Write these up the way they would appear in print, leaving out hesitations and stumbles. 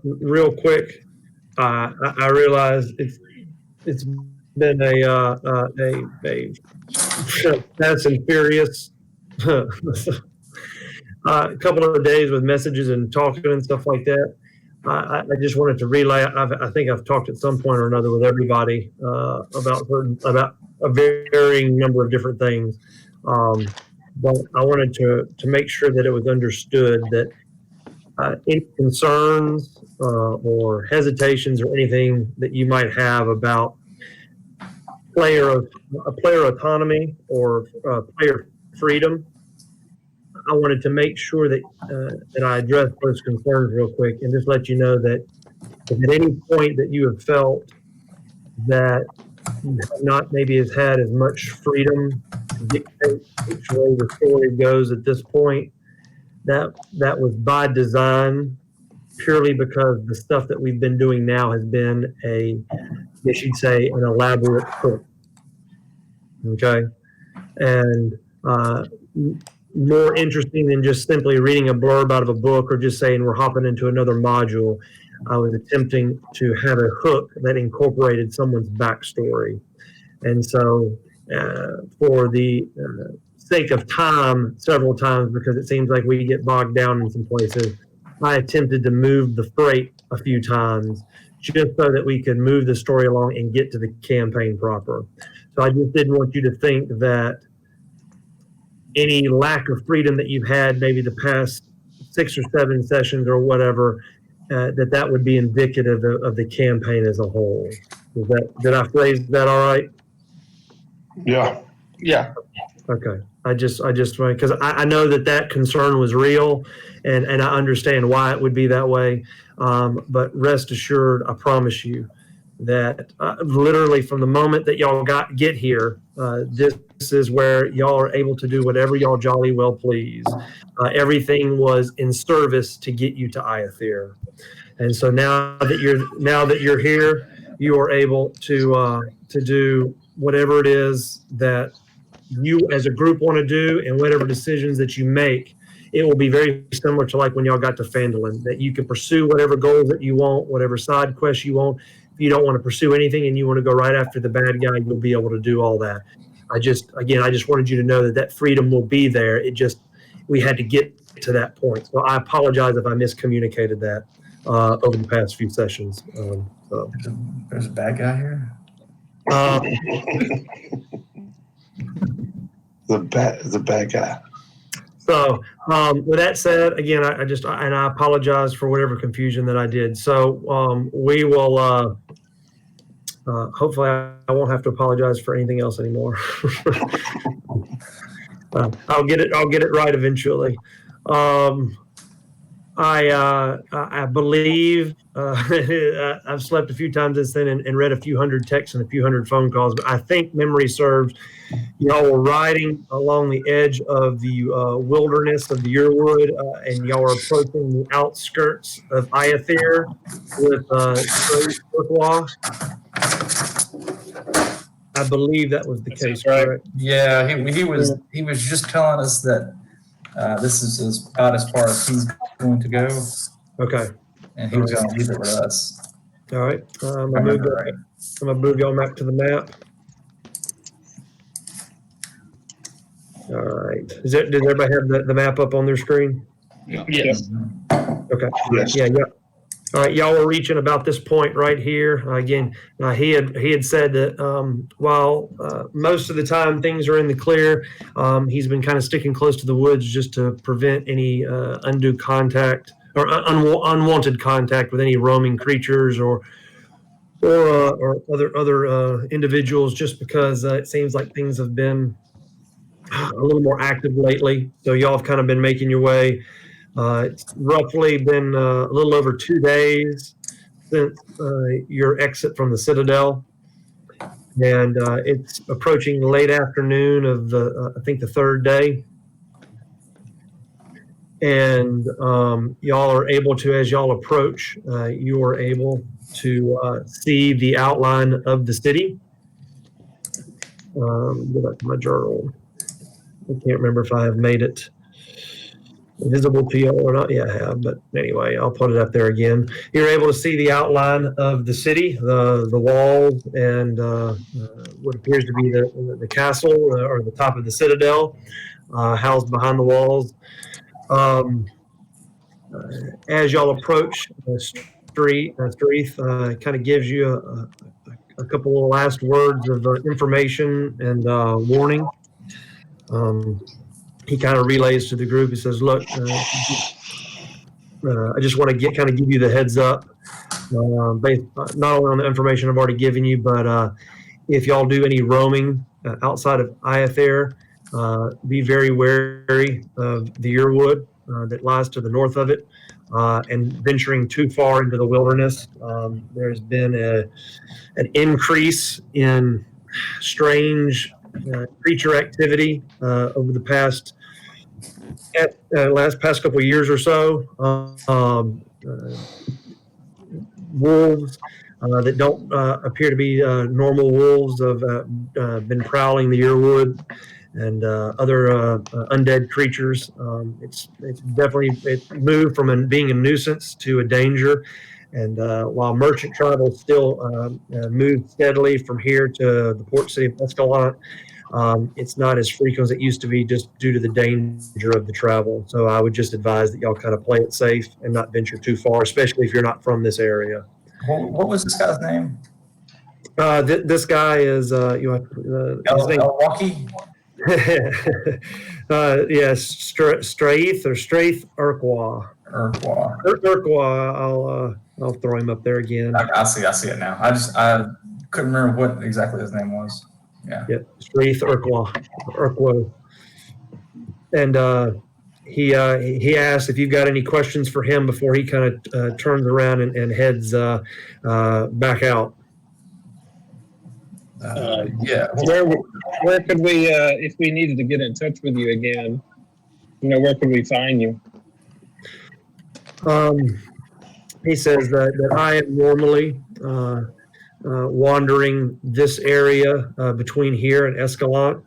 real quick, I realize it's been a fast and furious couple of days with messages and talking and stuff like that. I just wanted to relay. I think I've talked at some point or another with everybody about a varying number of different things. But I wanted to make sure that it was understood that any concerns or hesitations or anything that you might have about player autonomy or player freedom, I wanted to make sure that I address those concerns real quick and just let you know that if at any point that you have felt that you have not maybe has had as much freedom to dictate which way the story goes at this point, that was by design, purely because the stuff that we've been doing now has been you should say, an elaborate hook. Okay, and more interesting than just simply reading a blurb out of a book or just saying we're hopping into another module. I was attempting to have a hook that incorporated someone's backstory. And so for the sake of time, several times, because it seems like we get bogged down in some places, I attempted to move the freight a few times just so that we could move the story along and get to the campaign proper. So I just didn't want you to think that any lack of freedom that you've had maybe the past 6 or 7 sessions or whatever, that would be indicative of the campaign as a whole. Did I phrase that all right? Yeah. Okay. I just because I know that concern was real, and I understand why it would be that way. But rest assured, I promise you that literally from the moment that y'all get here, this is where y'all are able to do whatever y'all jolly well please. Everything was in service to get you to Iathir, and so now that you're here, you are able to do whatever it is that you as a group want to do, and whatever decisions that you make. It will be very similar to like when y'all got to Phandalin, that you can pursue whatever goals that you want, whatever side quests you want. If you don't want to pursue anything and you want to go right after the bad guy, you'll be able to do all that. I just wanted you to know that freedom will be there. We had to get to that point. So I apologize if I miscommunicated that over the past few sessions. So. There's a bad guy here? The bad guy. So with that said, again, I apologize for whatever confusion that I did. So we will, hopefully I won't have to apologize for anything else anymore. I'll get it right eventually. I believe I've slept a few times since then and read a few hundred texts and a few hundred phone calls, but I think memory serves. Y'all were riding along the edge of the wilderness of the Yearwood, and y'all were approaching the outskirts of Iathir with Strahd. I believe that was the case, right? Correct? Yeah, he was just telling us that this is about as far as he's going to go. Okay. And he was going to leave it with us. All right. I'm going to move y'all back to the map. All right. Does everybody have the map up on their screen? Yeah. Yes. Okay. Yes. Yeah. All right. Y'all are reaching about this point right here. Again, he had said that while most of the time things are in the clear, he's been kind of sticking close to the woods just to prevent any undue contact or unwanted contact with any roaming creatures or other individuals, just because it seems like things have been a little more active lately. So y'all have kind of been making your way. It's roughly been a little over 2 days since your exit from the Citadel, and it's approaching late afternoon of I think the 3rd day. And y'all are able to, as y'all approach, you are able to see the outline of the city. Go back to my journal. I can't remember if I have made it visible to you or not? Yeah, I have. But anyway, I'll put it up there again. You're able to see the outline of the city, the walls, and what appears to be the castle or the top of the citadel, housed behind the walls. Um, as y'all approach Streath, kind of gives you a couple of last words of information and warning. He kind of relays to the group. He says, "Look, I just want to give you the heads up, based not only on the information I've already given you, but if y'all do any roaming outside of Iathir, be very wary of the Yearwood that lies to the north of it, and venturing too far into the wilderness. There's been an increase in strange creature activity over the past couple of years or so. Wolves that don't appear to be normal wolves have been prowling the Yearwood, and other undead creatures. It's definitely moved from being a nuisance to a danger. And while merchant travel still moves steadily from here to the port city of Escalante, it's not as frequent as it used to be, just due to the danger of the travel. So I would just advise that y'all kind of play it safe and not venture too far, especially if you're not from this area. What was this guy's name? This guy is his name. Milwaukee? Yes, Strath Urquhart. Urquhart. I'll throw him up there again. I see it now. I couldn't remember what exactly his name was. Yeah. Yep, Strath Urquhart. And he asked if you've got any questions for him before he kind of turns around and heads back out. Yeah. Where could we, if we needed to get in touch with you again, where could we find you? He says that I am normally wandering this area between here and Escalante.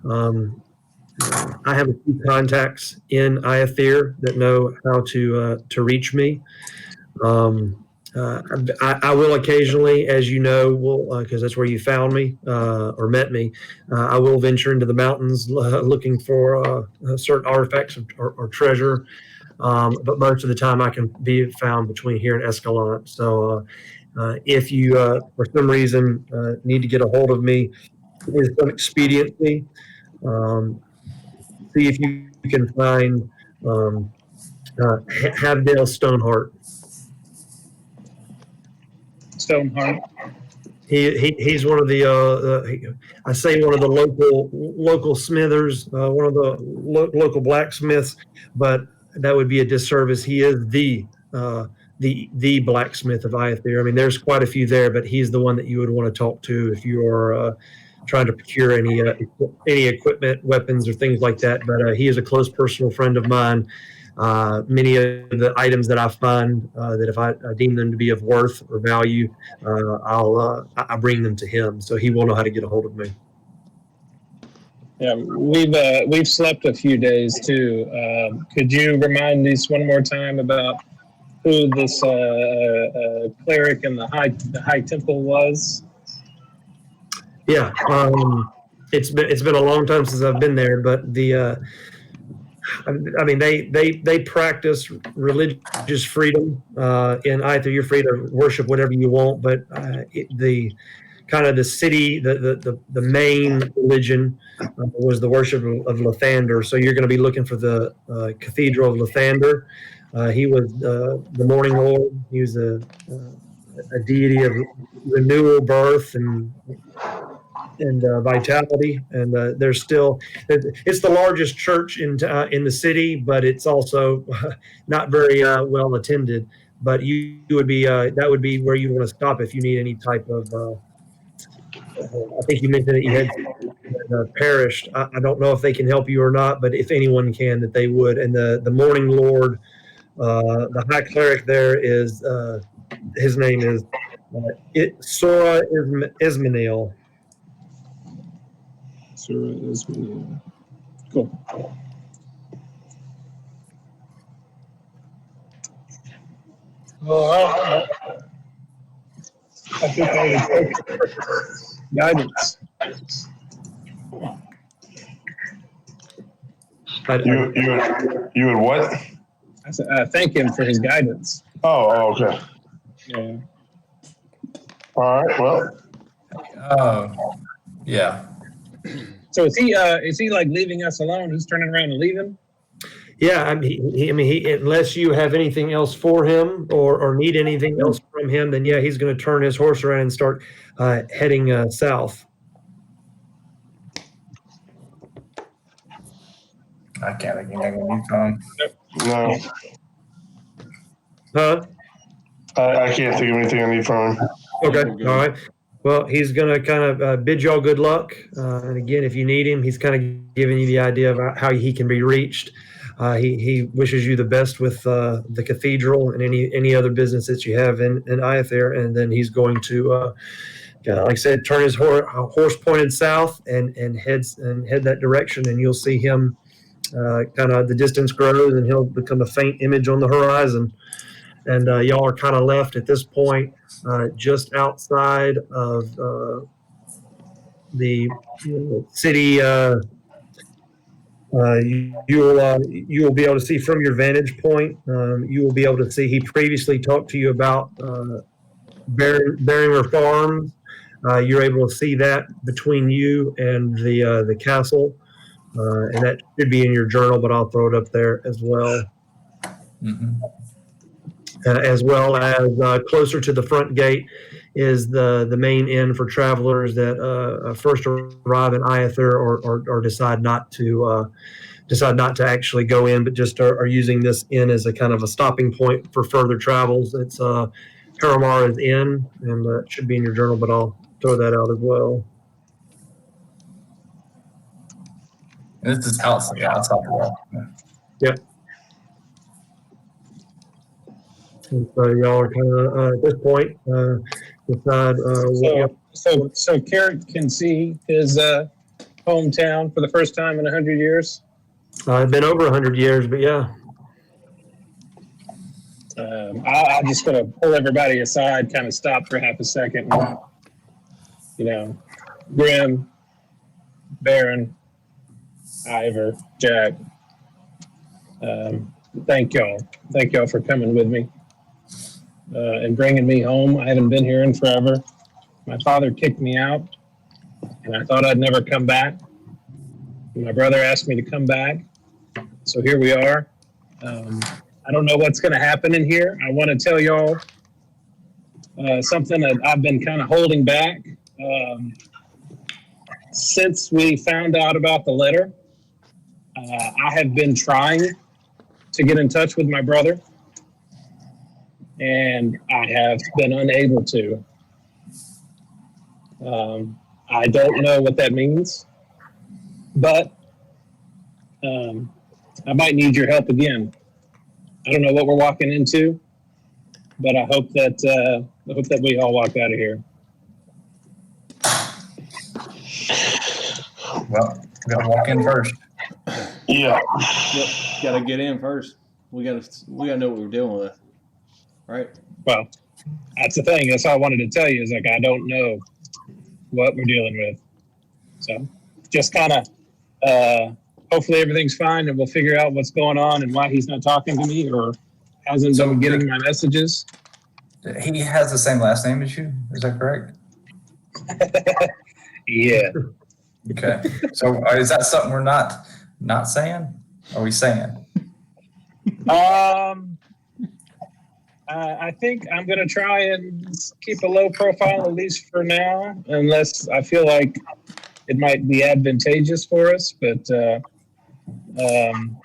I have a few contacts in Iathir that know how to reach me. I will occasionally, as you know, because that's where you found me or met me, I will venture into the mountains looking for certain artifacts or treasure. But most of the time I can be found between here and Escalante. So if you, for some reason, need to get a hold of me with some expediency, see if you can find Habdale Stoneheart. Stoneheart. He's one of the I say one of the local smithers, one of the local blacksmiths, but that would be a disservice. He is the blacksmith of Iathir. I mean, there's quite a few there, but he's the one that you would want to talk to if you are trying to procure any equipment, weapons, or things like that. But he is a close personal friend of mine. Many of the items that I find that if I deem them to be of worth or value, I bring them to him, so he will know how to get a hold of me. Yeah, we've slept a few days too. Could you remind us one more time about who this cleric in the high temple was? Yeah, it's been a long time since I've been there, but I mean, they practice religious freedom in Iathir. You're free to worship whatever you want, but the city, the main religion was the worship of Lathander. So you're going to be looking for the Cathedral of Lathander. He was the Morning Lord. He was a deity of renewal, birth, and vitality. And there's still, it's the largest church in the city, but it's also not very well attended. But you would be that would be where you want to stop if you need any type of. I think you mentioned that you had perished. I don't know if they can help you or not, but if anyone can, that they would. And the Morning Lord, the High Cleric there is his name is Sora Ismail. Sora Ismail. Cool. Well, I think I would take guidance. You would what? I said, thank him for his guidance. Okay. Yeah. All right. Well, Yeah. So is he like leaving us alone? He's turning around and leaving? Yeah, I mean, unless you have anything else for him or need anything else from him, then yeah, he's going to turn his horse around and start heading south. I can't think of anything you phone. no, Huh? I can't think of anything I need from him. Okay. All right. Well, he's going to kind of bid y'all good luck. And again, if you need him, he's kind of giving you the idea about how he can be reached. He wishes you the best with the cathedral and any other business that you have in Iather. And then he's going to, like I said, turn his horse pointed south and head that direction. And you'll see him kind of the distance grows and he'll become a faint image on the horizon. And y'all are kind of left at this point just outside of the city. You will be able to see from your vantage point. You will be able to see he previously talked to you about Beringer Farms. You're able to see that between you and the castle, and that should be in your journal, but I'll throw it up there as well. Mm-hmm. As well as closer to the front gate is the main inn for travelers that first arrive in Iather or decide not to actually go in, but just are using this inn as a kind of a stopping point for further travels. It's Karamara's Inn, and it should be in your journal, but I'll throw that out as well. And this is outside the wall. Yep. And so y'all are kind of at this point decide. So Carrot can see his hometown for the first time in 100 years. It's been over 100 years, but yeah. I'm just going to pull everybody aside, kind of stop for half a second. And, Grim, Baron, Ivor, Jack. Thank y'all. Thank y'all for coming with me and bringing me home. I haven't been here in forever. My father kicked me out, and I thought I'd never come back. My brother asked me to come back, so here we are. I don't know what's going to happen in here. I want to tell y'all something that I've been kind of holding back. Since we found out about the letter, I have been trying to get in touch with my brother, and I have been unable to. I don't know what that means, but I might need your help again. I don't know what we're walking into, but I hope that we all walk out of here. Well, we gotta walk in first. Yeah. Yep, got to get in first. We got to know what we're dealing with, right? Well, that's the thing. That's all I wanted to tell you is like I don't know what we're dealing with. So just kind of hopefully everything's fine and we'll figure out what's going on and why he's not talking to me or hasn't been getting my messages. He has the same last name as you. Is that correct? Yeah. Okay. So is that something we're not saying? Are we saying? I think I'm going to try and keep a low profile, at least for now, unless I feel like it might be advantageous for us. But I'm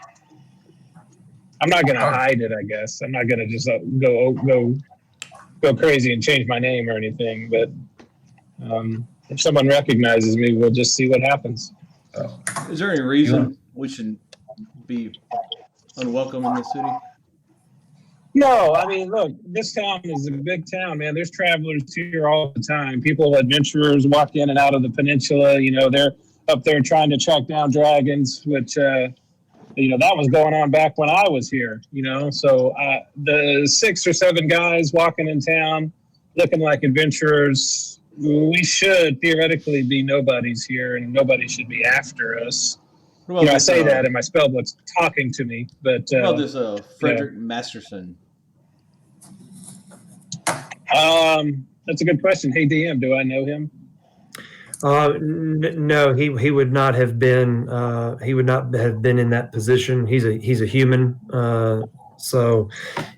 not going to hide it, I guess. I'm not going to just go crazy and change my name or anything. But if someone recognizes me, we'll just see what happens. Is there any reason we should be unwelcome in this city? No, I mean, look, this town is a big town, man. There's travelers here all the time. People, adventurers walk in and out of the peninsula. They're up there trying to track down dragons, which, that was going on back when I was here, So the 6 or 7 guys walking in town looking like adventurers, we should theoretically be nobodies here, and nobody should be after us. What about I this, say that, and my spell book's talking to me, but what about this Frederick Masterson? That's a good question. Hey, DM, do I know him? No, he would not have been. He would not have been in that position. He's a human, so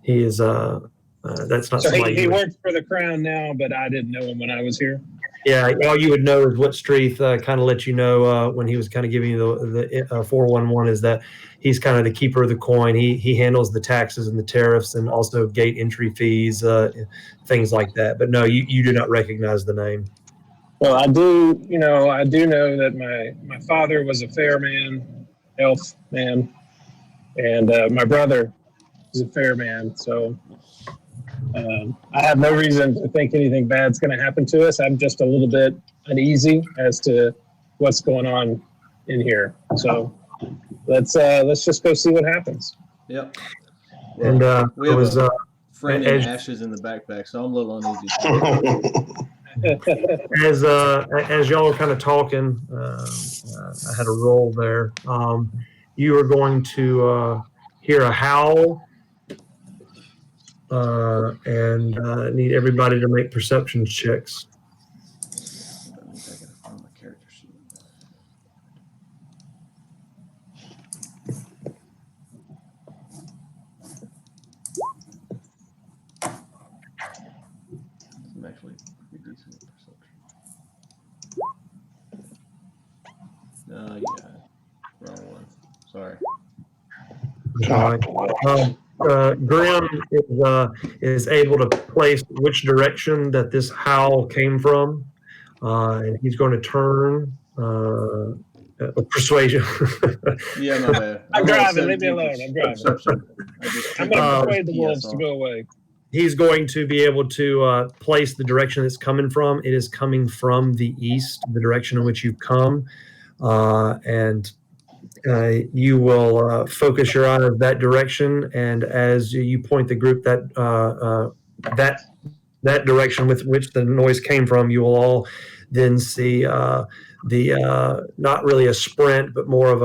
he is. That's not So somebody. he works for the crown now, but I didn't know him when I was here. Yeah, all you would know is what Strahd kind of let you know when he was kind of giving you the 411 is that he's kind of the keeper of the coin. He handles the taxes and the tariffs and also gate entry fees, things like that. But no, you do not recognize the name. Well, I do know that my father was a fair man, elf man, and my brother is a fair man. So I have no reason to think anything bad's going to happen to us. I'm just a little bit uneasy as to what's going on in here. So let's just go see what happens. Yep. And we have was, a friend in ashes in the backpack, so I'm a little uneasy. as y'all are kind of talking, I had a roll there. You are going to hear a howl, and need everybody to make perception checks. That means I gotta find my character sheet. I'm actually pretty decent at perception. No, yeah, wrong one. Sorry. Grim is able to place which direction that this howl came from, and he's going to turn persuasion. Yeah, my bad. I'm driving. Leave me 17 alone. I'm driving. perception. I'm going to persuade the wolves to go away. He's going to be able to place the direction it's coming from. It is coming from the east, the direction in which you've come, and you will focus your eye in that direction, and as you point the group that direction with which the noise came from, you will all then see the not really a sprint, but more of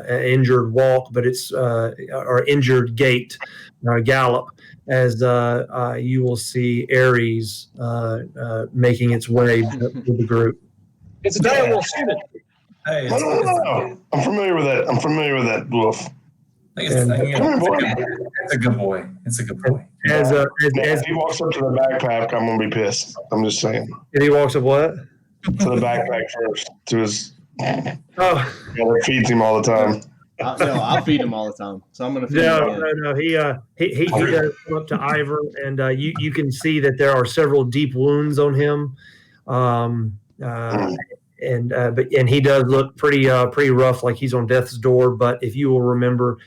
an injured walk, but it's or injured gait, gallop, as you will see Ares making its way to the group. It's a dire wolf. Shoot it. Hey, No. I'm familiar with that. Wolf. it's a good boy. It's a good boy. As If he walks up to the backpack, I'm gonna be pissed. I'm just saying. if he walks up what? To the backpack first. To his. Oh. It feeds him all the time. I'll feed him all the time. So I'm gonna feed him No. He does come up to Ivor, and you can see that there are several deep wounds on him, and he does look pretty rough, like he's on death's door. But if you will remember,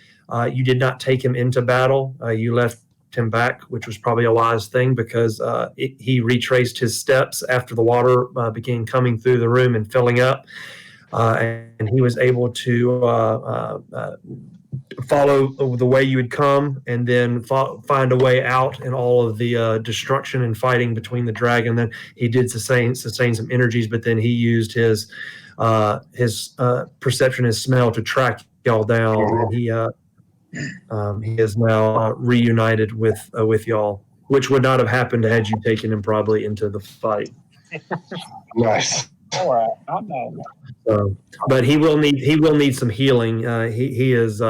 you did not take him into battle. You left him back, which was probably a wise thing, because he retraced his steps after the water began coming through the room and filling up. And he was able to follow the way you had come, and then find a way out in all of the destruction and fighting between the dragon. Then he did sustain some energies, but then he used his perception, his smell, to track y'all down, and he is now reunited with y'all, which would not have happened had you taken him probably into the fight. Nice. All right. I'm not. But he will need some healing. He is. We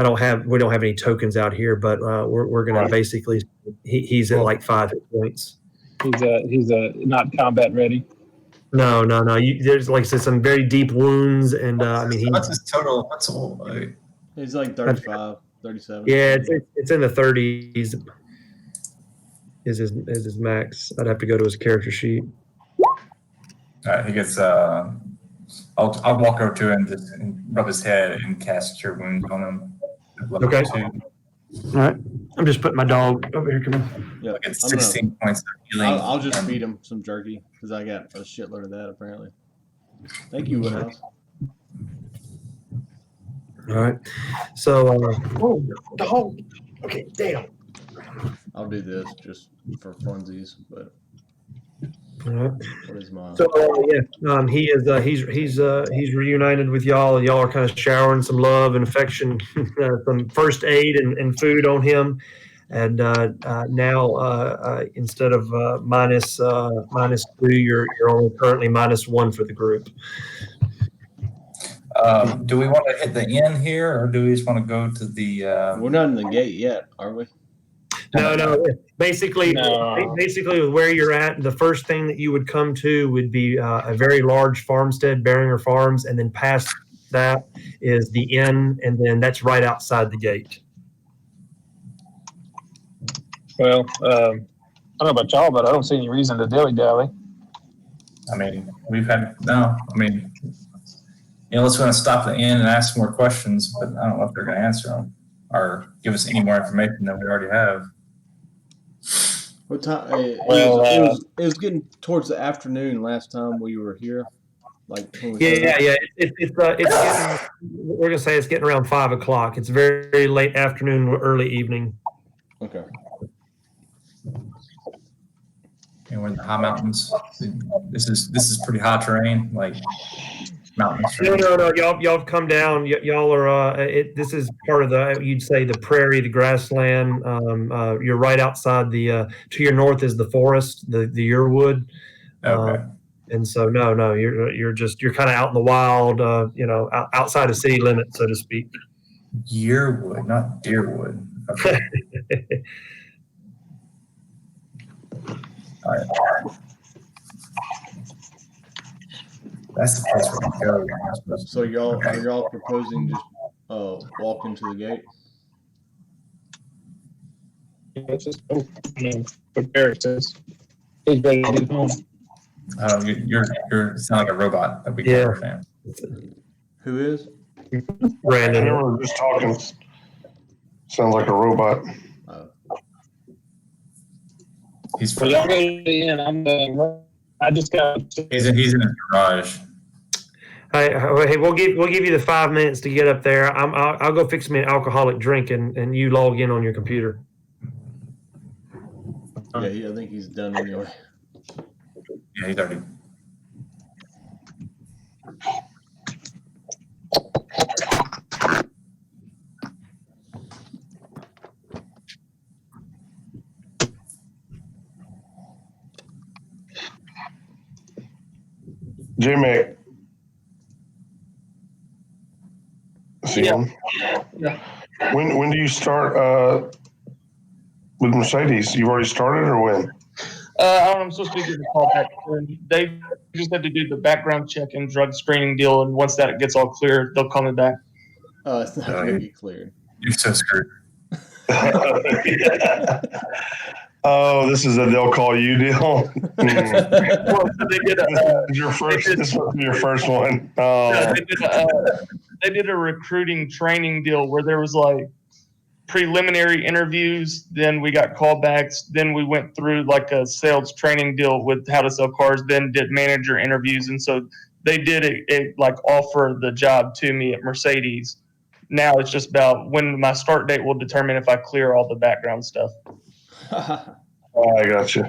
don't have any tokens out here, but we're gonna basically. He's at like 5 hit points. He's not combat ready. No. There's, like I said, some very deep wounds, and what's his total? He's like 35, 37. Yeah, it's in the 30s. Is his max? I'd have to go to his character sheet. He gets. I'll walk over to him and rub his head and cast Cure Wounds on him. Okay. All right. I'm just putting my dog over here. Come on. Yeah, It's 16 points of healing. I'll just feed him some jerky because I got a shitload of that apparently. Thank you, Woodhouse. All right. So, oh, dog. Okay, damn. I'll do this just for funsies, but All right. what is mine? So he is he's reunited with y'all. Y'all are kind of showering some love and affection, some first aid and food on him. And now instead of minus 2, you're only currently -1 for the group. Do we want to hit the inn here, or do we just want to go to the? We're not in the gate yet, are we? No. Basically, No. basically, with where you're at, the first thing that you would come to would be a very large farmstead, Beringer Farms, and then past that is the inn, and then that's right outside the gate. Well, I don't know about y'all, but I don't see any reason to dilly-dally. I mean, unless we want to stop the inn and ask more questions, but I don't know if they're going to answer them or give us any more information than we already have. What time? Well, it was getting towards the afternoon last time we were here. Like when we Yeah. It's getting, we're gonna say it's getting around 5 o'clock. It's very late afternoon, early evening. Okay. And we're in the high mountains. This is pretty high terrain, like mountains. No. Y'all have come down. Y'all are. This is part of you'd say the prairie, the grassland. You're right outside the. To your north is the forest, the Yearwood. Okay. And so no, you're kind of out in the wild. Outside of city limits, so to speak. Yearwood, not Deerwood. Okay. All right. That's the place we're gonna go. So are y'all proposing just walk into the gate? Let's just go. I mean, what Barrett says. He's ready to get home. You sound like a robot that we can't understand. Who is? Brandon. I were just talking. Sounds like a robot. He's Well, y'all go to the inn. I just got. he's in his garage. Hey, we'll give you the 5 minutes to get up there. I'll go fix me an alcoholic drink and you log in on your computer. Yeah, I think he's done anyway. Yeah, he's already. J-Mac. See him? Yeah. When do you start with Mercedes? You've already started, or when? I don't know, I'm supposed to give a call back. They just had to do the background check and drug screening deal, and once that gets all clear, they'll call me back. It's not gonna get cleared. You're so screwed. Oh, this is a they'll call you deal. Well, so they did This must be your first one. Oh. they did a recruiting training deal where there was like preliminary interviews, then we got callbacks, then we went through like a sales training deal with how to sell cars, then did manager interviews, and so they did it like offer the job to me at Mercedes. Now it's just about when my start date will determine if I clear all the background stuff. I got you.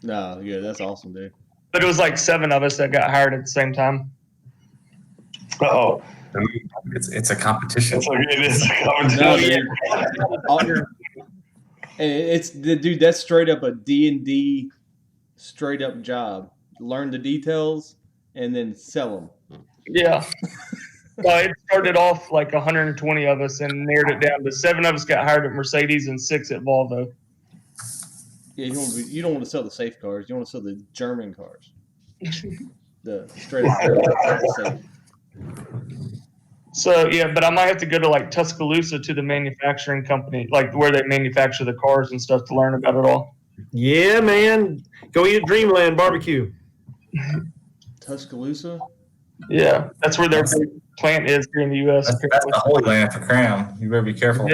No, yeah, that's awesome, dude. But it was like 7 of us that got hired at the same time. Oh, It's a competition. it is a No, competition. dude. It's dude. That's straight up a D&D, straight up job. Learn the details and then sell them. Yeah. Well, it started off like 120 of us and narrowed it down to 7 of us got hired at Mercedes and 6 at Volvo. Yeah, you don't want to sell the safe cars. You want to sell the German cars. The straight up safe. So yeah, but I might have to go to like Tuscaloosa to the manufacturing company, like where they manufacture the cars and stuff, to learn about it all. Yeah, man. Go eat at Dreamland Barbecue. Tuscaloosa? Yeah, that's where their big plant is here in the U.S. That's the holy land for Cram. You better be careful.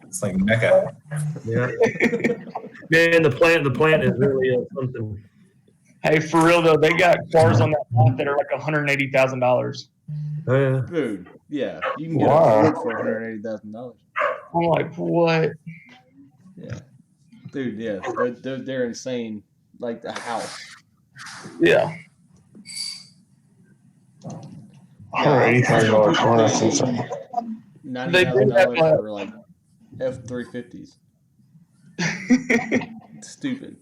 It's like Mecca. Yeah. Man, the plant is really something. Hey, for real though, they got cars on that lot that are like $180,000. Oh, yeah. Dude, yeah, you can get Why? a Ford for $180,000. I'm like, what? Yeah, dude, yeah, they're insane. Like the house. Yeah. $180,000 car. That's insane. They do have $90,000 for like F-350s. Stupid.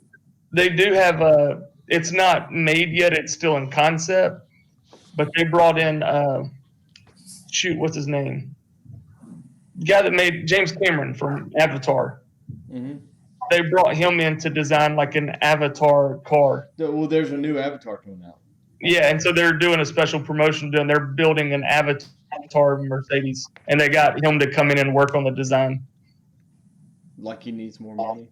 They do have a. It's not made yet. It's still in concept, but they brought in. Shoot, what's his name? The guy that made James Cameron from Avatar. Mm-hmm. They brought him in to design like an Avatar car. Well, there's a new Avatar coming out. Yeah, and so they're doing a special promotion. They're building an Avatar Mercedes, and they got him to come in and work on the design. Like he needs more money.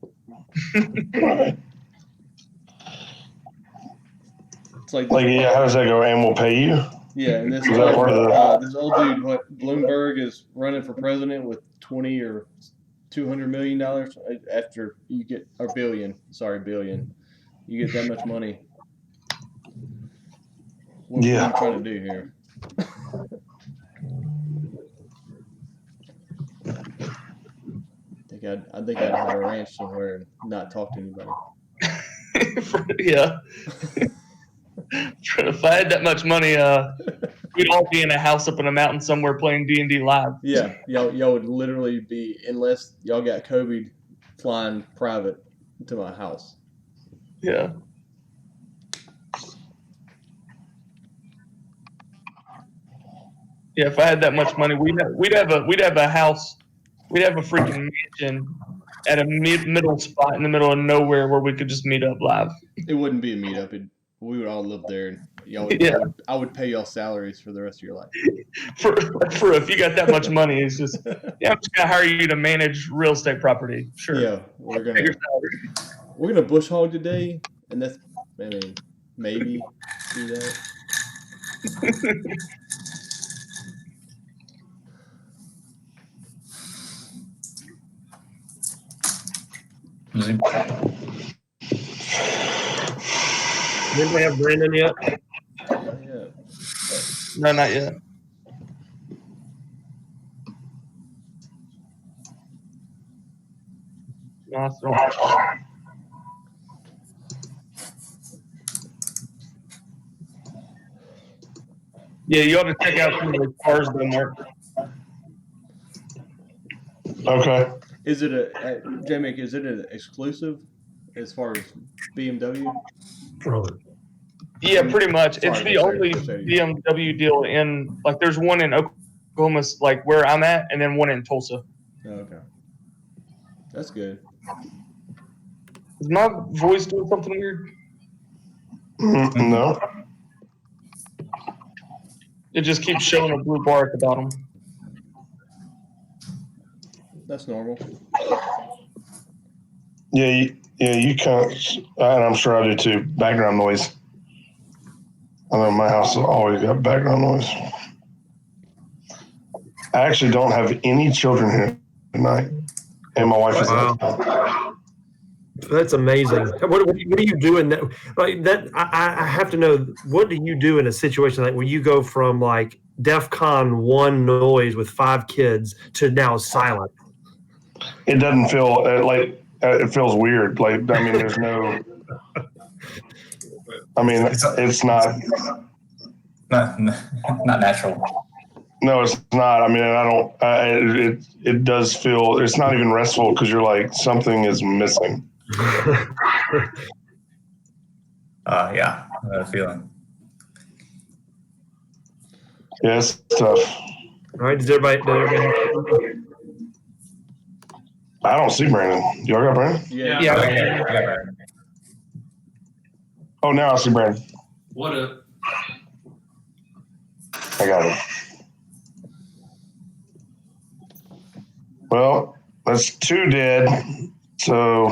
It's like Yeah, how does that go? And we'll pay you? yeah, and this Is that part of this old dude, Bloomberg is running for president with $20 or $200 million after you get billion. You get that much money. What are you trying to do here? I think I'd have a ranch somewhere and not talk to anybody. Yeah. If I had that much money, we'd all be in a house up in a mountain somewhere playing D&D live. Yeah, y'all would literally be, unless y'all got COVID, flying private to my house. Yeah. Yeah, if I had that much money, we'd have a house, we'd have a freaking mansion at a middle spot in the middle of nowhere where we could just meet up live. It wouldn't be a meetup. We would all live there, and y'all I would pay y'all salaries for the rest of your life. For if you got that much money, it's just I'm just gonna hire you to manage real estate property. Sure. Yeah, we're gonna bush hog today, and that's maybe do that. Did we have Brandon yet? Yeah. No, not yet. Awesome. Yeah, you ought to check out some of the cars though, Mark. Okay. Is it J-Mick, is it an exclusive as far as BMW? Yeah, pretty much. Sorry, It's the only BMW deal in, like, there's one in Oklahoma, like where I'm at, and then one in Tulsa. Oh, okay. That's good. Is my voice doing something weird? No. It just keeps showing a blue bar at the bottom. That's normal. Yeah, you kind of, and I'm sure I do too, background noise. I know my house has always got background noise. I actually don't have any children here tonight, and my wife is out. That's amazing. What are you doing? I have to know, what do you do in a situation like where you go from like DEFCON 1 noise with 5 kids to now silent? It doesn't feel it feels weird. There's no. It's not natural. No, it's not. I don't. It does feel. It's not even restful because you're like something is missing. Yeah, I have a feeling. Yeah, it's tough. All right, does everybody I don't see Brandon. Y'all got Brandon? Yeah. Oh, now I see Brandon. What up? I got it. Well, that's 2 dead. So,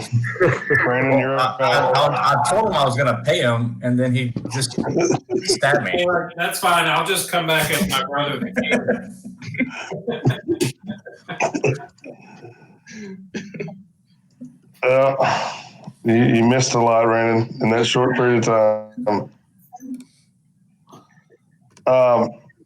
Brandon, you're up. I told him I was going to pay him, and then he just stabbed me. Well, that's fine. I'll just come back as my brother. You missed a lot, Brandon, in that short period of time.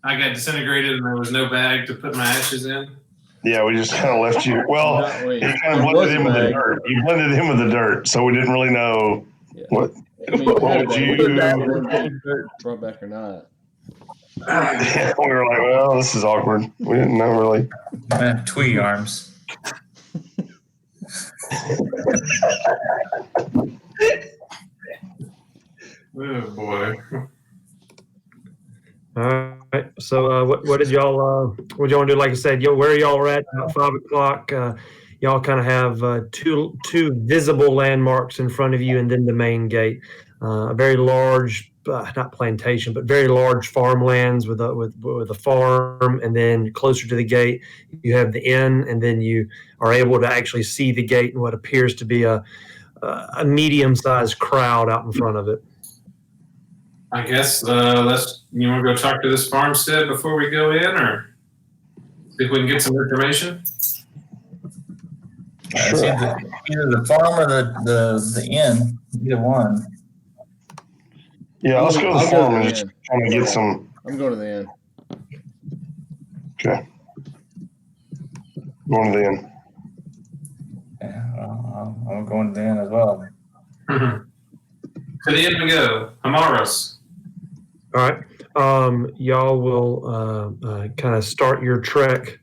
I got disintegrated and there was no bag to put my ashes in? Yeah, we just kind of left you. Well, No, wait, you kind of there was blended a in with the bag. dirt. You blended in with the dirt, so we didn't really know Yeah. what. I mean, you had a What bag. would We didn't know if you- you wanted to be brought back or not. We were like, well, this is awkward. We didn't know really. Twee arms. Oh boy. All right. So, what did y'all want to do? Like I said, where y'all are at about 5 o'clock. Y'all kind of have two visible landmarks in front of you, and then the main gate. A very large, not plantation, but very large farmlands with a farm, and then closer to the gate, you have the inn, and then you are able to actually see the gate and what appears to be a medium-sized crowd out in front of it. I guess you want to go talk to this farmstead before we go in, or see if we can get some information? It's either the farm or the inn, either one. Yeah, let's go to the I'll farm to and the just inn. kind of get some. I'm going to the inn. Okay. Going to the inn. Yeah, well, I'm going to the inn as well. To the end we go. Amaros. All right. Y'all will kind of start your trek.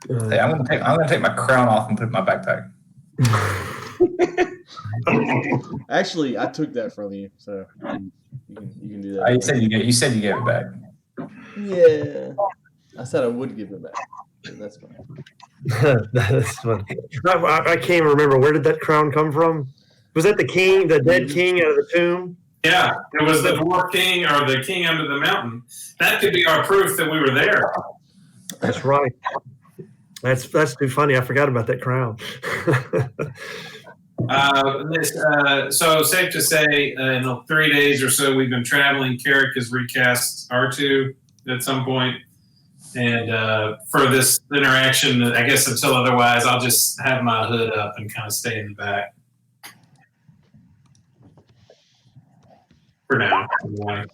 Hey, I'm gonna take my crown off and put it in my backpack. Actually, I took that from you, so you can do that. You said you gave it back. Yeah, I said I would give it back. So that's fine. That's funny. I can't remember, where did that crown come from? Was that the king, the dead king out of the tomb? Yeah, it was the dwarf king or the king under the mountain. That could be our proof that we were there. That's right. That's too funny. I forgot about that crown. So safe to say, in 3 days or so, we've been traveling. Carrick has recast R2 at some point. And for this interaction, I guess until otherwise, I'll just have my hood up and kind of stay in the back. For now. Anyway.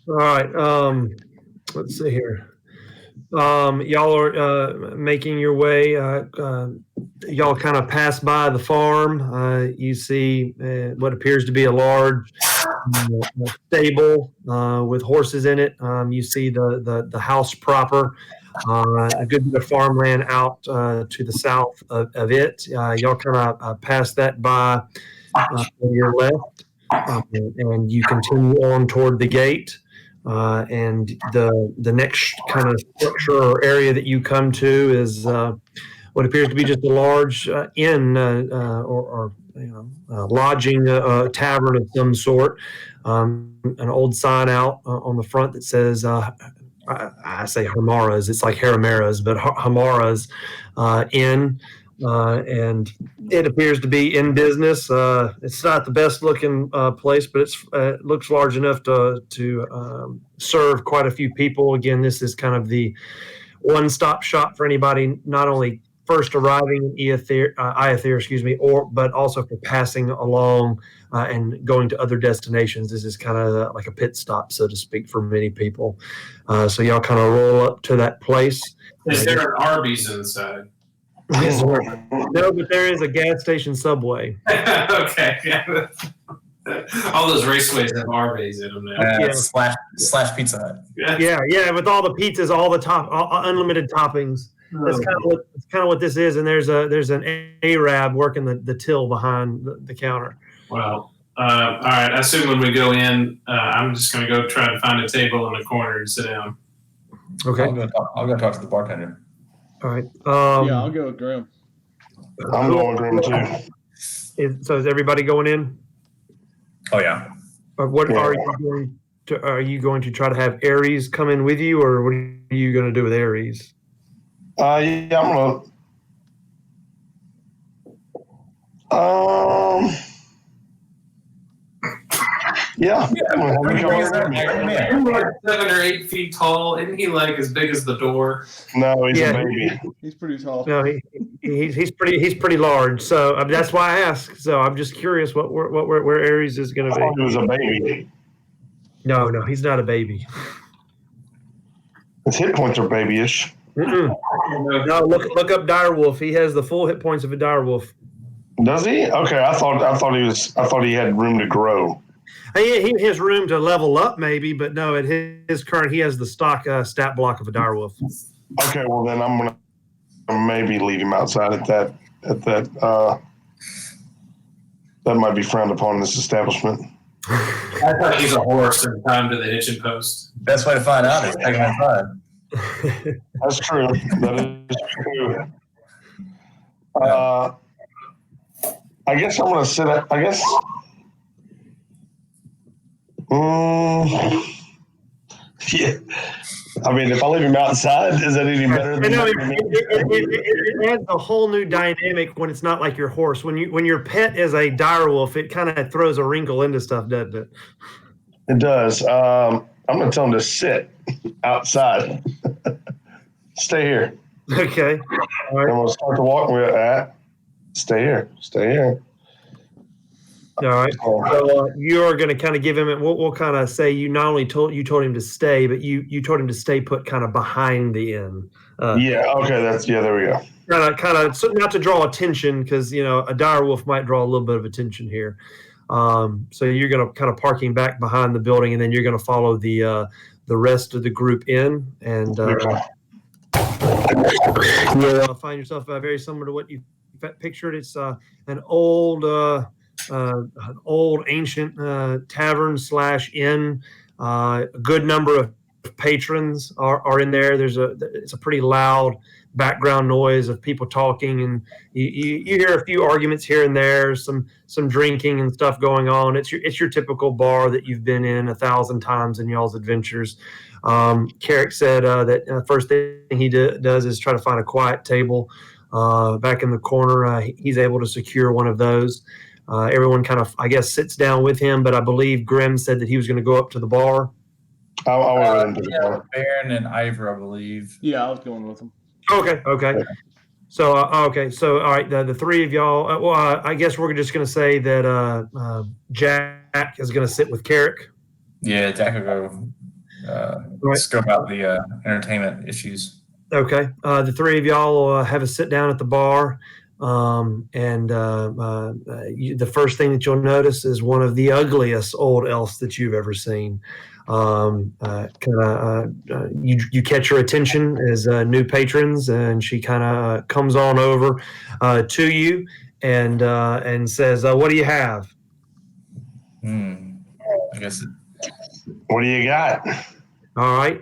All right. Let's see here. Y'all are making your way. Y'all kind of pass by the farm. You see what appears to be a large stable with horses in it. You see the house proper. A good bit of farmland out to the south of it. Y'all kind of pass that by on your left, and you continue on toward the gate. And the next kind of structure or area that you come to is what appears to be just a large inn or lodging, tavern of some sort. An old sign out on the front that says, I say Hamara's, it's like Haramara's, but Hamara's Inn. And it appears to be in business. It's not the best looking place, but it looks large enough to serve quite a few people. Again, this is kind of the one-stop shop for anybody not only first arriving in Iathir, but also for passing along and going to other destinations. This is kind of like a pit stop, so to speak, for many people. So y'all kind of roll up to that place. Is there an Arby's inside? No, but there is a gas station Subway. Okay. Yeah. All those raceways have Arby's in them now. Yeah. Slash Pizza Hut. Yeah, with all the pizzas, all unlimited toppings. That's kind of what this is. And there's an Arab working the till behind the counter. Well, all right. I assume when we go in, I'm just going to go try to find a table in the corner and sit down. Okay. I'll go talk to the bartender. All right. Yeah, I'll go with Grim. I'm going with Grim too. So is everybody going in? Oh yeah. What are you going to? Are you going to try to have Aries come in with you, or what are you going to do with Aries? Yeah, I'm gonna. Yeah. He's like 7 or 8 feet tall. Isn't he like as big as the door? No, he's Yeah. a baby. He's pretty tall. No, he's pretty large. So that's why I asked. So I'm just curious where Aries is going I to thought be. he was a baby. No, he's not a baby. His hit points are babyish. No, look up direwolf. He has the full hit points of a direwolf. Does he? Okay, I thought he had room to grow. He has room to level up, maybe, but no. At his current, he has the stock stat block of a direwolf. Okay, well then I'm gonna maybe leave him outside at that. That might be frowned upon in this establishment. I thought he's a horse and tied to the hitching post. Best way to find out is take him inside. That's true. That is true. I guess I'm gonna sit. I guess. Yeah. I mean, if I leave him outside, is that any better than? It adds a whole new dynamic when it's not like your horse. When your pet is a direwolf, it kind of throws a wrinkle into stuff, doesn't it? It does. I'm going to tell him to sit outside. Stay here. Okay. All right. I'm going to start to walk with that. Stay here. Stay here. All right. So you're going to kind of give him. We'll kind of say you not only told him to stay, but you told him to stay put kind of behind the inn. Yeah. Okay. There we go. Kind of so not to draw attention because a direwolf might draw a little bit of attention here. So you're going to kind of park him back behind the building, and then you're going to follow the rest of the group in, and you'll find yourself very similar to what you pictured. It's an old ancient tavern / inn. A good number of patrons are in there. It's a pretty loud background noise of people talking, and you hear a few arguments here and there, some drinking and stuff going on. It's your typical bar that you've been in 1,000 times in y'all's adventures. Carrick said that first thing he does is try to find a quiet table back in the corner. He's able to secure one of those. Everyone kind of, I guess, sits down with him, but I believe Grimm said that he was going to go up to the bar. I went into the bar. Baron and Ivor, I believe. Yeah, I was going with him. Okay. So, all right, the three of y'all, I guess we're just going to say that Jack is going to sit with Carrick. Yeah, Jack will go scope out the entertainment issues. Okay. The three of y'all will have a sit down at the bar. The first thing that you'll notice is one of the ugliest old elves that you've ever seen. You catch her attention as new patrons, and she kind of comes on over to you and says, "What do you have?" I guess. What do you got? All right.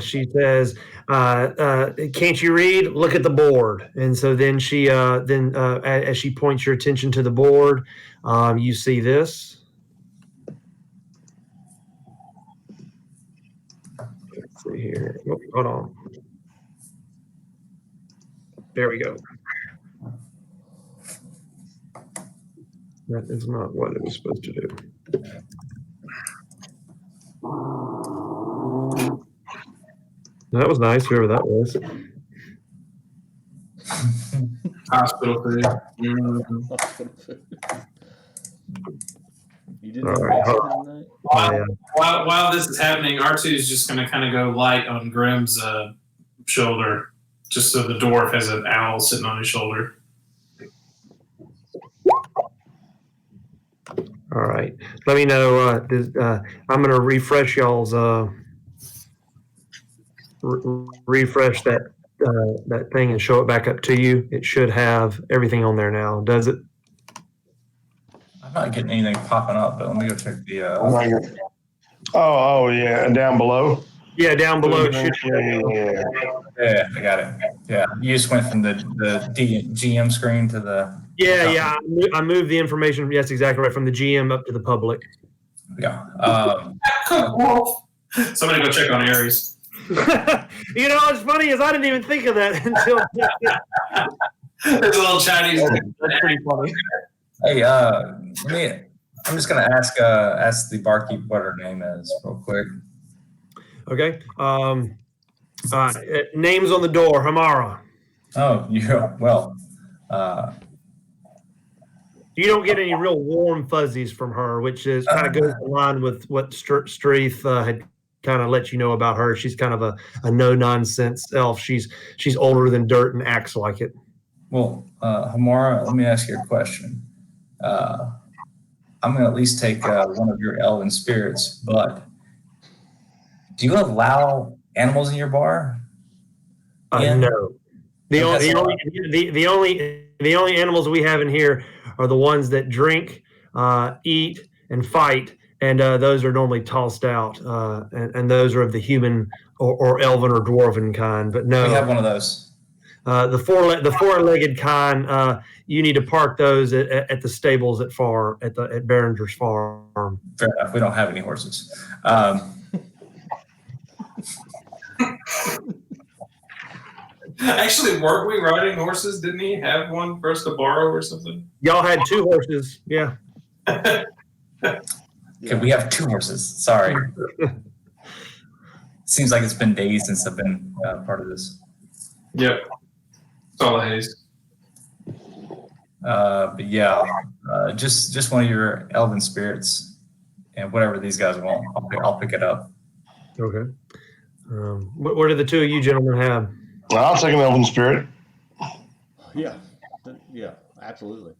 She says, "Can't you read? Look at the board." And so then she, as she points your attention to the board, you see this. Let's see here. Oh, hold on. There we go. That is not what it was supposed to do. That was nice, whoever that was. Hospital food. You didn't All right. While this is happening, R2 is just going to kind of go light on Grimm's shoulder, just so the dwarf has an owl sitting on his shoulder. All right. Let me know. I'm going to refresh y'all's. Refresh that thing and show it back up to you. It should have everything on there now. Does it? I'm not getting anything popping up, but let me go check the. Oh yeah, and down below. Yeah, down below. It should. Yeah, I got it. Yeah, you just went from the GM screen to the. Yeah. I moved the information. Yes, exactly right. From the GM up to the public. Yeah. Somebody go check on Aries. What's funny is I didn't even think of that until. There's a little Chinese. That's pretty funny. Hey, I'm just gonna ask the barkeep what her name is real quick. Okay. Names on the door. Hamara. Oh, well. You don't get any real warm fuzzies from her, which is kind of goes in line with what Streath had kind of let you know about her. She's kind of a no nonsense elf. She's older than dirt and acts like it. Well, Hamara, let me ask you a question. I'm going to at least take one of your elven spirits, but do you allow animals in your bar? No. The only animals we have in here are the ones that drink, eat, and fight, and those are normally tossed out, and those are of the human or elven or dwarven kind. But no, we have one of those. The four-legged kind, you need to park those at the stables at Behringer's farm. Fair enough. We don't have any horses. Actually, weren't we riding horses? Didn't he have one for us to borrow or something? Y'all had 2 horses, yeah. Okay, we have 2 horses. Sorry. Seems like it's been days since I've been part of this. Yep. It's all the haze. But yeah, just one of your elven spirits, and whatever these guys want, I'll pick it up. Okay. What do the 2 of you gentlemen have? I'll take an elven spirit. Yeah, absolutely.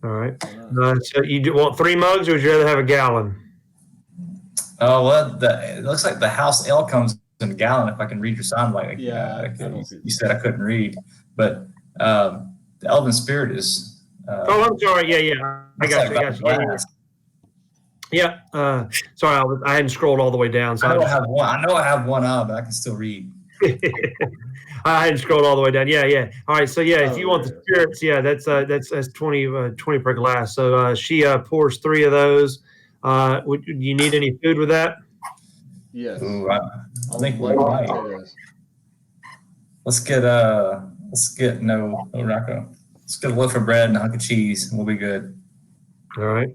All right. So you want 3 mugs, or would you rather have a gallon? Oh well, it looks like the house ale comes in a gallon. If I can read your sign, you said I couldn't read, but the elven spirit is. Oh, I'm sorry. Yeah. I got you. Yeah. Sorry, I hadn't scrolled all the way down. So I know I have one but I can still read. I hadn't scrolled all the way down. Yeah. All right. So yeah, if you want the spirits, that's 20 per glass. So she pours 3 of those. Do you need any food with that? Yes. Ooh, I think we might. Let's get no Rocco. Let's get a loaf of bread and a hunk of cheese, and we'll be good. All right.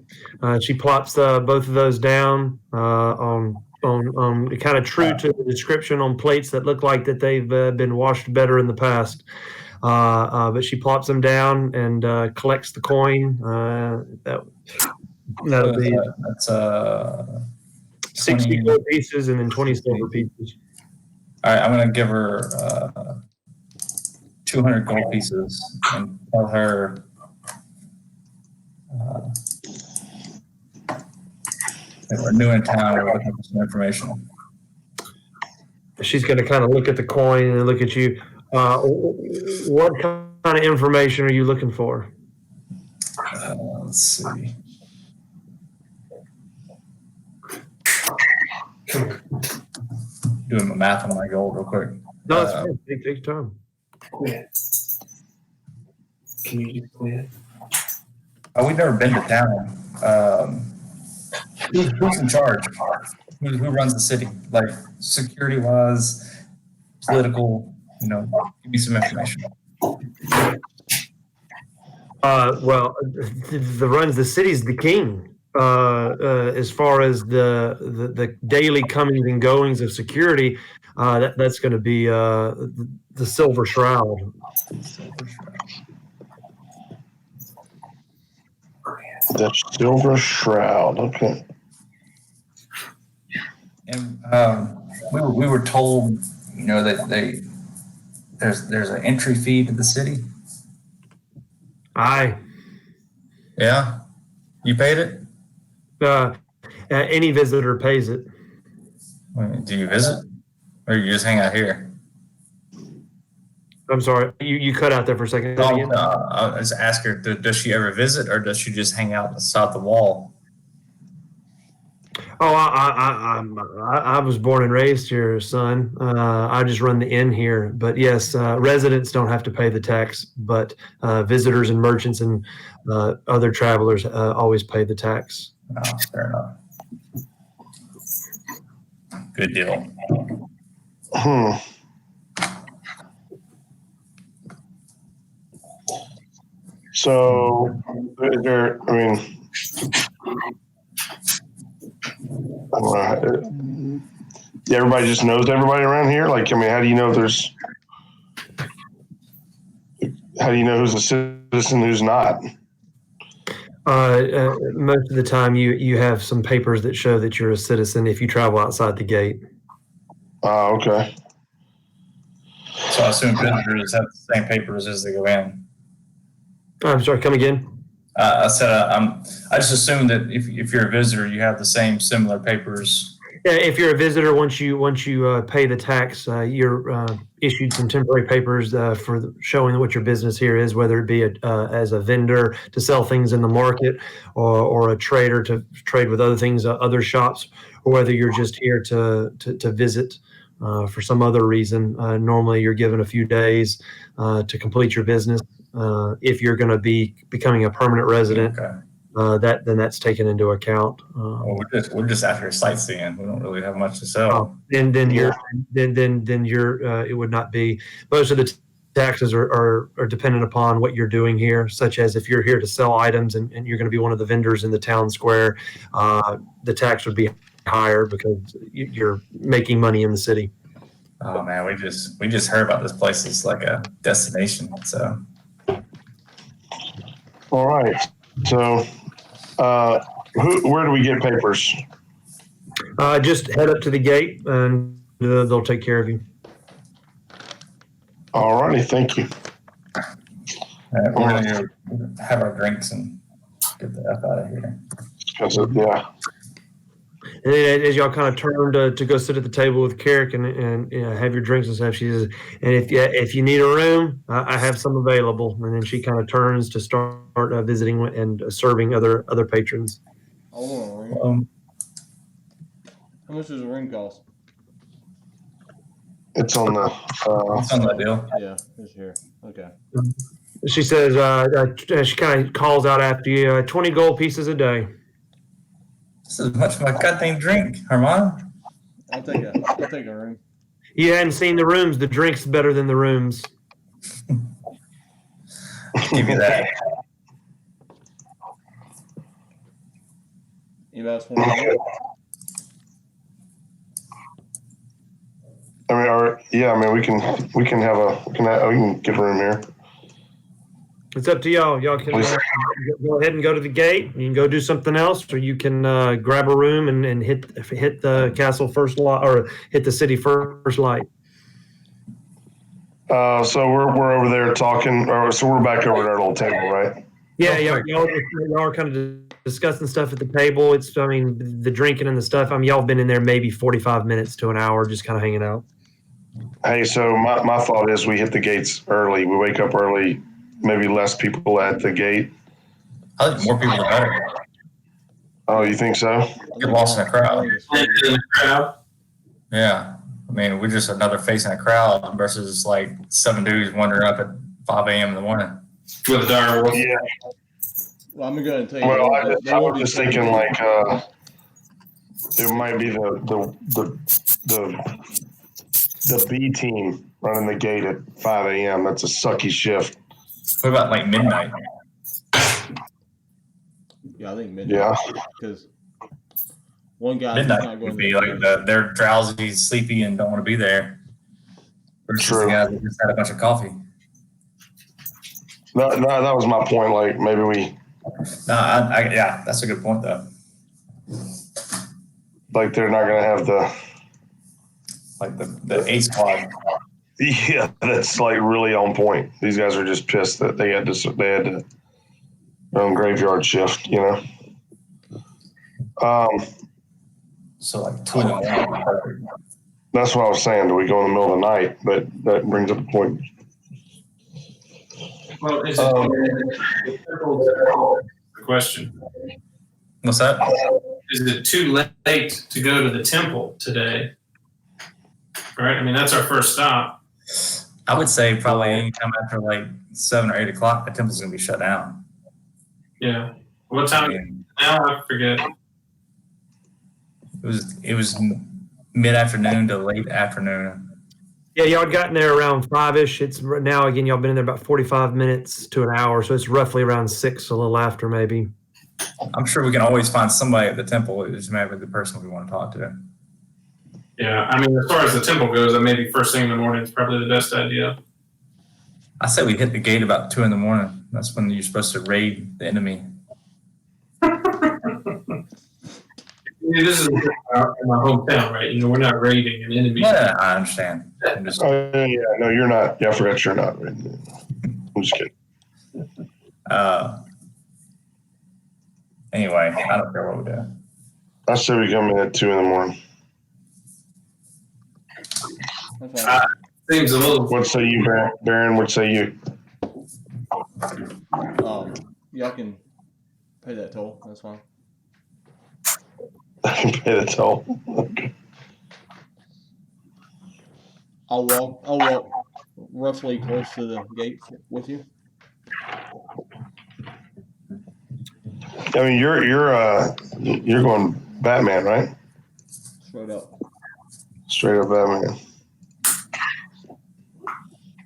She plops both of those down on kind of true to the description on plates that look like that they've been washed better in the past. But she plops them down and collects the coin. That'll be that's 60 gold pieces and then 20 silver pieces. All right, I'm gonna give her 200 gold pieces and tell her. We're new in town. We're looking for some information. She's going to kind of look at the coin and look at you. What kind of information are you looking for? Let's see. Doing my math on my gold real quick. No, it's fine. Take your time. Can you just quit? Oh, we've never been to town. Who's in charge? Who runs the city? Like security wise, political, give me some information. Well, the runs the city's the king. As far as the daily comings and goings of security, that's going to be the Silver Shroud. The Silver Shroud. Okay. And we were told, that there's an entry fee to the city. Aye. Yeah, you paid it. Any visitor pays it. Do you visit, or you just hang out here? I'm sorry, you cut out there for a second. I just ask her, does she ever visit, or does she just hang out beside the wall? Oh, I was born and raised here, son. I just run the inn here. But yes, residents don't have to pay the tax, but visitors and merchants and other travelers always pay the tax. Oh, fair enough. Good deal. So, is there, Everybody just knows everybody around here. Like, I mean, how do you know who's a citizen, who's not? Most of the time, you have some papers that show that you're a citizen if you travel outside the gate. Okay. So I assume visitors have the same papers as they go in. I'm sorry, come again? I said I just assume that if you're a visitor, you have the same similar papers. Yeah, if you're a visitor, once you pay the tax, you're issued some temporary papers for showing what your business here is, whether it be as a vendor to sell things in the market, or a trader to trade with other things, other shops, or whether you're just here to visit for some other reason. Normally, you're given a few days to complete your business. If you're going to be becoming a permanent resident. Okay. Then that's taken into account. Well, we're just out here sightseeing. We don't really have much to sell. Then you're it would not be. Most of the taxes are dependent upon what you're doing here, such as if you're here to sell items and you're going to be one of the vendors in the town square, the tax would be higher because you're making money in the city. Oh man, we just heard about this place. It's like a destination. So. All right. So, where do we get papers? Just head up to the gate and they'll take care of you. All righty. Thank you. We're going to have our drinks and get the F out of here. Yeah. And then as y'all kind of turn to go sit at the table with Carrick and have your drinks and stuff, she says, and if you need a room, I have some available. And then she kind of turns to start visiting and serving other patrons. I want a room. How much does a room cost? It's on the. It's on that deal. Yeah, it's here. Okay. She says, she kind of calls out after you, 20 gold pieces a day. This is much of my goddamn drink, Herman. I'll take a room. You hadn't seen the rooms. The drink's better than the rooms. Give you that. Anybody else want to we can get a room here. It's up to y'all. Y'all can go ahead and go to the gate. You can go do something else, or you can grab a room and hit the castle first light, or hit the city first light. So we're over there talking, so we're back over at our little table, right? Yeah, y'all are kind of discussing stuff at the table. The drinking and the stuff. Y'all have been in there maybe 45 minutes to an hour, just kind of hanging out. Hey, so my thought is we hit the gates early. We wake up early. Maybe less people at the gate. I think more people the better. Oh, you think so? Get lost in a crowd. Yeah. I mean, we're just another face in a crowd versus like 7 dudes wandering up at 5 a.m. in the morning. With a dire wolf. Yeah. Well, I'm going to go ahead and tell you. Well, I was just thinking like it might be the B team running the gate at 5 a.m. That's a sucky shift. What about like midnight? Yeah, I think midnight. Yeah. Because one guy midnight would be like they're drowsy, sleepy, and don't want to be there. Versus the guy that just had a bunch of coffee. No, that was my point. Like maybe we. Yeah, that's a good point though. Like they're not gonna have the A squad. Yeah, that's like really on point. These guys are just pissed that they had to run graveyard shift, you know. So like 2 in the morning. That's what I was saying. Do we go in the middle of the night? But that brings up the point. Well, is it the question? What's that? Is it too late to go to the temple today? Right. I mean, that's our first stop. I would say probably anytime after like 7 or 8 o'clock, the temple's gonna be shut down. Yeah. What time is it now? I forget. It was mid-afternoon to late afternoon. Yeah, y'all had gotten there around 5-ish. It's now, again, y'all been in there about 45 minutes to an hour, so it's roughly around 6, a little after maybe. I'm sure we can always find somebody at the temple. It just might be the person we want to talk to. Yeah, I mean, as far as the temple goes, then maybe first thing in the morning is probably the best idea. I say we hit the gate about 2 a.m. That's when you're supposed to raid the enemy. This is in my hometown, right? We're not raiding an enemy. Yeah, I understand. I'm just, Yeah, no, you're not. Yeah, I forgot you're not. I'm just kidding. anyway, I don't care what we do. I say we come in at 2 a.m. That's fine. Seems a little. What say you, Baron? What say you? Y'all can pay that toll. That's fine. I can pay the toll. Okay. I'll walk roughly close to the gate with you. I mean, you're going Batman, right? Straight up. Straight up Batman.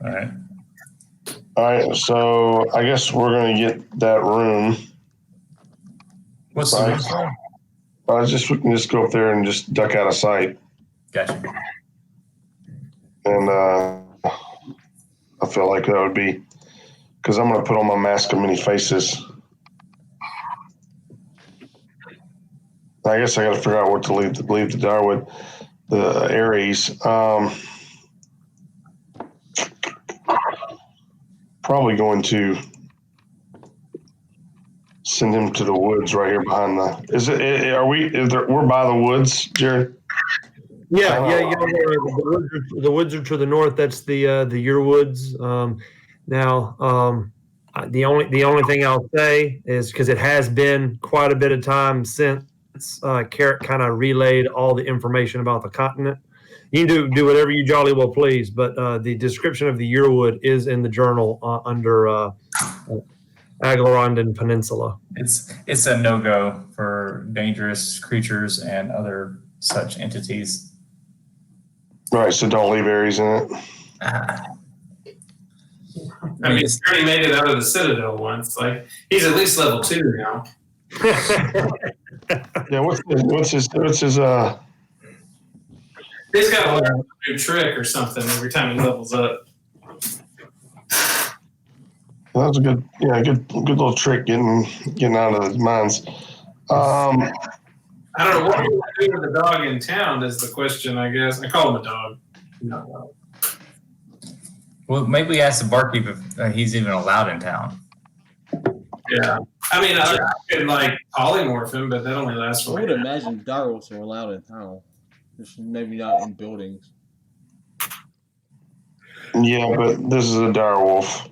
All right. All right, so I guess we're gonna get that room. What's Right. the room? We can just go up there and just duck out of sight. Gotcha. And I feel like that would be because I'm gonna put on my mask of many faces. I guess I got to figure out what to leave the door with the Ares. Probably going to send him to the woods right here behind the. We're by the woods, Jared? Yeah. The woods are to the north. That's the your woods. The only thing I'll say is because it has been quite a bit of time since Carrot kind of relayed all the information about the continent. You can do whatever you jolly well please, but the description of the Yearwood is in the journal under Aglarondon Peninsula. It's a no-go for dangerous creatures and other such entities. Right, so don't leave Ares in it. Ah. I mean, he's already made it out of the Citadel once. Like, he's at least level 2 now. Yeah, what's his He's got to learn a new trick or something every time he levels up. That was a good little trick getting out of the mines. I don't know what do we do with the dog in town is the question, I guess. I call him a dog. No. Well, maybe we ask the barkeep if he's even allowed in town. Yeah. I mean, I could like polymorph him, but that only lasts I for would imagine direwolves are allowed in town. Just maybe not in buildings. Yeah, but this is a dire wolf.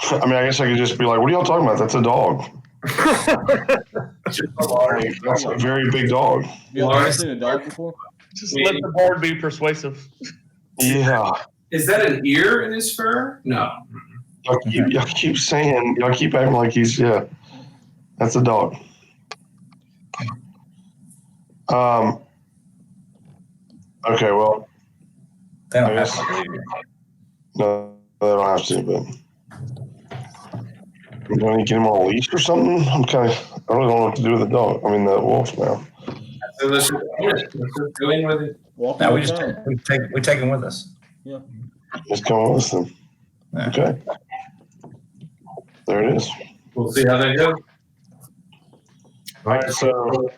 I mean, I guess I could just be like, "What are y'all talking about? That's a dog. That's a very big dog." You ever seen a dog before? Just let the board be persuasive. Yeah. Is that an ear in his fur? No. Y'all keep saying, y'all keep acting like that's a dog. Okay, well, They don't I have guess- to believe you. no, they don't have to, but we're going to get him on a leash or something. I really don't know what to do with the dog. I mean, the wolf now. So let's just go in with it. Walk No, in town. we take him with us. Just come with us then. Yeah. Okay. There it is. We'll see how that goes. All right, so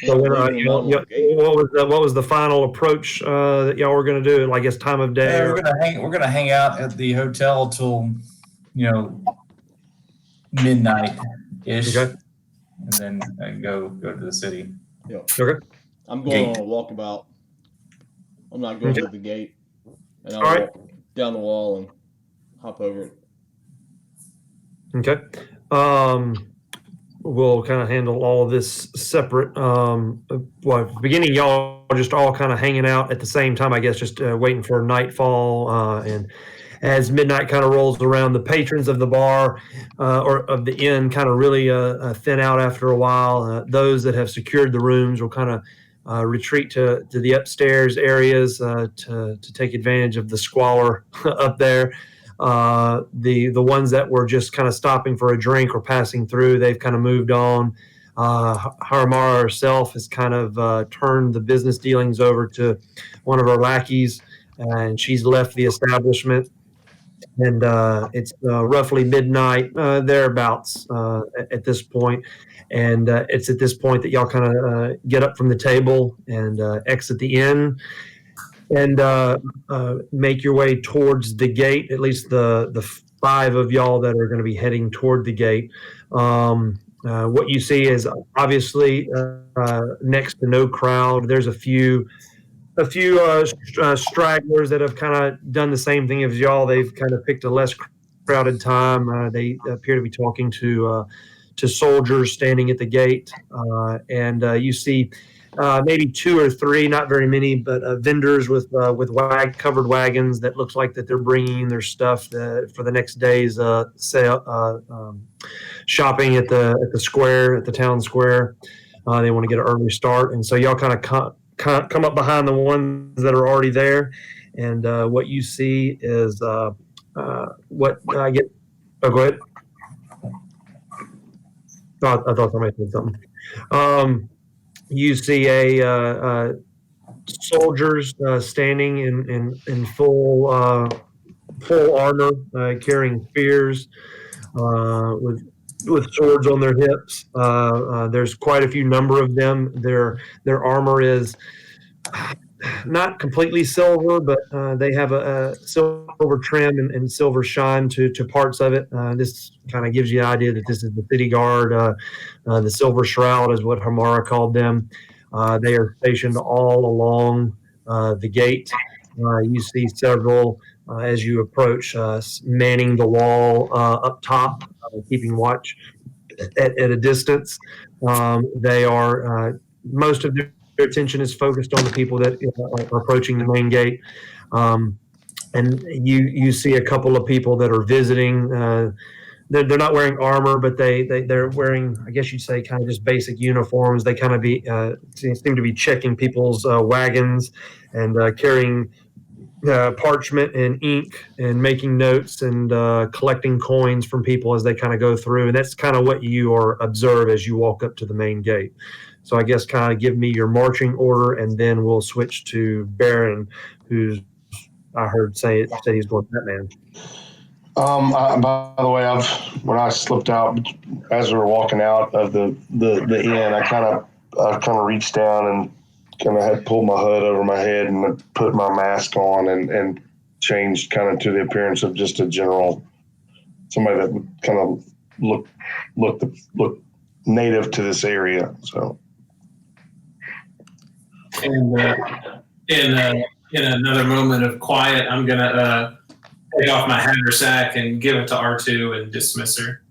So what was the final approach that y'all were going to do? I guess time of day. Yeah, or- we're gonna hang out at the hotel till midnight ish, Okay. and then go to the city. Okay. I'm going Gate. on a walkabout. I'm not going Okay. to the gate. And I'll All right. walk down the wall and hop over it. Okay. We'll kind of handle all of this separate. Beginning, y'all are just all kind of hanging out at the same time, I guess, just waiting for nightfall. And as midnight kind of rolls around, the patrons of the bar or of the inn kind of really thin out after a while. Those that have secured the rooms will kind of retreat to the upstairs areas to take advantage of the squalor up there. The ones that were just kind of stopping for a drink or passing through, they've kind of moved on. Haramara herself has kind of turned the business dealings over to one of her lackeys, and she's left the establishment. And it's roughly midnight, thereabouts, at this point. And it's at this point that y'all kind of get up from the table and exit the inn and make your way towards the gate, at least the five of y'all that are going to be heading toward the gate. What you see is obviously next to no crowd. There's a few stragglers that have kind of done the same thing as y'all. They've kind of picked a less crowded time. They appear to be talking to soldiers standing at the gate, and you see maybe two or three, not very many, but vendors with covered wagons that looks like that they're bringing their stuff for the next day's sale, shopping at the square, at the town square. They want to get an early start, and so y'all kind of come up behind the ones that are already there, and what you see is what I get. Oh, go ahead. Oh, I thought somebody said something. You see a soldiers standing in full armor, carrying spears, with swords on their hips. There's quite a few number of them. Their armor is not completely silver, but they have a silver trim and silver shine to parts of it. This kind of gives you an idea that this is the city guard. The Silver Shroud is what Hamara called them. They are stationed all along the gate. You see several as you approach, manning the wall up top, keeping watch at a distance. They are most of their attention is focused on the people that are approaching the main gate. And you see a couple of people that are visiting. They're not wearing armor, but they're wearing, I guess you'd say, kind of just basic uniforms. They kind of seem to be checking people's wagons and carrying parchment and ink and making notes and collecting coins from people as they kind of go through. And that's kind of what you observe as you walk up to the main gate. So I guess kind of give me your marching order, and then we'll switch to Baron, who's I heard said he's going Batman. By the way, when I slipped out as we were walking out of the inn, I kind of reached down and kind of had pulled my hood over my head and put my mask on and changed kind of to the appearance of just a general, somebody that would kind of look native to this area. So. And in another moment of quiet, I'm gonna take off my haversack and give it to R2 and dismiss her.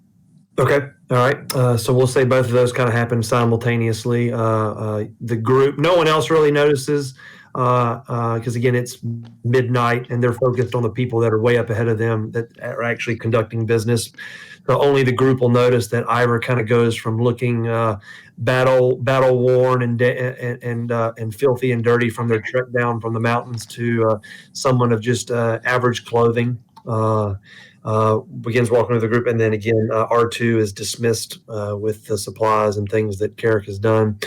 Okay. All right. So we'll say both of those kind of happen simultaneously. The group, no one else really notices because, again, it's midnight and they're focused on the people that are way up ahead of them that are actually conducting business. So only the group will notice that Ivor kind of goes from looking battle worn and filthy and dirty from their trek down from the mountains to someone of just average clothing. Begins walking to the group, and then again, R2 is dismissed with the supplies and things that Carrick has done.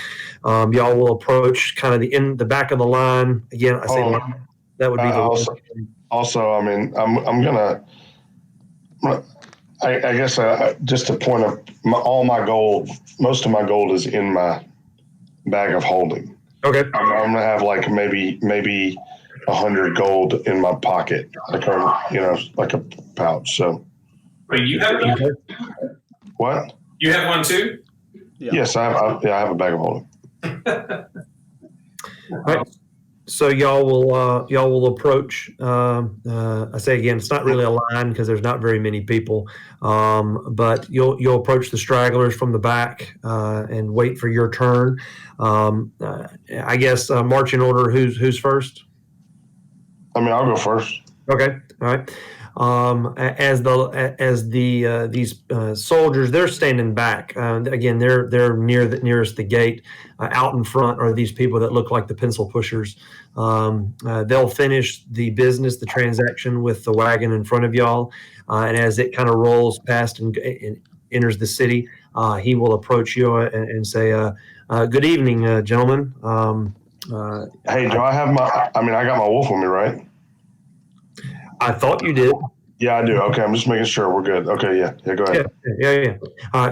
Y'all will approach kind of the back of the line. Again, I say that would be the also, I mean, I'm gonna. I guess just a point of all my gold. Most of my gold is in my bag of holding. Okay. I'm gonna have like maybe 100 gold in my pocket, like a pouch. So. Wait, you have one? What? You have one too? Yeah. Yes, I have a bag of holding. All right. So y'all will approach. I say again, it's not really a line because there's not very many people, but you'll approach the stragglers from the back and wait for your turn. I guess marching order. Who's first? I mean, I'll go first. Okay. All right. As these soldiers, they're standing back. Again, they're nearest the gate. Out in front are these people that look like the pencil pushers. They'll finish the transaction with the wagon in front of y'all, and as it kind of rolls past and enters the city, he will approach you and say, "Good evening, gentlemen." Hey, do I have I got my wolf with me, right? I thought you did. Yeah, I do. Okay, I'm just making sure we're good. Okay, yeah, go ahead. Yeah.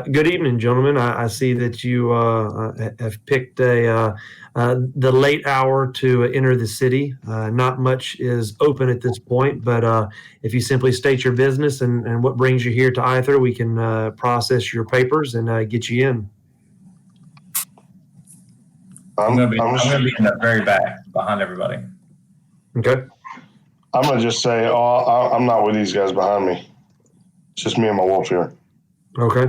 Good evening, gentlemen. I see that you have picked the late hour to enter the city. Not much is open at this point, but if you simply state your business and what brings you here to Aether, we can process your papers and get you in. I'm gonna be in the very back behind everybody. Okay. I'm gonna just say, I'm not with these guys behind me. It's just me and my wolf here. Okay.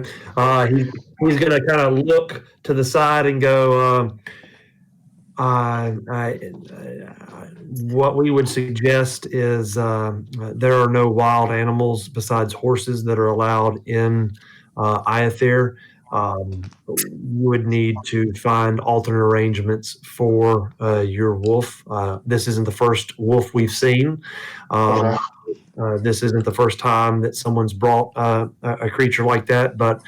He's going to kind of look to the side and go, what we would suggest is there are no wild animals besides horses that are allowed in Aether. You would need to find alternate arrangements for your wolf. This isn't the first wolf we've seen. Okay. This isn't the first time that someone's brought a creature like that, but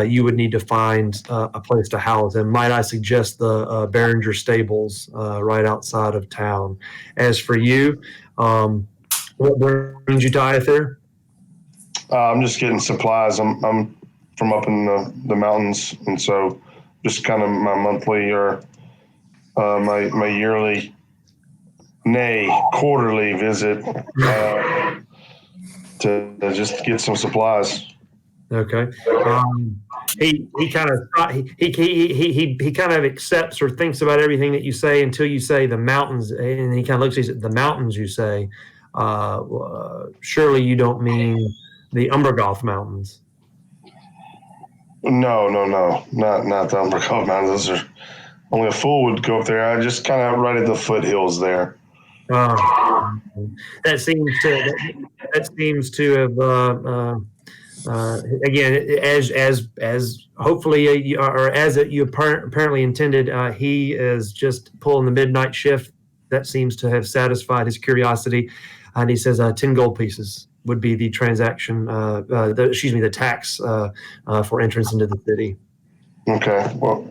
you would need to find a place to house him. Might I suggest the Behringer Stables right outside of town? As for you, what brings you to Aether? I'm just getting supplies. I'm from up in the mountains, and so just kind of my monthly or my yearly, nay, quarterly visit to just get some supplies. Okay. He kind of he kind of accepts or thinks about everything that you say until you say the mountains, and he kind of looks at the mountains. You say, surely you don't mean the Umbergoth Mountains. No, not the Umbercote Mountains. Those are only a fool would go up there. I just kind of right at the foothills there. That seems to have again, as hopefully or as you apparently intended. He is just pulling the midnight shift. That seems to have satisfied his curiosity, and he says 10 gold pieces would be the transaction, the tax for entrance into the city. Okay, well,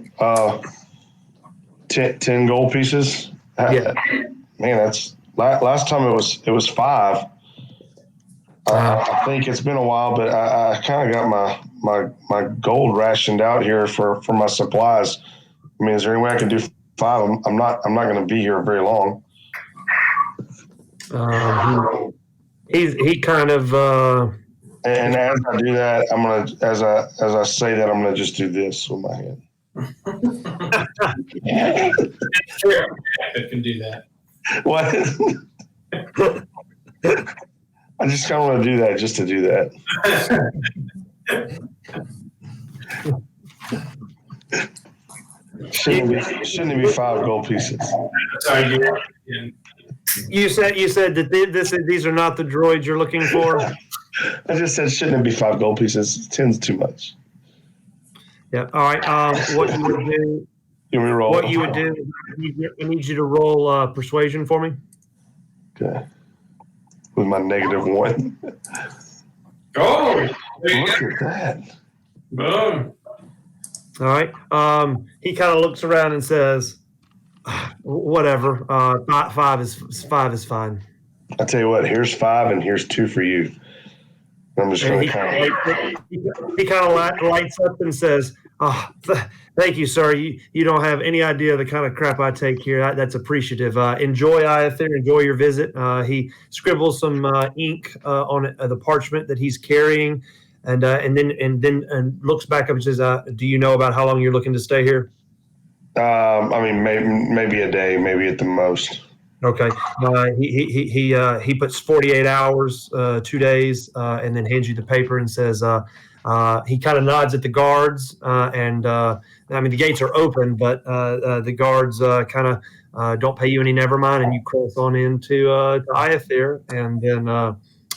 10 gold pieces. Yeah, man, that's last time it was 5. I think it's been a while, but I kind of got my gold rationed out here for my supplies. I mean, is there any way I can do 5? I'm not going to be here very long. He kind of. And as I do that, I'm gonna as I say that, I'm gonna just do this with my hand. Sure, I can do that. What? I just kind of want to do that just to do that. Shouldn't it be 5 gold pieces? Sorry, You said that these are not the droids you're looking for. I just said, shouldn't it be 5 gold pieces? 10's too much. Yeah. All right. What you would do? Can we roll? What you would do? I need you to roll persuasion for me. Okay. With my -1. Oh, look at that. Boom. All right. He kind of looks around and says, "Whatever. 5 is fine." I tell you what. Here's 5, and here's 2 for you. I'm just going to kind of. He kind of lights up and says, "Thank you, sir. You don't have any idea the kind of crap I take here. That's appreciative. Enjoy Aether. Enjoy your visit." He scribbles some ink on the parchment that he's carrying, and then looks back up and says, "Do you know about how long you're looking to stay here?" I mean, maybe a day, maybe at the most. Okay. He puts 48 hours, 2 days, and then hands you the paper and says, he kind of nods at the guards, and I mean, the gates are open, but the guards kind of don't pay you any never mind, and you cross on into Aether, and then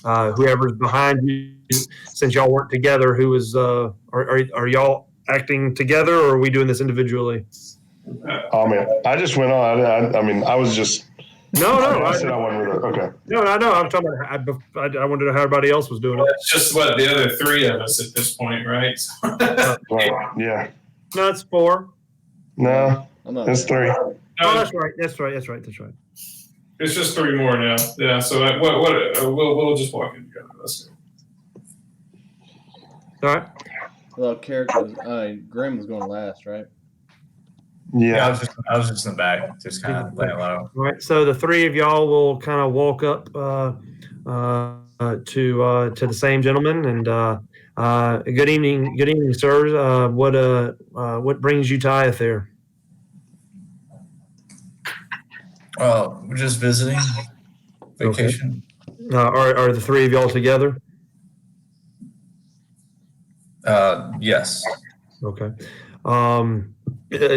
whoever's behind you, since y'all weren't together, who is, are y'all acting together or are we doing this individually? Oh man, I just went on. I mean, I was just. No, I said I wasn't really. Okay. No, I know. I'm talking about, I wanted to know how everybody else was doing it. It's just what the other three of us at this point, right? Well, yeah. No, it's 4. No, I'm not it's there. 3. Oh, that's right. That's right. It's just 3 more now. Yeah. So we'll just walk in together. Let's go. All right. Well, Graham was going last, right? Yeah, Yeah. I was just in the back, just kind of laying low. All right. So the 3 of y'all will kind of walk up to the same gentleman and good evening, sirs. What brings you to Iathir? We're just visiting, vacation. Are the 3 of y'all together? Yes. Okay.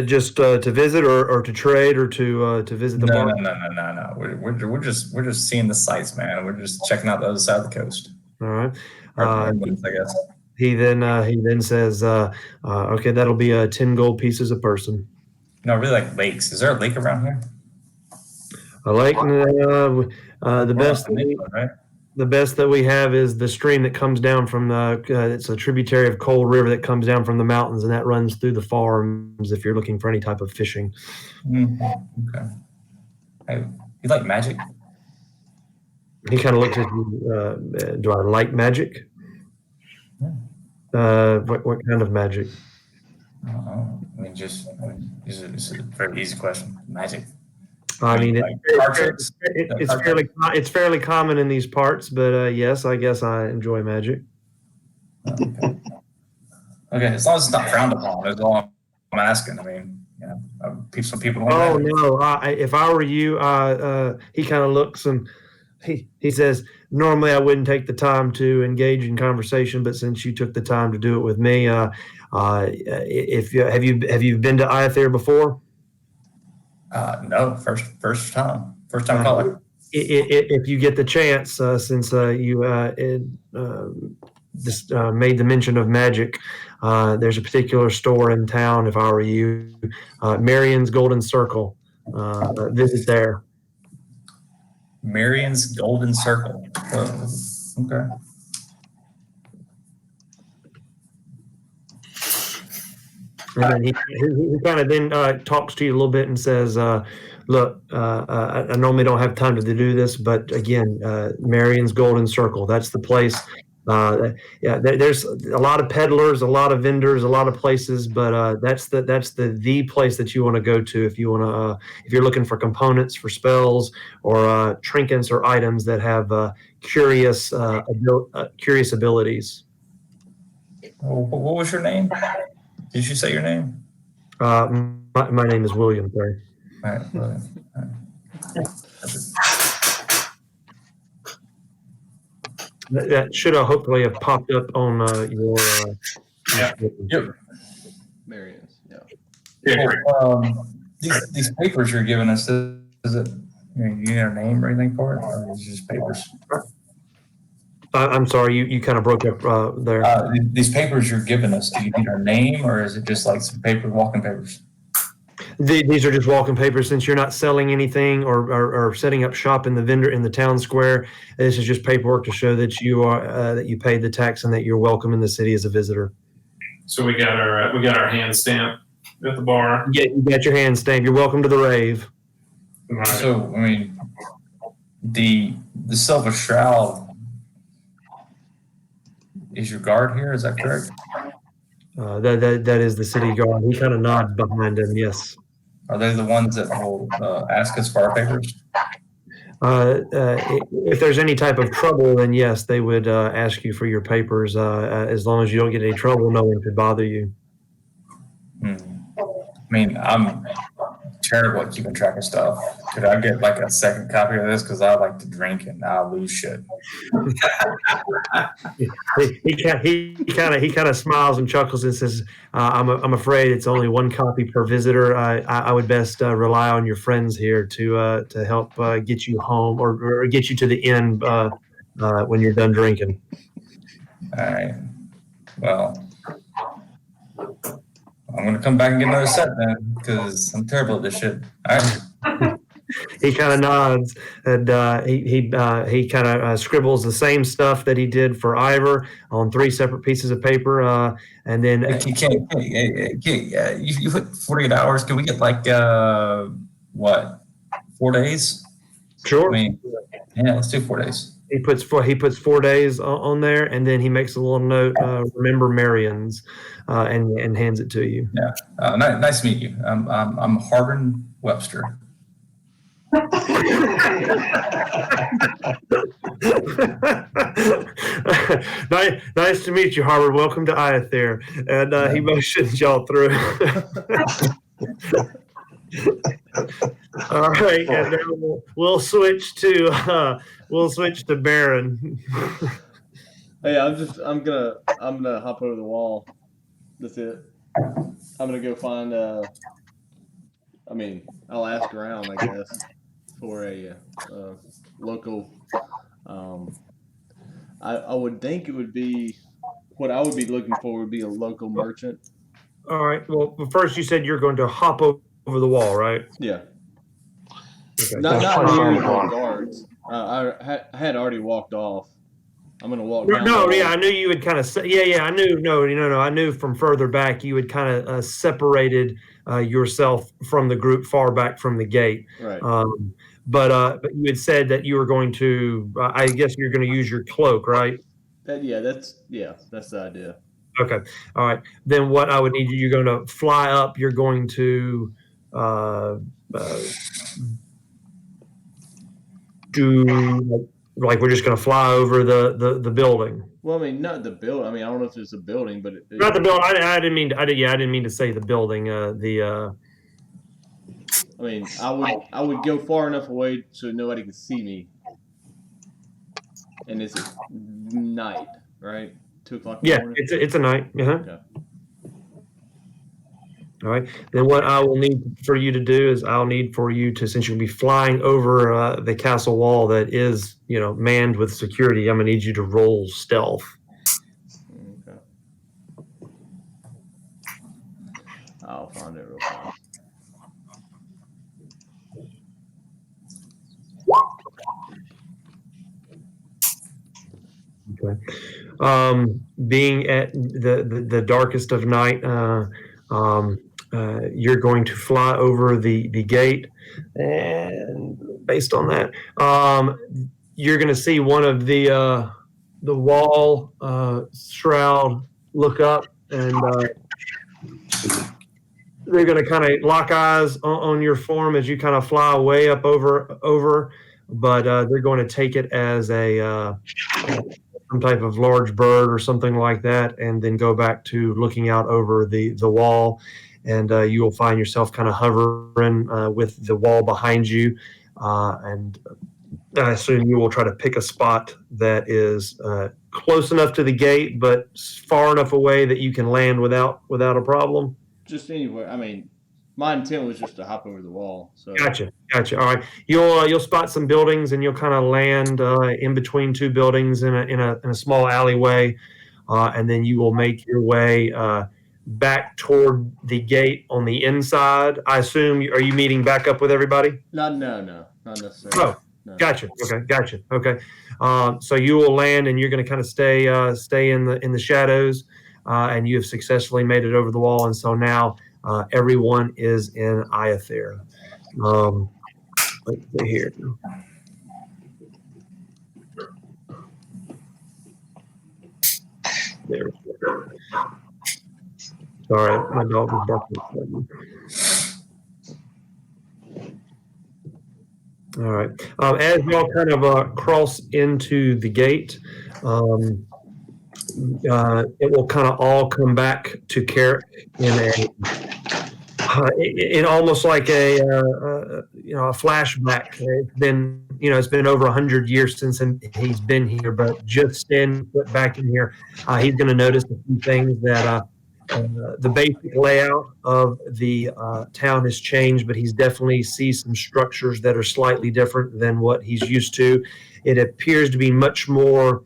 Just to visit or to trade or to visit the No, bar? no. We're just seeing the sights, man. We're just checking out the other side of the coast. All right. I guess. He then says, okay, that'll be 10 gold pieces a person. No, I really like lakes. Is there a lake around here? A lake. The best that we have is the stream that comes down from it's a tributary of Cold River that comes down from the mountains, and that runs through the farms if you're looking for any type of fishing. Mm-hmm. Okay. Hey, you like magic? He kind of looks at you. Do I like magic? What kind of magic? It's a very easy question. Magic. I mean, it's fairly common in these parts, but yes, I guess I enjoy magic. Okay, as long as it's not frowned upon, that's all I'm asking. I mean, some people. Oh no! If I were you, he kind of looks and he says, normally I wouldn't take the time to engage in conversation, but since you took the time to do it with me, if you have you been to Iathir before? No, first time caller. If you get the chance, since you made the mention of magic, there's a particular store in town. If I were you, Marion's Golden Circle, visit there. Marion's Golden Circle. Okay. And then he kind of then talks to you a little bit and says, look, I normally don't have time to do this, but again, Marion's Golden Circle, that's the place. There's a lot of peddlers, a lot of vendors, a lot of places, but that's the place that you want to go to if you want to if you're looking for components for spells or trinkets or items that have curious abilities. What was your name? Did you say your name? My name is William. Sorry. All right. All right. That should have hopefully have popped up on your. Yep. Marion's. Yeah. These papers you're giving us, is it you need a name or anything for it, or is it just papers? I'm sorry, you kind of broke up there. These papers you're giving us, do you need our name, or is it just like some walking papers? These are just walking papers. Since you're not selling anything or setting up shop in the town square, this is just paperwork to show that you are that you paid the tax and that you're welcome in the city as a visitor. So we got our hand stamp at the bar. Yeah, you got your hand stamp. You're welcome to the rave. Right. So I mean, the Silver Shroud is your guard here. Is that correct? That is the city guard. He kind of nods behind him. Yes. Are they the ones that will ask us for our papers? If there's any type of trouble, then yes, they would ask you for your papers. As long as you don't get any trouble, no one could bother you. I mean, I'm terrible at keeping track of stuff. Could I get like a second copy of this? Because I like to drink and I lose shit. He kind of smiles and chuckles and says, "I'm afraid it's only one copy per visitor. I would best rely on your friends here to help get you home or get you to the inn when you're done drinking. All right. Well, I'm gonna come back and get another set then, because I'm terrible at this shit. All right. He kind of nods, and he kind of scribbles the same stuff that he did for Ivor on 3 separate pieces of paper, and then You put 48 hours. Can we get like what? 4 days? sure. I mean, yeah, let's do 4 days. He puts 4 days on there, and then he makes a little note. Remember Marion's, and hands it to you. Yeah. Nice to meet you. I'm Harbin Webster. Nice to meet you, Harvard. Welcome to Iathere. And he motions y'all through. All right, and then we'll switch to Baron. Hey, I'm gonna hop over the wall. That's it. I'm gonna go find. I'll ask around, I guess, for a local. I would think it would be what I would be looking for would be a local merchant. All right. Well, first you said you're going to hop over the wall, right? Yeah. Okay. Not That's near fine. the guards. I had already walked off. I'm gonna walk down. No, yeah, I knew you would kind of. Yeah, I knew. No, I knew from further back you had kind of separated yourself from the group far back from the gate. Right. But you had said that you were going to. I guess you're going to use your cloak, right? That's the idea. Okay. All right. Then what I would need you're going to fly up. You're going to do like we're just going to fly over the building. Well, not the building. I don't know if it's a building, but Not the building. I didn't mean to say the building. I would go far enough away so nobody can see me. And it's night, right? 2 o'clock. Yeah, it's a night. Okay. All right. Then what I will need for you to do is I'll need for you to, since you'll be flying over the castle wall that is, manned with security, I'm going to need you to roll stealth. Okay. I'll find it real fast. Okay. Being at the darkest of night, you're going to fly over the gate, and based on that, you're going to see one of the wall Strahd look up, and they're going to kind of lock eyes on your form as you kind of fly way up over, but they're going to take it as some type of large bird or something like that, and then go back to looking out over the wall, and you will find yourself kind of hovering with the wall behind you, and I assume you will try to pick a spot that is close enough to the gate, but far enough away that you can land without a problem. Just anywhere. My intent was just to hop over the wall. So Gotcha. All right, you'll spot some buildings, and you'll kind of land in between 2 buildings in a small alleyway, and then you will make your way back toward the gate on the inside. I assume. Are you meeting back up with everybody? No, not necessarily. Oh, no. Gotcha. Okay. So you will land, and you're going to kind of stay in the shadows, and you have successfully made it over the wall, and so now. Everyone is in Iathere. Let's see here. There we go. Sorry, my dog was barking. All right. As y'all kind of cross into the gate, it will kind of all come back to Carrick in almost like a flashback. It's been over 100 years since he's been here, but just standing back in here, he's going to notice a few things that The basic layout of the town has changed, but he's definitely sees some structures that are slightly different than what he's used to. It appears to be much more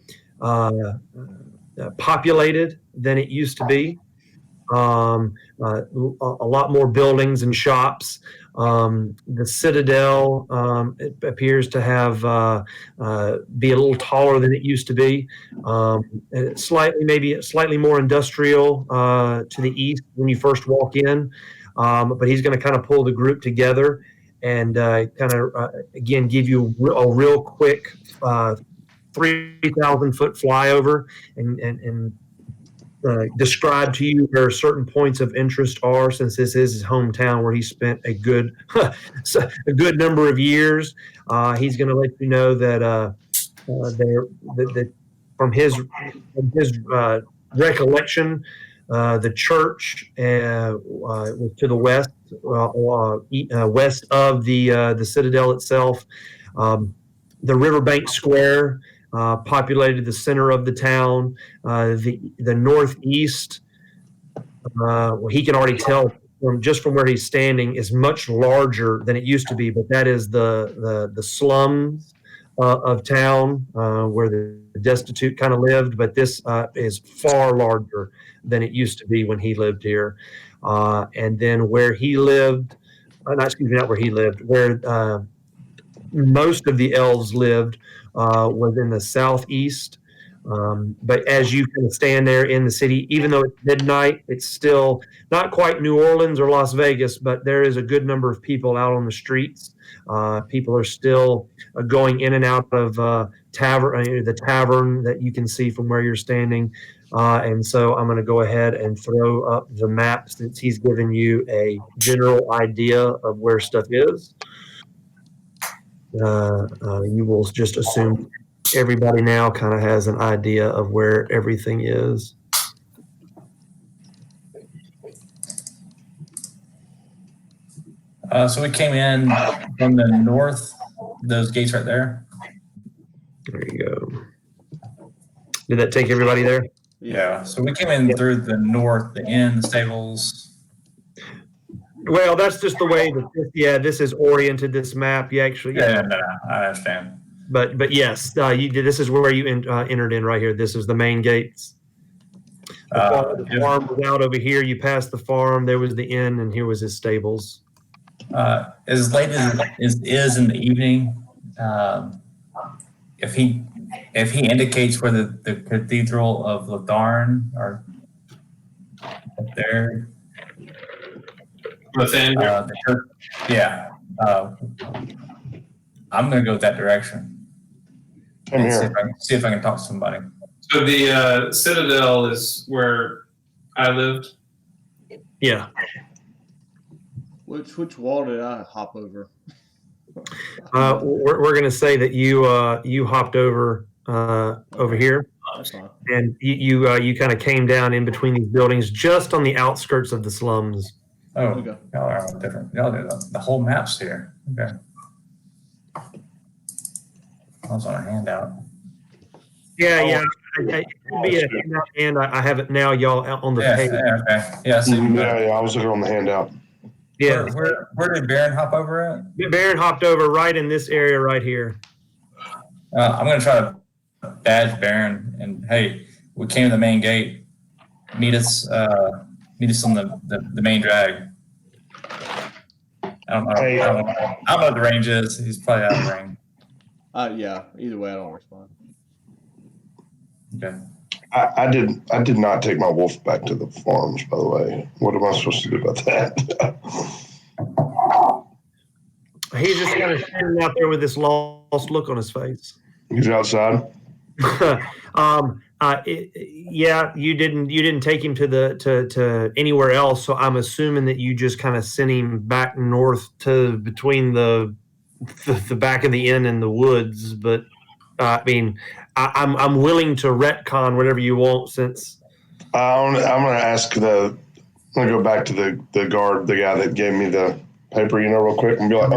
populated than it used to be. A lot more buildings and shops. The Citadel it appears to have be a little taller than it used to be. Maybe slightly more industrial to the east when you first walk in. But he's going to kind of pull the group together and again give you a real quick 3,000-foot flyover and describe to you where certain points of interest are, since this is his hometown where he spent a good number of years. He's going to let you know that from his recollection, the church to the west, west of the Citadel itself, the Riverbank Square. Populated the center of the town. The northeast, he can already tell from where he's standing, is much larger than it used to be. But that is the slums of town where the destitute kind of lived. But this is far larger than it used to be when he lived here. And then where he lived, not where he lived, where most of the elves lived. Was in the southeast. But as you kind of stand there in the city, even though it's midnight, it's still not quite New Orleans or Las Vegas, but there is a good number of people out on the streets. People are still going in and out of the tavern that you can see from where you're standing. And so I'm going to go ahead and throw up the map since he's given you a general idea of where stuff is. You will just assume everybody now kind of has an idea of where everything is. So we came in from the north, those gates right there. There you go. Did that take everybody there? Yeah. So we came in through the north, the inn, the stables. Well, that's just the way that this is oriented. This map, you actually. No, I understand. But yes, this is where you entered in right here. This is the main gates. The farm was out over here. You passed the farm. There was the inn, and here was his stables. As late as it is in the evening, if he indicates where the Cathedral of Lotharn are up there. Yeah. I'm going to go that direction. See if I can talk to somebody. So the Citadel is where I lived? Yeah. Which wall did I hop over? We're going to say that you hopped over here. And you kind of came down in between these buildings just on the outskirts of the slums. Oh, y'all are different. Y'all do the whole map's here. Okay. I was on a handout. Yeah. It could be a handout, and I have it now, y'all, on the page. Okay. Yeah. I was looking on the handout. Yeah. Where did Baron hop over at? Baron hopped over right in this area right here. I'm going to try to badge Baron, and hey, we came to the main gate. Meet us on the main drag. I don't know what the range is. He's probably out of range. Yeah. Either way, I don't respond. Okay. I did not take my wolf back to the farms, by the way. What am I supposed to do about that? He's just kind of standing out there with this lost look on his face. He's outside. Yeah, you didn't take him to anywhere else, so I'm assuming that you just kind of sent him back north to between the back of the inn and the woods. But I mean, I'm willing to retcon whatever you want, since I'm going to ask I'm going to go back to the guard, the guy that gave me the paper, real quick, and be like,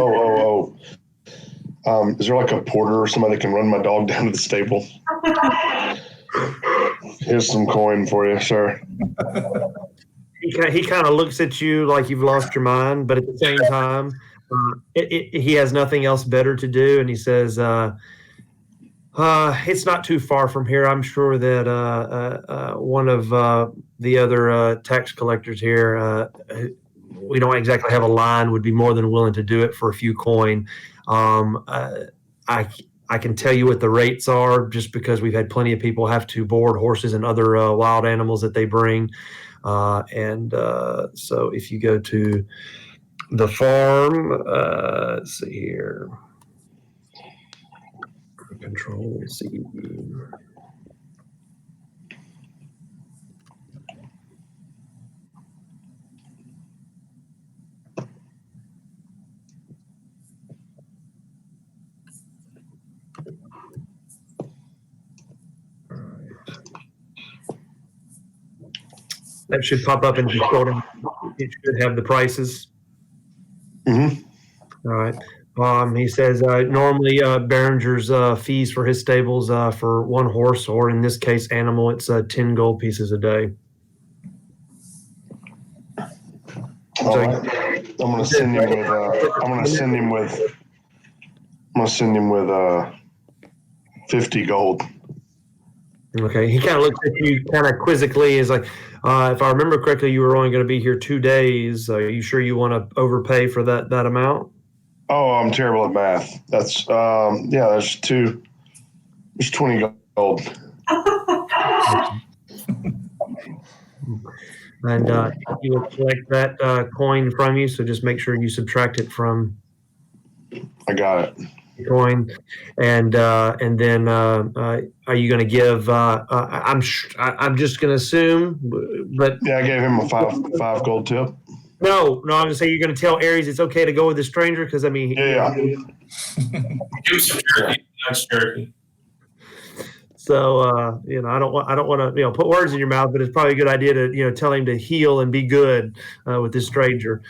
is there like a porter or somebody that can run my dog down to the stable? Here's some coin for you, sir. he kind of looks at you like you've lost your mind, but at the same time, he has nothing else better to do, and he says, "It's not too far from here. I'm sure that one of the other tax collectors here, we don't exactly have a line, would be more than willing to do it for a few coin. I can tell you what the rates are just because we've had plenty of people have to board horses and other wild animals that they bring. So if you go to the farm, let's see here. Control C. That should pop up in the it should have the prices. Mm-hmm. All right. He says normally Behringer's fees for his stables for one horse, or in this case animal, it's 10 gold pieces a day. All right. I'm gonna send him with 50 gold. Okay. He kind of looks at you kind of quizzically. Is like, if I remember correctly, you were only going to be here 2 days. Are you sure you want to overpay for that amount? Oh, I'm terrible at math. That's there's 20 gold. And he will collect that coin from you. So just make sure you subtract it from I got it. the coin. And then are you going to give? I'm just going to assume, but Yeah, I gave him a five gold tip. no. I'm going to say you're going to tell Aries it's okay to go with the stranger because I mean, Yeah. Give him some turkey. Nice turkey. So I don't want to put words in your mouth, but it's probably a good idea to tell him to heal and be good with this stranger.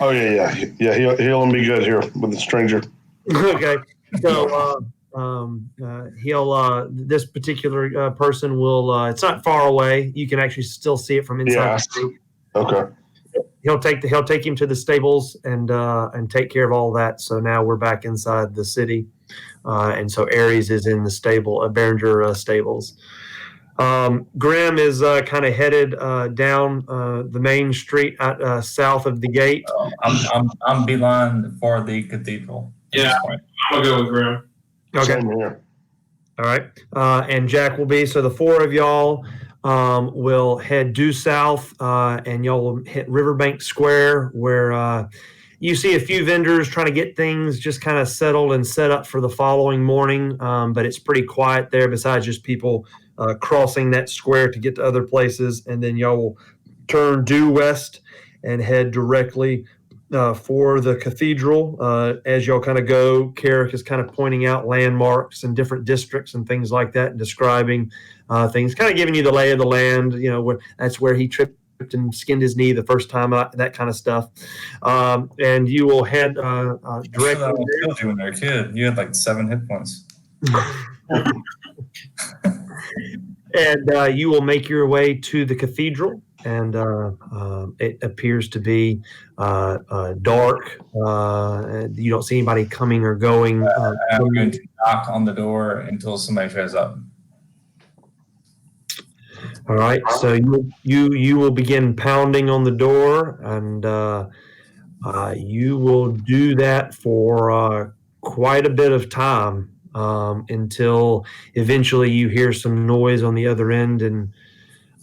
Oh yeah. He'll be good here with the stranger. Okay, so he'll this particular person will. It's not far away. You can actually still see it from inside. Yeah. The state. Okay. He'll take him to the stables and take care of all that. So now we're back inside the city. And so Aries is in the stable, Behringer stables. Grimm is kind of headed down the main street south of the gate. I'm beeline for the cathedral. Yeah, I'm gonna go with Grim. Okay. Same here. All right. And Jack will be. So the four of y'all will head due south, and y'all will hit Riverbank Square, where you see a few vendors trying to get things just kind of settled and set up for the following morning. But it's pretty quiet there besides just people crossing that square to get to other places. And then y'all will turn due west and head directly for the cathedral. As y'all kind of go, Carrick is kind of pointing out landmarks and different districts and things like that, and describing things, kind of giving you the lay of the land, that's where he tripped and skinned his knee the first time, that kind of stuff. And you will head directly. Killed you when you were a kid. You had like 7 hit points. And you will make your way to the cathedral, and it appears to be dark. You don't see anybody coming or going. I'm going to knock on the door until somebody shows up. All right, so you will begin pounding on the door, and you will do that for quite a bit of time until eventually you hear some noise on the other end, and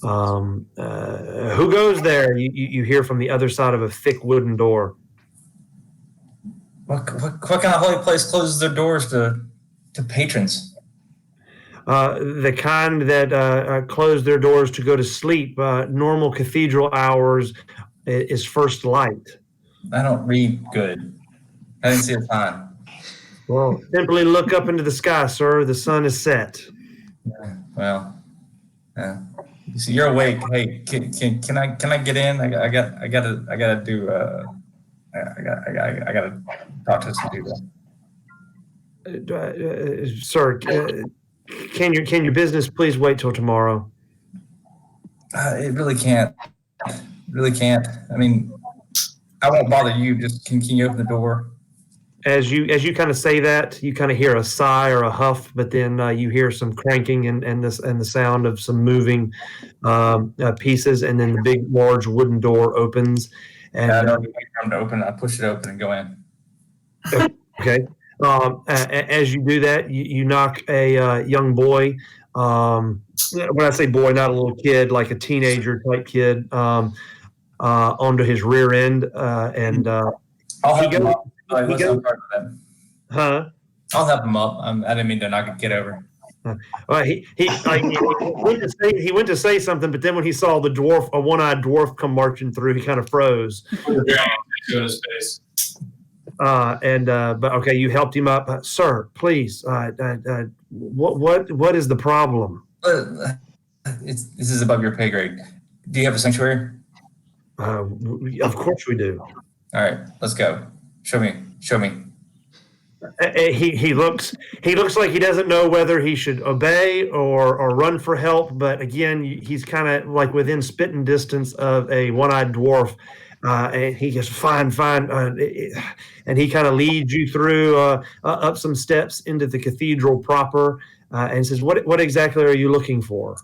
who goes there? You hear from the other side of a thick wooden door. What kind of holy place closes their doors to patrons? The kind that close their doors to go to sleep. Normal cathedral hours is first light. I don't read good. I didn't see a sign. Well, simply look up into the sky, sir. The sun is set. Well, yeah. You see, you're awake. Hey, can I get in? I gotta do. I gotta talk to some people. Sir, can your business please wait till tomorrow? It really can't. Really can't. I mean, I won't bother you. Just can you open the door? As you kind of say that, you kind of hear a sigh or a huff, but then you hear some cranking and the sound of some moving pieces, and then the big, large wooden door opens. And I don't wait for him to open. I push it open and go in. okay, as you do that, you knock a young boy. When I say boy, not a little kid, like a teenager type kid, onto his rear end, and I'll he help him goes. up. Like, He let's goes start with him. huh? I'll help him up. I didn't mean to not get over. He went to say something, but then when he saw the dwarf, a one-eyed dwarf, come marching through, he kind of froze. To his face. But okay, you helped him up, sir. Please, what is the problem? This is above your pay grade. Do you have a sanctuary? Of course we do. All right, let's go. Show me. He looks like he doesn't know whether he should obey or run for help. But again, he's kind of like within spitting distance of a one-eyed dwarf, and he goes, "Fine," and he kind of leads you through up some steps into the cathedral proper, and says, "What exactly are you looking for?"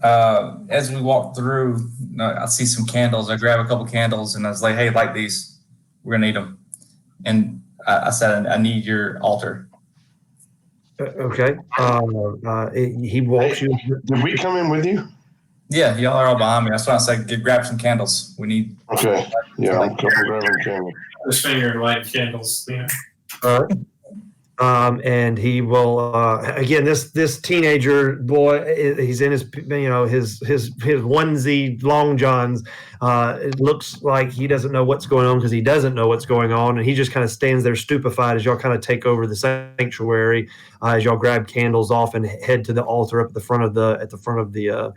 As we walk through, I see some candles. I grab a couple candles and I was like, "Hey, light these. We're gonna need them." And I said, "I need your altar." Okay. He walks you. Did we come in with you? Yeah, y'all are all behind me. That's why I said, grab some candles. We need. Okay. Yeah, I'm grabbing candles. His finger light candles. Yeah. All right. And he will again. This teenager boy, he's in his his onesie long johns. It looks like he doesn't know what's going on because he doesn't know what's going on, and he just kind of stands there stupefied as y'all kind of take over the sanctuary. As y'all grab candles off and head to the altar up at the front of the.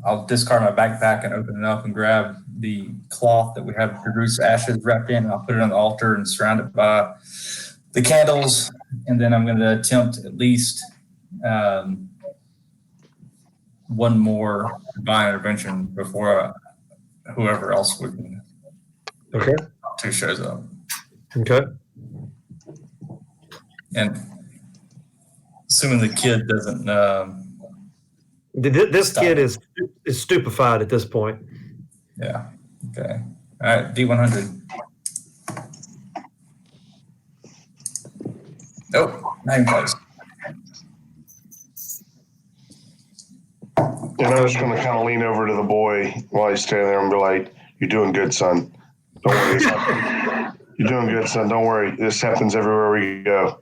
I'll discard my backpack and open it up and grab the cloth that we have Drew's ashes wrapped in, and I'll put it on the altar and surround it by the candles, and then I'm going to attempt at least one more divine intervention before whoever else we can talk to shows up. Okay. And assuming the kid doesn't. This kid is stupefied at this point. Yeah. Okay. All right. D100. Nope. Not even close. And I'm just going to kind of lean over to the boy while he's standing there and be like, "You're doing good, son. Don't worry. You're doing good, son. Don't worry. This happens everywhere we go."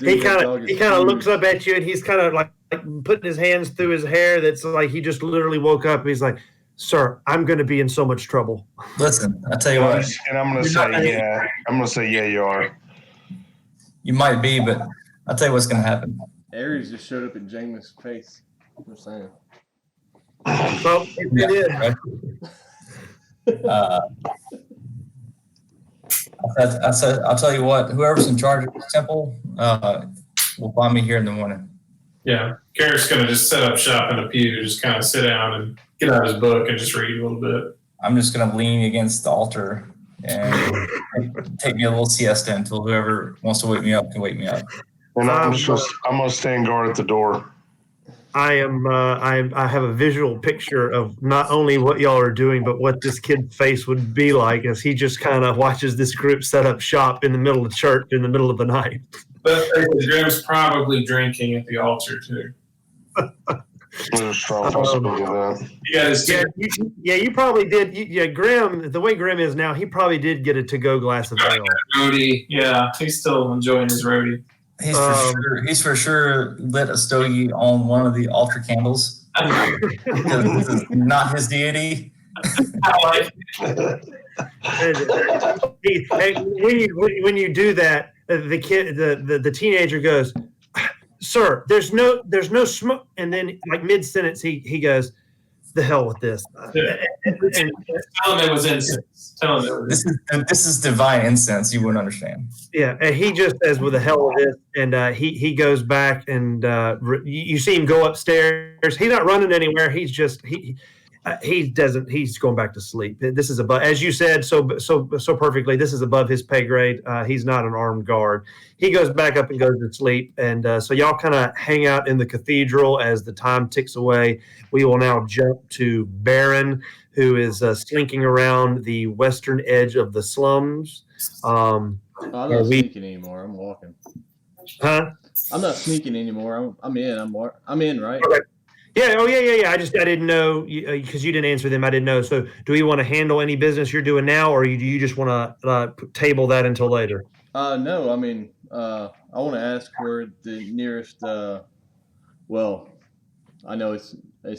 He kind of looks up at you, and he's kind of like putting his hands through his hair. That's like he just literally woke up. He's like, "Sir, I'm going to be in so much trouble." Listen, I tell you what. And I'm going to say, yeah. I'm going to say, yeah, you are. You might be, but I'll tell you what's going to happen. Aries just showed up in Jameis' face. I'm just saying. So it is. I'll tell you what, whoever's in charge of the temple will find me here in the morning. Yeah. Garrett's going to just set up shop in a pew, just kind of sit down and get out his book and just read a little bit. I'm just going to lean against the altar and take me a little siesta until whoever wants to wake me up can wake me up. And I'm going to stand guard at the door. I have a visual picture of not only what y'all are doing, but what this kid's face would be like as he just kind of watches this group set up shop in the middle of church in the middle of the night. But Grim's probably drinking at the altar too. There's a strong possibility of that. You guys, You probably did. Grim, the way Grim is now, he probably did get a to-go glass of ale. roadie. Yeah, he's still enjoying his roadie. He's for sure lit a stogie on one of the altar candles because this is not his deity. I like When you do that, the kid, the teenager goes, "Sir, there's no smoke," and then like mid sentence he goes, the hell with this. Yeah. And, Tell him it was incense. Tell him it was This is divine incense. You wouldn't understand. yeah, and he just says, "With the hell of this," and he goes back, and you see him go upstairs. He's not running anywhere. He's just he's going back to sleep. This is above, as you said so perfectly. This is above his pay grade. He's not an armed guard. He goes back up and goes to sleep, and so y'all kind of hang out in the cathedral as the time ticks away. We will now jump to Baron, who is slinking around the western edge of the slums. I'm not sneaking anymore. I'm walking. Huh? I'm not sneaking anymore. I'm in. I'm in, right? Okay. Yeah. Oh, yeah. I didn't know because you didn't answer them. I didn't know. So, do we want to handle any business you're doing now, or do you just want to table that until later? No. I mean, I want to ask where the nearest. Well, I know it's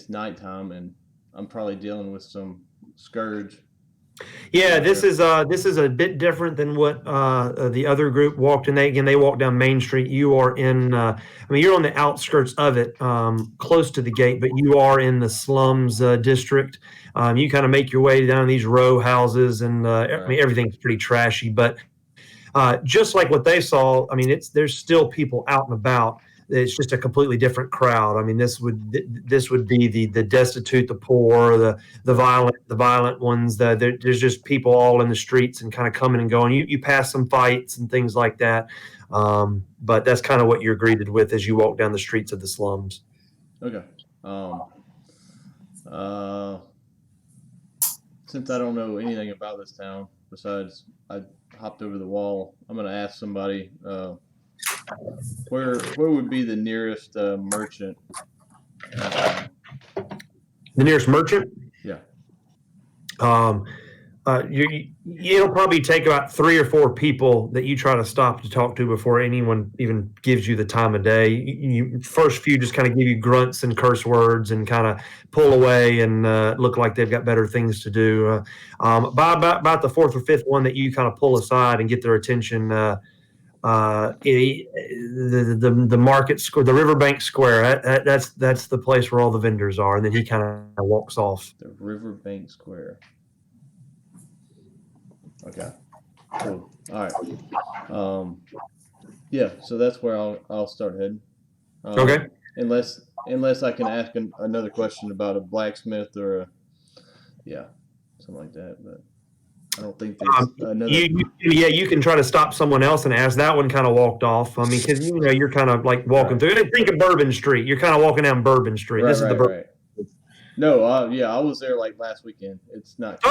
nighttime, and I'm probably dealing with some scourge. Yeah, this is a bit different than what the other group walked in. They walked down Main Street. You are in. You're on the outskirts of it, close to the gate, but you are in the slums district. You kind of make your way down these row houses, and everything's pretty trashy. But just like what they saw, there's still people out and about. It's just a completely different crowd. I mean, this would be the destitute, the poor, the violent ones. There's just people all in the streets and kind of coming and going. You pass some fights and things like that, but that's kind of what you're greeted with as you walk down the streets of the slums. Okay. Since I don't know anything about this town besides I hopped over the wall, I'm gonna ask somebody. Where would be the nearest merchant? The nearest merchant? Yeah. It'll probably take about 3 or 4 people that you try to stop to talk to before anyone even gives you the time of day. First few just kind of give you grunts and curse words and kind of pull away and look like they've got better things to do. By about the 4th or 5th one that you kind of pull aside and get their attention, the market square, the Riverbank Square. That's the place where all the vendors are, and then he kind of walks off. The Riverbank Square. Okay. Cool. All right. Yeah. So that's where I'll start heading. Okay. Unless I can ask another question about a blacksmith or something like that, but. I don't think there's another. You can try to stop someone else and ask. That one kind of walked off. Because you're kind of like walking through. Think of Bourbon Street. You're kind of walking down Bourbon Street. This is the Bourbon. Right. No, I was there like last weekend. It's not.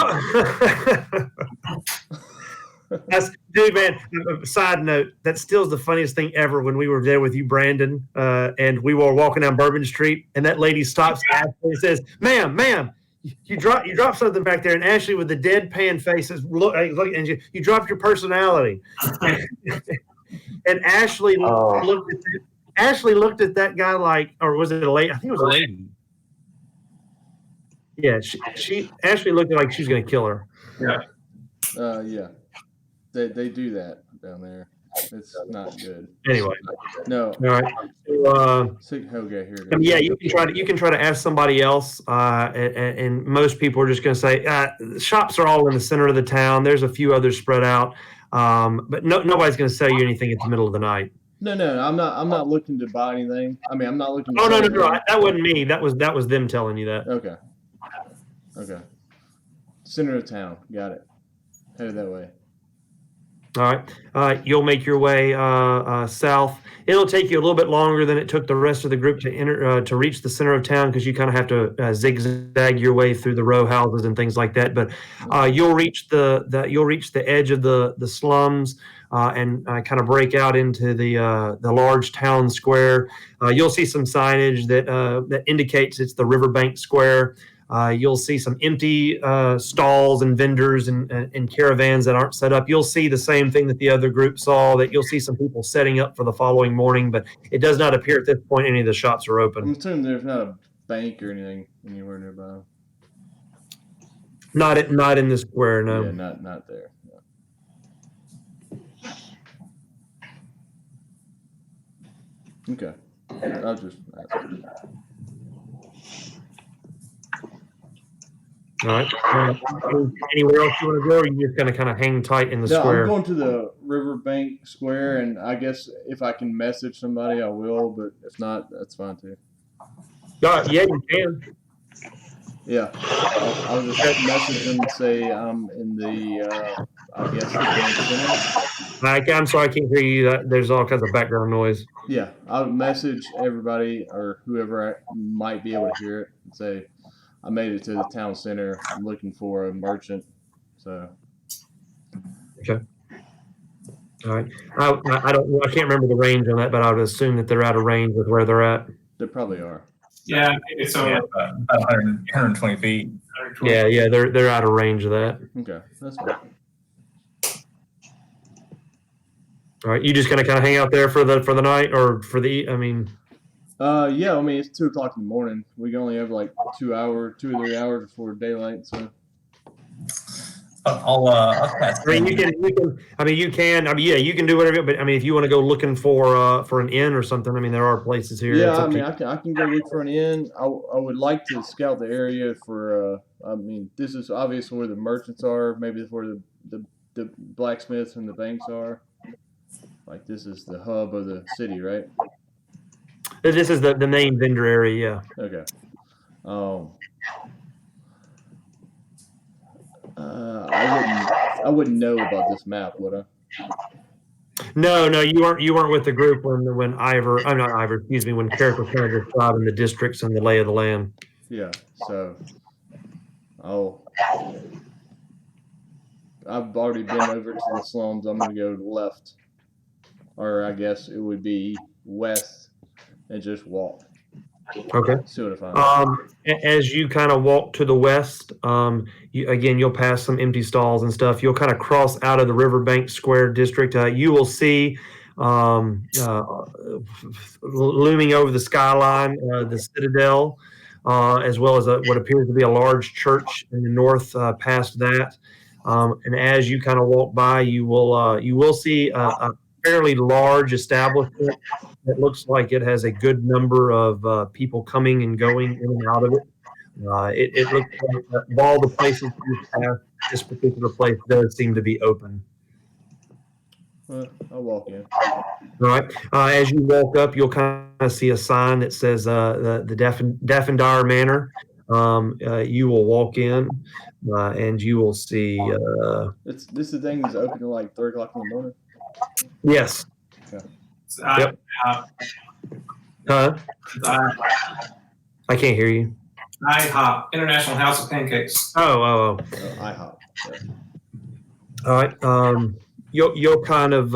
Dude, man. Side note: that still is the funniest thing ever. When we were there with you, Brandon, and we were walking down Bourbon Street, and that lady stops and says, "Ma'am. You dropped something back there," and Ashley with the deadpan faces look, and you dropped your personality. And Ashley looked at that guy like, or was it a lady? I think it was a lady. Yeah, Ashley looked like she's going to kill her. Yeah. Yeah. They do that down there. It's not good. Anyway. No. All right. So, okay, here it yeah, you can try to ask somebody else, and most people are just going to say the shops are all in the center of the town. There's a few others spread out, but nobody's going to sell you anything at the middle of the night. No, I'm not looking to buy anything. I'm not looking. No, that wasn't me. That was them telling you that. Okay. Center of town. Got it. Headed that way. All right. You'll make your way south. It'll take you a little bit longer than it took the rest of the group to reach the center of town because you kind of have to zigzag your way through the row houses and things like that. But you'll reach the edge of the slums and kind of break out into the large town square. You'll see some signage that indicates it's the Riverbank Square. You'll see some empty stalls and vendors and caravans that aren't set up. You'll see the same thing that the other group saw, that you'll see some people setting up for the following morning, but it does not appear at this point any of the shops are open. I'm assuming there's not a bank or anything anywhere nearby. Not in the square, no. Yeah, not there. No. Okay. I'll just ask. All right. Anywhere else you want to go, or you just going to kind of hang tight in the No, square? I'm going to the Riverbank Square, and I guess if I can message somebody, I will. But if not, that's fine too. Yeah, you can. Yeah, I'll just message them and say I'm in the, I guess the town center. I'm sorry, I can't hear you. There's all kinds of background noise. Yeah, I'll message everybody or whoever might be able to hear it and say I made it to the town center. I'm looking for a merchant. So. Okay. All right. I can't remember the range on that, but I would assume that they're out of range with where they're at. They probably are. Yeah, it's Yeah, about 120 feet. Yeah, they're out of range of that. Okay, that's fine. All right, you just gonna kind of hang out there for the night, or for the? I mean. Yeah. I mean, it's 2:00 in the morning. We can only have like 2 or 3 hours before daylight. So. I'll pass. I mean, you can. Yeah, you can do whatever. But I mean, if you want to go looking for an inn or something, I mean, there are places here. Yeah, I mean, I can go look for an inn. I would like to scout the area for. I mean, this is obviously where the merchants are. Maybe where the blacksmiths and the banks are. Like this is the hub of the city, right? This is the main vendor area. Yeah. Okay. I wouldn't know about this map, would I? No, you weren't with the group when when Carrick was trying to describe the districts and the lay of the land. Yeah. So. I've already been over to the slums. I'm gonna go left, or I guess it would be west, and just walk. Okay. See what I find. As you kind of walk to the west, you'll pass some empty stalls and stuff. You'll kind of cross out of the Riverbank Square district. You will see looming over the skyline the Citadel, as well as what appears to be a large church in the north past that. And as you kind of walk by, you will see a fairly large establishment that looks like it has a good number of people coming and going in and out of it. It looks like of all the places you have, this particular place does seem to be open. I'll walk in. All right. As you walk up, you'll kind of see a sign that says the Daffendire Manor. You will walk in, and you will see. This thing is open till like 3:00 in the morning. Yes. Okay. Yep. Huh? I can't hear you. IHOP, International House of Pancakes. Oh. IHOP. Yeah. All right. You'll kind of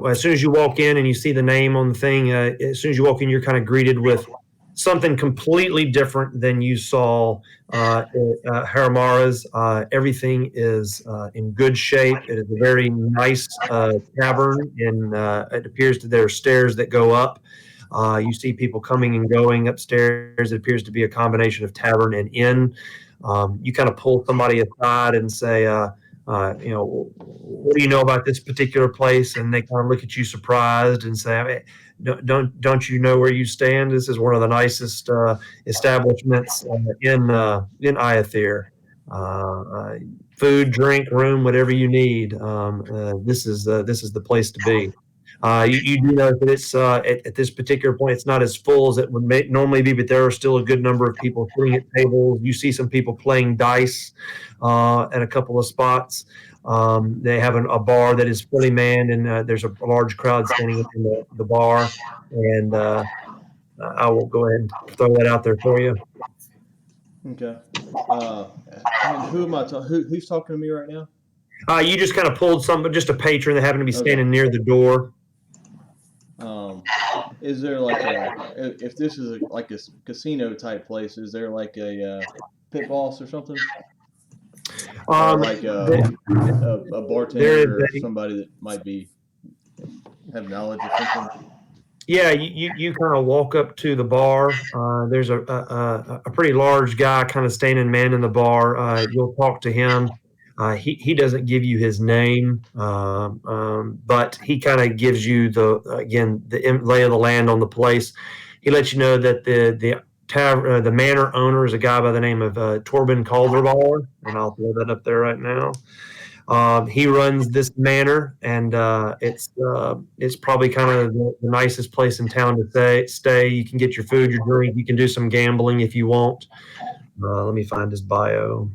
as soon as you walk in and you see the name on the thing, as soon as you walk in, you're kind of greeted with something completely different than you saw at Haramara's. Everything is in good shape. It is a very nice tavern, and it appears that there are stairs that go up. You see people coming and going upstairs. It appears to be a combination of tavern and inn. You kind of pull somebody aside and say, what do you know about this particular place? And they kind of look at you surprised and say, don't you know where you stand? This is one of the nicest establishments in Iathir. Food, drink, room, whatever you need. This is the place to be. You do know that it's at this particular point, it's not as full as it would normally be, but there are still a good number of people sitting at tables. You see some people playing dice at a couple of spots. They have a bar that is fully manned, and there's a large crowd standing in the bar. And I will go ahead and throw that out there for you. Okay. And who am I talking? Who's talking to me right now? You just kind of pulled just a patron that happened to be standing near the door. Is there like if this is like a casino type place, is there like a pit boss or something? Or like a bartender or somebody that might have knowledge of something? Yeah, you kind of walk up to the bar. There's a pretty large guy kind of standing man in the bar. You'll talk to him. He doesn't give you his name, but he kind of gives you the lay of the land on the place. He lets you know that the the manor owner is a guy by the name of Torben Calderballer, and I'll throw that up there right now. He runs this manor, and it's probably kind of the nicest place in town to stay. You can get your food, your drink. You can do some gambling if you want. Let me find his bio.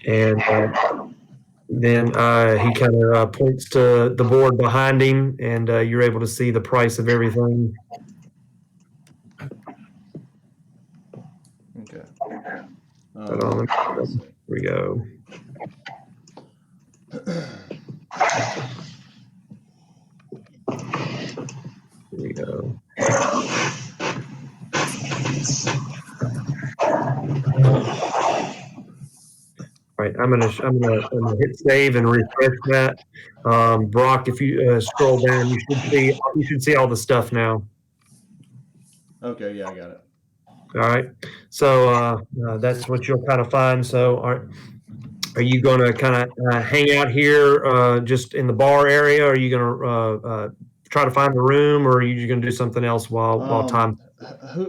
And then he kind of points to the board behind him, and you're able to see the price of everything. Okay. Here we go. Here we go. All right, I'm gonna hit save and refresh that. Brock, if you scroll down, you should see all the stuff now. Okay, yeah, I got it. All right, so that's what you'll kind of find. So, are you going to kind of hang out here just in the bar area? Or are you going to try to find a room, or are you going to do something else while time?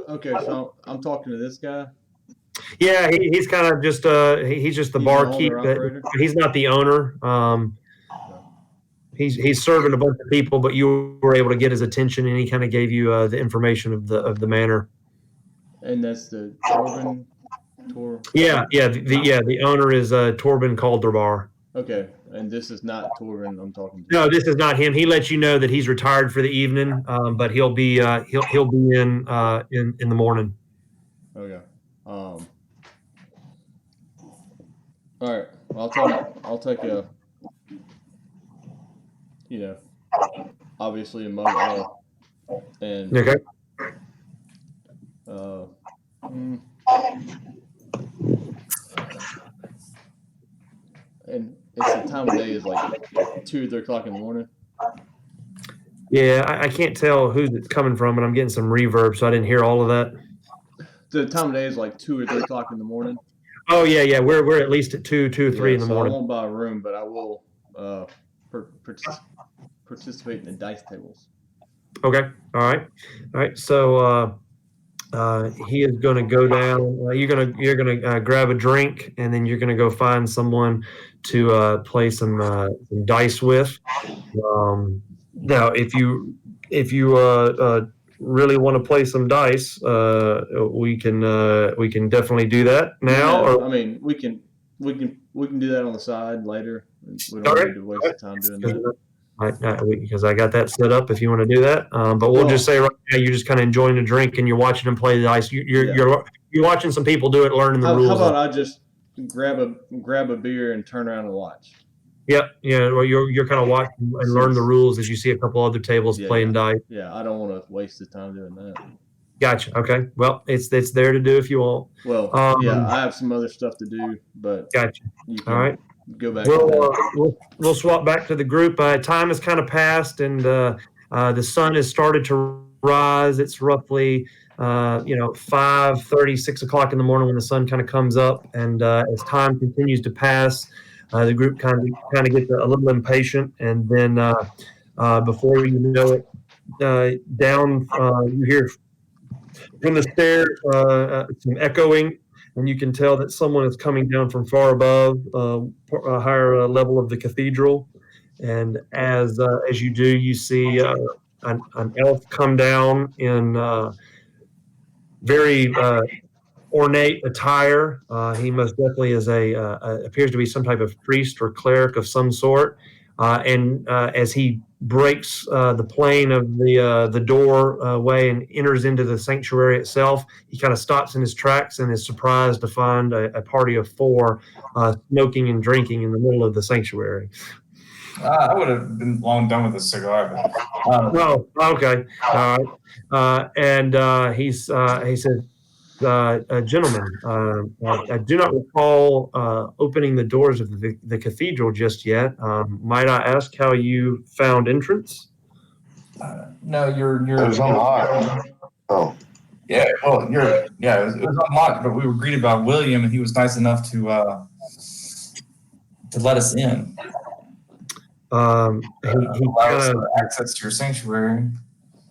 Okay, so I'm talking to this guy. Yeah, he's kind of just he's just the barkeep. He's not the owner. He's serving a bunch of people, but you were able to get his attention, and he kind of gave you the information of the manor. And that's the Torben. The owner is Torben Calderbar. Okay, and this is not Torben I'm talking to. No, this is not him. He lets you know that he's retired for the evening, but he'll be in the morning. Okay. All right. Well, I'll take a, obviously a moment, and okay. And it's the time of day is like 2 or 3 o'clock in the morning. Yeah, I can't tell who it's coming from, but I'm getting some reverb, so I didn't hear all of that. The time of day is like 2 or 3 o'clock in the morning. Oh yeah. We're at least at 2 or 3 in the morning. I won't buy a room, but I will participate in the dice tables. Okay. All right. So he is going to go down. You're gonna grab a drink, and then you're going to go find someone to play some dice with. Now, if you really want to play some dice, we can definitely do that now. Yeah, I mean, we can do that on the side later. We don't need to waste the time doing that. Because I got that set up if you want to do that. But we'll just say right now you're just kind of enjoying the drink and you're watching them play the dice. You're watching some people do it, learning the rules. How about I just grab a beer and turn around and watch? Yep. Yeah. Well, you're kind of watching and learn the rules as you see a couple other tables playing dice. Yeah, I don't want to waste the time doing that. Gotcha. Okay. Well, it's there to do if you want. Well, I have some other stuff to do, but gotcha. All right. Go back. We'll swap back to the group. Time has kind of passed, and the sun has started to rise. It's roughly 5:30, 6 o'clock in the morning when the sun kind of comes up, and as time continues to pass, the group kind of gets a little impatient, and then before you know it, down you hear from the stairs some echoing. And you can tell that someone is coming down from far above, a higher level of the cathedral. And as you do, you see an elf come down in very ornate attire. He most definitely is appears to be some type of priest or cleric of some sort. And as he breaks the plane of the doorway and enters into the sanctuary itself, he kind of stops in his tracks and is surprised to find a party of 4 smoking and drinking in the middle of the sanctuary. I would have been long done with this cigar. But, oh, okay. All right. And he says, gentlemen, I do not recall opening the doors of the cathedral just yet. Might I ask how you found entrance? No, you're. It was unlocked. Oh. Yeah, well, it was unlocked, but we were greeted by William, and he was nice enough to to let us in. He Allow us kind to access to your sanctuary.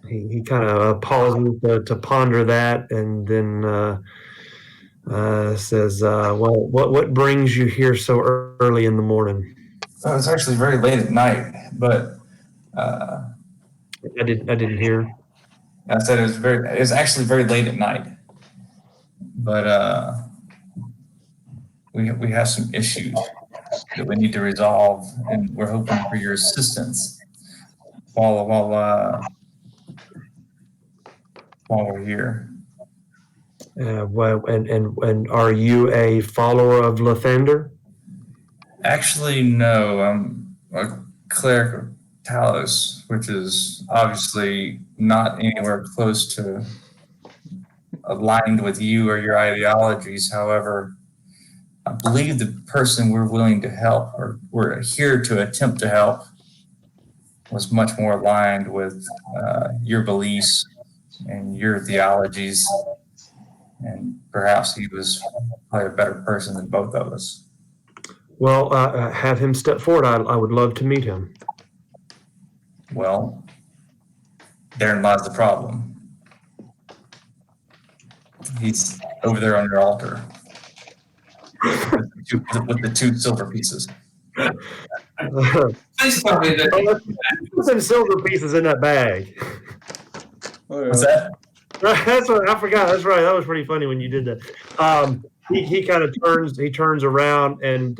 he kind of pauses to ponder that, and then says, "Well, what brings you here so early in the morning?" Oh, it's actually very late at night, but I didn't hear. I said it was actually very late at night, but we have some issues that we need to resolve, and we're hoping for your assistance while we're here. Well, and are you a follower of Lathander? Actually, no. I'm a cleric of Talos, which is obviously not anywhere close to aligned with you or your ideologies. However, I believe the person we're willing to help, or we're here to attempt to help, was much more aligned with your beliefs and your theologies. And perhaps he was probably a better person than both of us. Well, have him step forward. I would love to meet him. Well, therein lies the problem. He's over there on your altar with the two silver pieces. Please tell me that. Put some silver pieces in that bag. What's that? That's what I forgot. That's right. That was pretty funny when you did that. He kind of turns around, and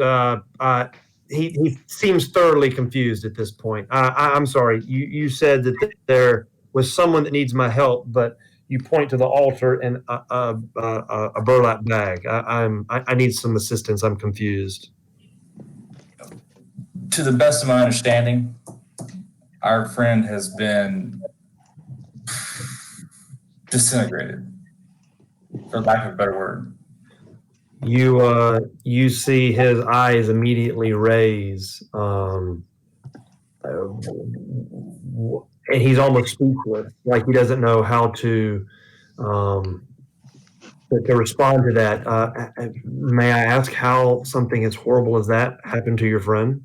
he seems thoroughly confused at this point. I'm sorry. You said that there was someone that needs my help, but you point to the altar and a burlap bag. I need some assistance. I'm confused. To the best of my understanding, our friend has been disintegrated, for lack of a better word. You see his eyes immediately raise, and he's almost speechless, like he doesn't know how to respond to that. May I ask how something as horrible as that happened to your friend?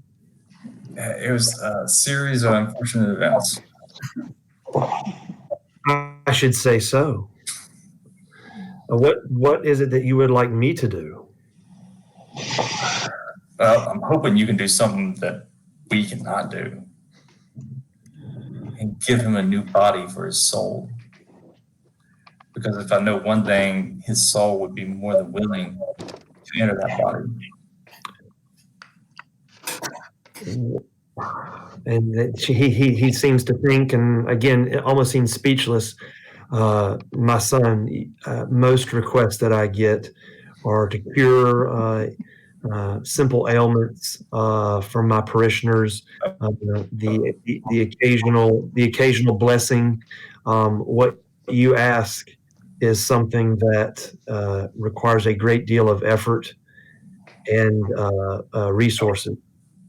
It was a series of unfortunate events. I should say so. What is it that you would like me to do? Well, I'm hoping you can do something that we cannot do, and give him a new body for his soul. Because if I know one thing, his soul would be more than willing to enter that body. And he seems to think, and again, it almost seems speechless. My son, most requests that I get are to cure simple ailments from my parishioners. The occasional blessing. What you ask is something that requires a great deal of effort and resources.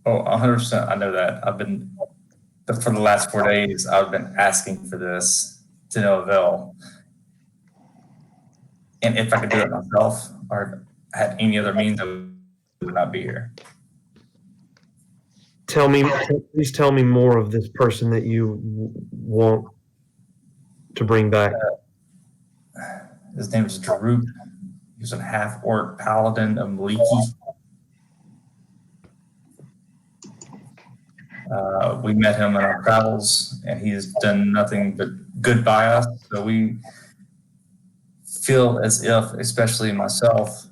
Oh, 100%. I know that. For the last 4 days, I've been asking for this to no avail. And if I could do it myself or had any other means, I would not be here. Please tell me more of this person that you want to bring back. His name is Daruk. He was a half-orc paladin of Maliki. We met him in our travels, and he has done nothing but good by us. So we feel as if, especially myself,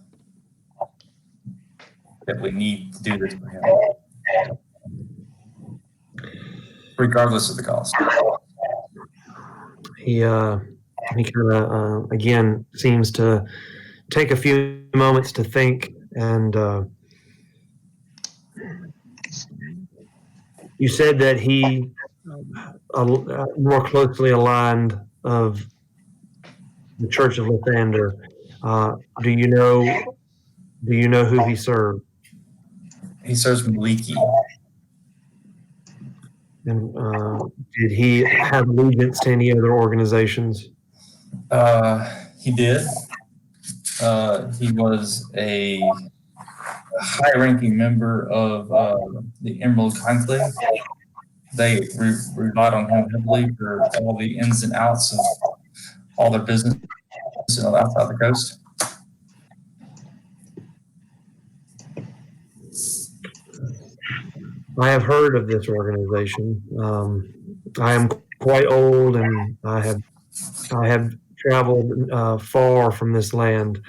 that we need to do this for him, regardless of the cost. He kind of again seems to take a few moments to think, and you said that he more closely aligned of the Church of Lathander. Do you know who he served? He serves Maliki. And did he have allegiance to any other organizations? He did. He was high-ranking member of the Emerald Conclave. They relied on him heavily for all the ins and outs of all their business outside the coast. I have heard of this organization. I am quite old, and I have traveled far from this land.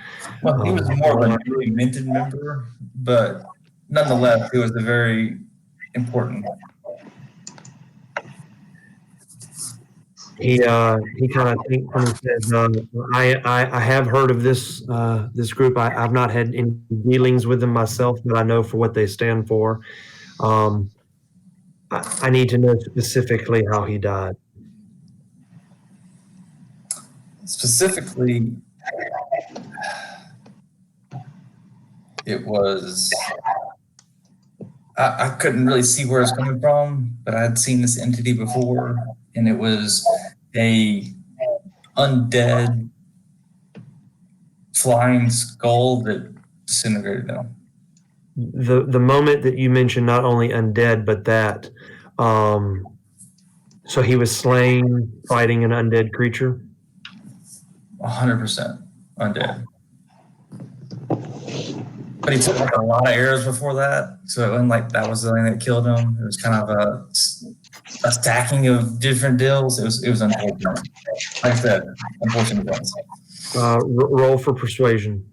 Well, he was more of a newly minted member, but nonetheless, he was a very important. He kind of thinks and says, I have heard of this this group. I've not had any dealings with them myself, but I know for what they stand for. I need to know specifically how he died. Specifically, it was, I couldn't really see where it's coming from, but I had seen this entity before, and it was a undead flying skull that disintegrated them. The moment that you mentioned not only undead, but that, so he was slain fighting an undead creature? 100% undead. But he took like a lot of arrows before that, so it wasn't like that was the thing that killed him. It was kind of a stacking of different deals. It was unfortunate. Like I said, unfortunate events. Roll for persuasion.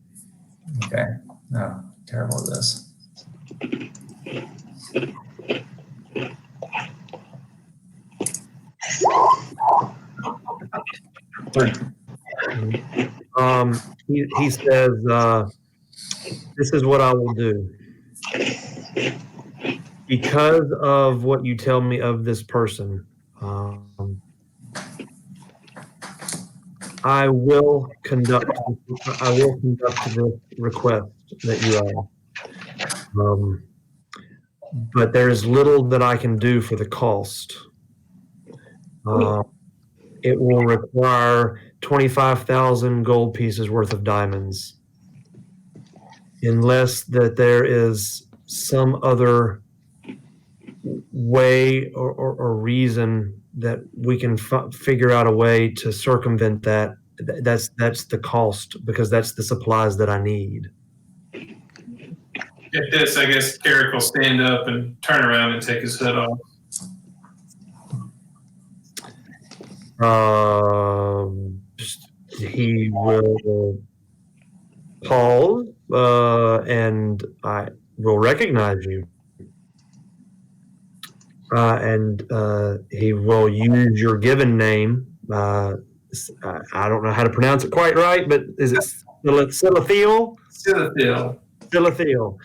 Okay. No, terrible at this. 3. He says, this is what I will do. Because of what you tell me of this person, I will conduct the request that you have. But there is little that I can do for the cost. It will require 25,000 gold pieces worth of diamonds, unless that there is some other way or reason that we can figure out a way to circumvent that. That's the cost, because that's the supplies that I need. Get this, I guess Carrick will stand up and turn around and take his hood off. He will pause, and I will recognize you. And he will use your given name. I don't know how to pronounce it quite right, but is it Silithiel? Silithiel. Silithiel.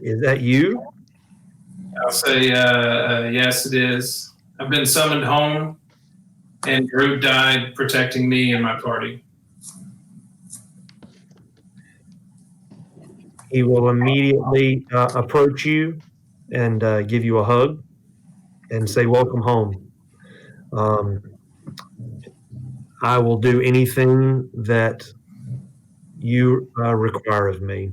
Is that you? I'll say yes, it is. I've been summoned home, and Groot died protecting me and my party. He will immediately approach you and give you a hug and say, "Welcome home." I will do anything that you require of me.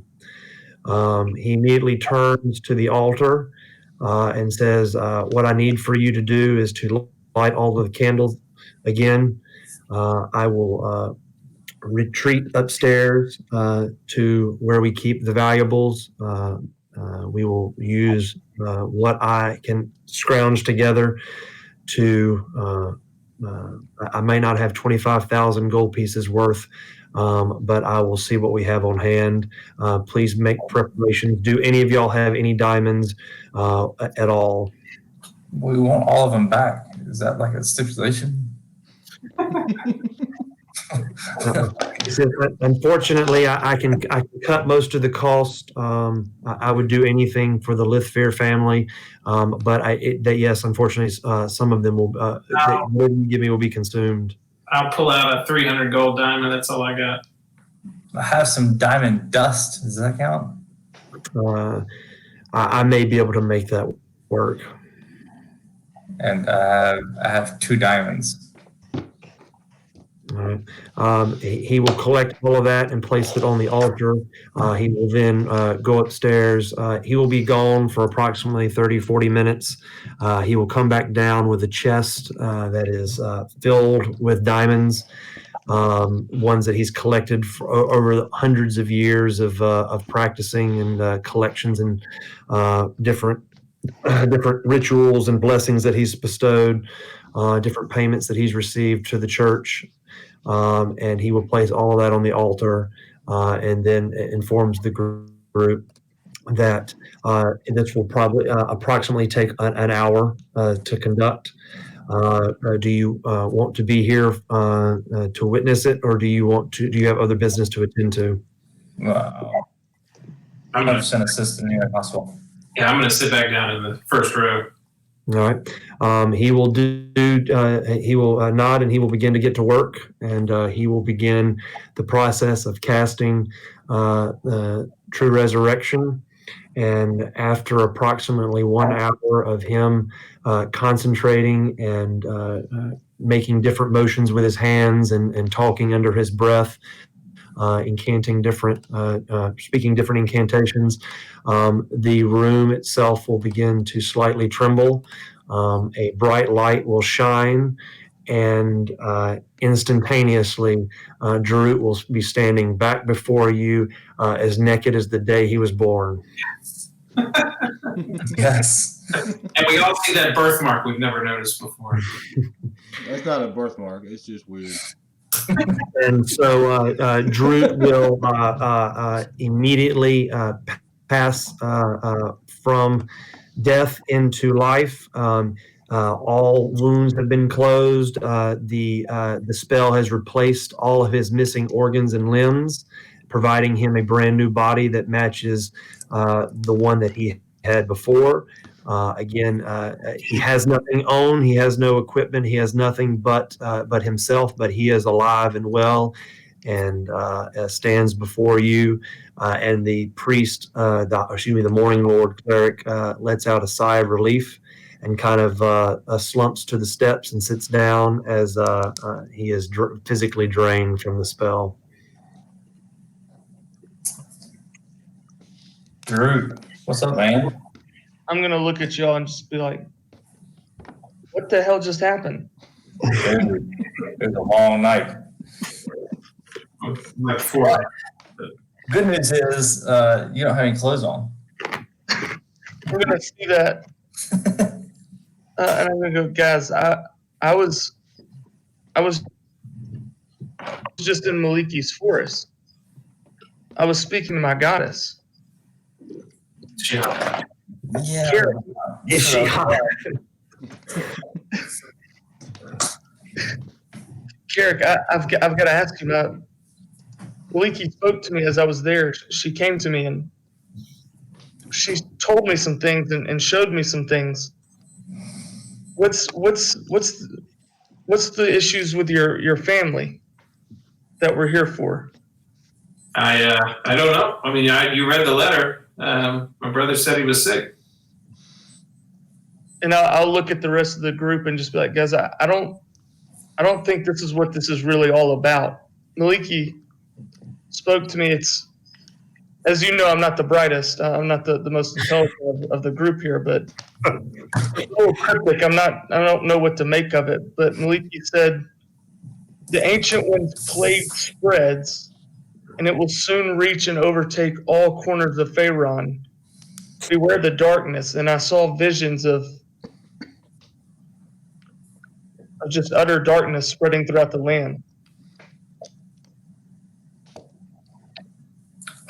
He immediately turns to the altar and says, what I need for you to do is to light all of the candles again. I will retreat upstairs to where we keep the valuables. We will use what I can scrounge together to, I may not have 25,000 gold pieces worth, but I will see what we have on hand. Please make preparations. Do any of y'all have any diamonds at all? We want all of them back. Is that like a stipulation? Unfortunately, I can cut most of the cost. I would do anything for the Lithfair family, but yes, unfortunately, some of them will. What you give me will be consumed. I'll pull out a 300 gold diamond. That's all I got. I have some diamond dust. Does that count? I may be able to make that work. And I have 2 diamonds. All right. He will collect all of that and place it on the altar. He will then go upstairs. He will be gone for approximately 30, 40 minutes. He will come back down with a chest that is filled with diamonds, ones that he's collected for over hundreds of years of practicing and collections and different rituals and blessings that he's bestowed, different payments that he's received to the church. And he will place all of that on the altar and then informs the group that this will probably approximately take an hour to conduct. Do you want to be here to witness it, or do you have other business to attend to? I'm 100% assistant here if possible. Yeah, I'm going to sit back down in the first row. All right. He will he will nod and he will begin to get to work, and he will begin the process of casting True Resurrection. And after approximately 1 hour of him concentrating and making different motions with his hands and talking under his breath, incanting different, speaking different incantations, the room itself will begin to slightly tremble. A bright light will shine, and instantaneously, Jarut will be standing back before you, as naked as the day he was born. Yes. And we all see that birthmark we've never noticed before. That's not a birthmark. It's just weird. And so Drew will immediately pass from death into life. All wounds have been closed. The spell has replaced all of his missing organs and limbs, providing him a brand new body that matches the one that he had before. Again, he has nothing owned. He has no equipment. He has nothing but himself. But he is alive and well, and stands before you. And the priest, the Morning Lord cleric, lets out a sigh of relief and kind of slumps to the steps and sits down as he is physically drained from the spell. Drew, what's up, man? I'm gonna look at y'all and just be like, "What the hell just happened?" Dude, it was a long night. Like 4. Good news is you don't have any clothes on. We're gonna see that, and I'm gonna go, guys. I was just in Maliki's forest. I was speaking to my goddess. Yeah. Yeah. Karen, Is she hot? Carrick, I've got to ask you now. Maliki spoke to me as I was there. She came to me and she told me some things and showed me some things. What's the issues with your family that we're here for? I don't know. I mean, you read the letter. My brother said he was sick. And I'll look at the rest of the group and just be like, guys, I don't think this is what this is really all about. Maliki spoke to me. It's, as you know, I'm not the brightest. I'm not the most intelligent of the group here, but it's a little cryptic. I don't know what to make of it. But Maliki said, the Ancient One's plague spreads, and it will soon reach and overtake all corners of Faerun. Beware the darkness. And I saw visions of just utter darkness spreading throughout the land.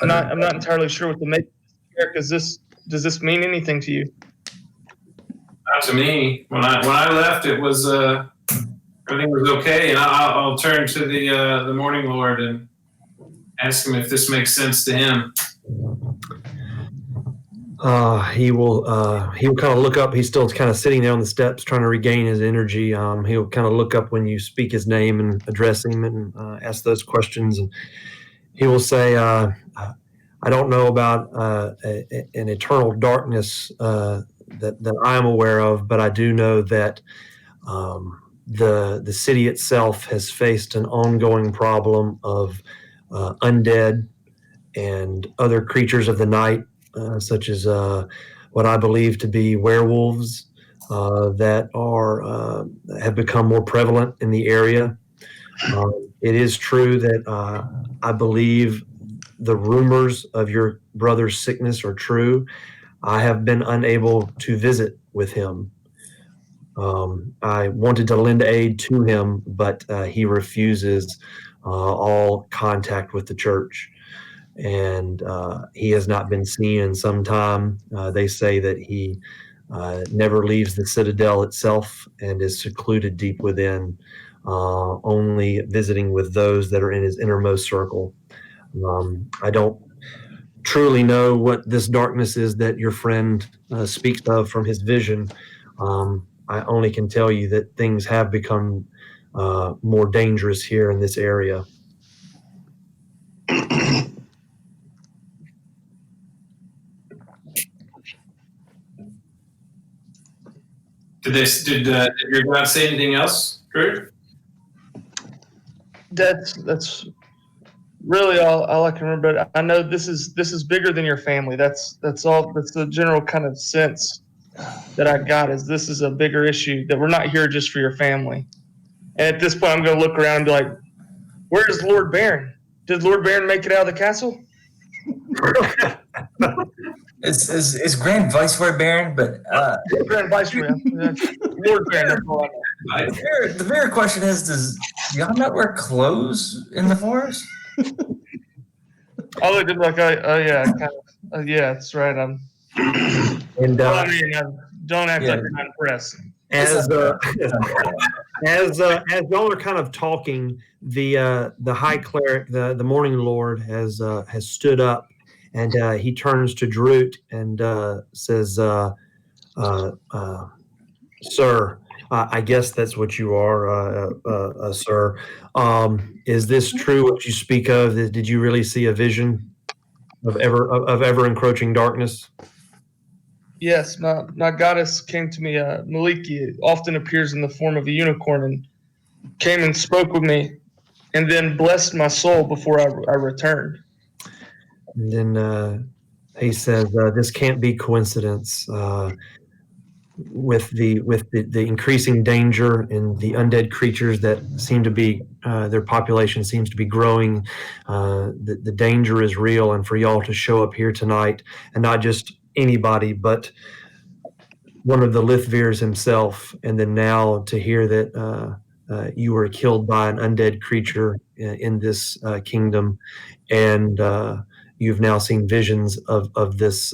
I'm not entirely sure what to make of this. Eric, does this mean anything to you? Not to me. When I left, it was everything was okay, and I'll turn to the Morning Lord and ask him if this makes sense to him. He will kind of look up. He's still kind of sitting there on the steps trying to regain his energy. He'll kind of look up when you speak his name and address him and ask those questions. And he will say, I don't know about an eternal darkness that I am aware of, but I do know that the city itself has faced an ongoing problem of undead and other creatures of the night, such as what I believe to be werewolves that have become more prevalent in the area. It is true that I believe the rumors of your brother's sickness are true. I have been unable to visit with him. I wanted to lend aid to him, but he refuses all contact with the church. And he has not been seen in some time. They say that he never leaves the citadel itself and is secluded deep within, only visiting with those that are in his innermost circle. I don't truly know what this darkness is that your friend speaks of from his vision. I only can tell you that things have become more dangerous here in this area. Did your God say anything else, Drew? That's really all I can remember. But I know this is bigger than your family. That's all. That's the general kind of sense that I got, is this is a bigger issue, that we're not here just for your family. And at this point, I'm going to look around and be like, where is Lord Baron? Did Lord Baron make it out of the castle? It's Grand Viceroy Baron, but Grand Viceroy. Lord Baron. That's all I know. the bigger question is, does y'all not wear clothes in the forest? I looked at him like, oh yeah, kind of, yeah, that's right. And Well, I mean, don't act like you're not impressed. as y'all are kind of talking, the high cleric, the morning lord, has stood up, and he turns to Droot and says, "Sir, I guess that's what you are, sir. Is this true? What you speak of? Did you really see a vision of ever encroaching darkness?" Yes, my goddess came to me. Maliki often appears in the form of a unicorn, and came and spoke with me, and then blessed my soul before I returned. And then he says, "This can't be coincidence. With the increasing danger and the undead creatures that seem to be their population seems to be growing. The danger is real, and for y'all to show up here tonight, and not just anybody, but one of the Lithvirs himself, and then now to hear that you were killed by an undead creature in this kingdom, and you've now seen visions of this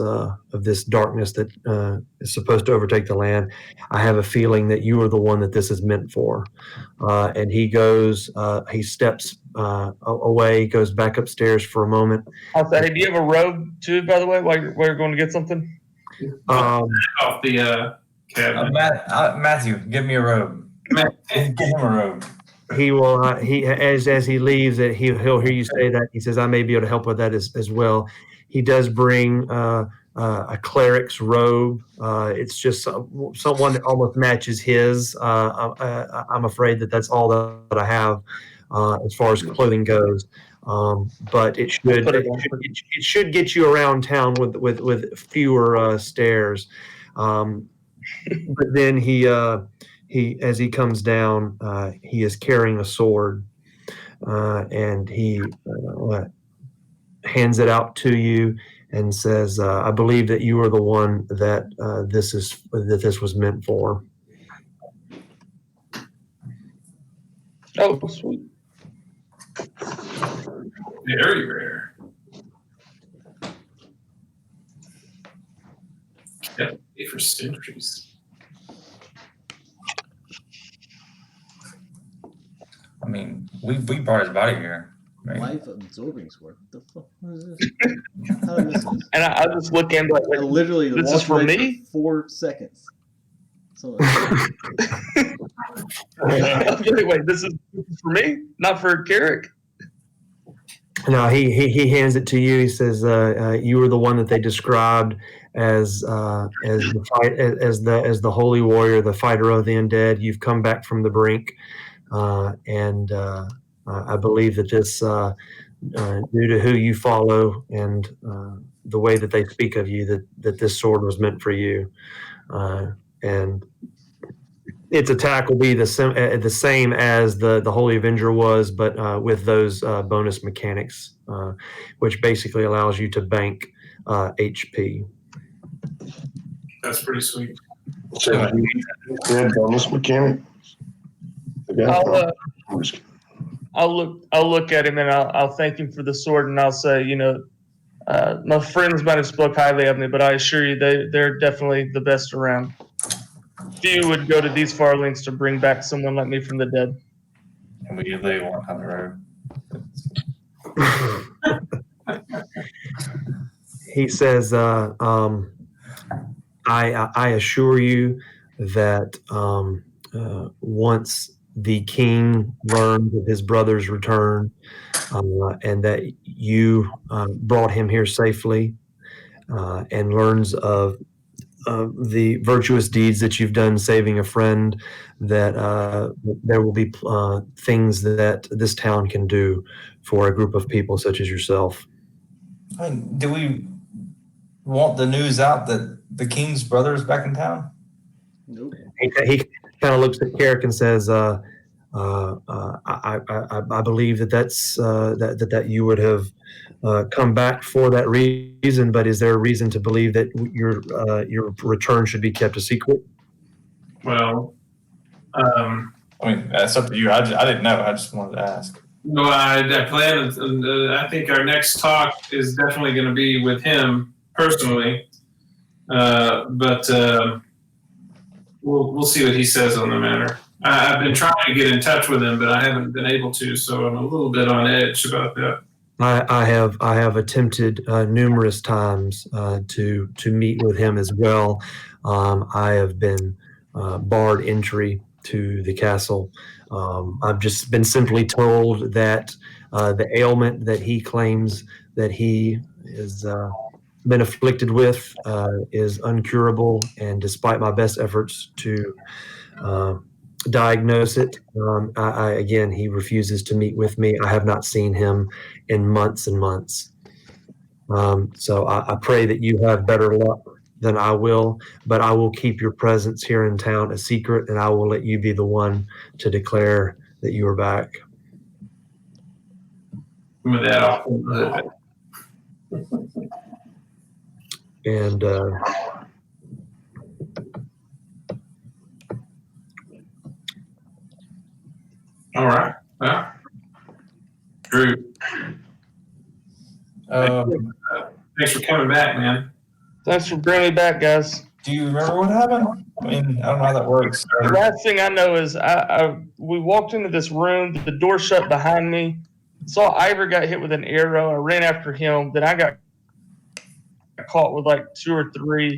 darkness that is supposed to overtake the land. I have a feeling that you are the one that this is meant for." And he goes, he steps away, goes back upstairs for a moment. I'll say, hey, do you have a robe too, by the way, while you're going to get something? Off the cabinet. Matthew, give me a robe. Give him a robe. He will. As he leaves, he'll hear you say that. He says, "I may be able to help with that as well." He does bring a cleric's robe. It's just someone that almost matches his. I'm afraid that's all that I have as far as clothing goes. But it should get you around town with fewer stairs. But then he as he comes down, he is carrying a sword, and he hands it out to you and says, "I believe that you are the one that this was meant for." Oh, sweet. Very rare. Kept for centuries. I mean, we brought his body here. Right? Life absorbing sword. What the fuck is this? How did I miss this? And I just look at him like, I literally this is walked for away me? for 4 seconds. So wait, this is for me, not for Carrick? No, he hands it to you. He says, "You were the one that they described as the fight as the holy warrior, the fighter of the undead. You've come back from the brink, and I believe that this, due to who you follow and the way that they speak of you, that this sword was meant for you, and its attack will be the same as the Holy Avenger was, but with those bonus mechanics, which basically allows you to bank HP. That's pretty sweet. So, good bonus mechanic. I'll look at him and I'll thank him for the sword, and I'll say, my friends might have spoke highly of me, but I assure you they're definitely the best around. Few would go to these far lengths to bring back someone like me from the dead. And we usually walk on the road. He says, I assure you that once the king learns of his brother's return and that you brought him here safely and learns of the virtuous deeds that you've done saving a friend, that there will be things that this town can do for a group of people such as yourself. I mean, do we want the news out that the king's brother is back in town? Nope. He kind of looks at Carrick and says, I believe that you would have come back for that reason, but is there a reason to believe that your return should be kept a secret? Well, I mean, that's up to you. I didn't know. I just wanted to ask. no, I plan, and I think our next talk is definitely going to be with him personally. But we'll see what he says on the matter. I've been trying to get in touch with him, but I haven't been able to, so I'm a little bit on edge about that. I have attempted numerous times to meet with him as well. I have been barred entry to the castle. I've just been simply told that the ailment that he claims that he is been afflicted with is uncurable, and despite my best efforts to diagnose it, again, he refuses to meet with me. I have not seen him in months and months. So I pray that you have better luck than I will, but I will keep your presence here in town a secret, and I will let you be the one to declare that you are back. With that, I'll And all right. Well, Drew, thanks for coming back, man. Thanks for bringing me back, guys. Do you remember what happened? I mean, I don't know how that works. The last thing I know is we walked into this room, the door shut behind me, saw Ivor got hit with an arrow. I ran after him. Then I got caught with like 2 or 3.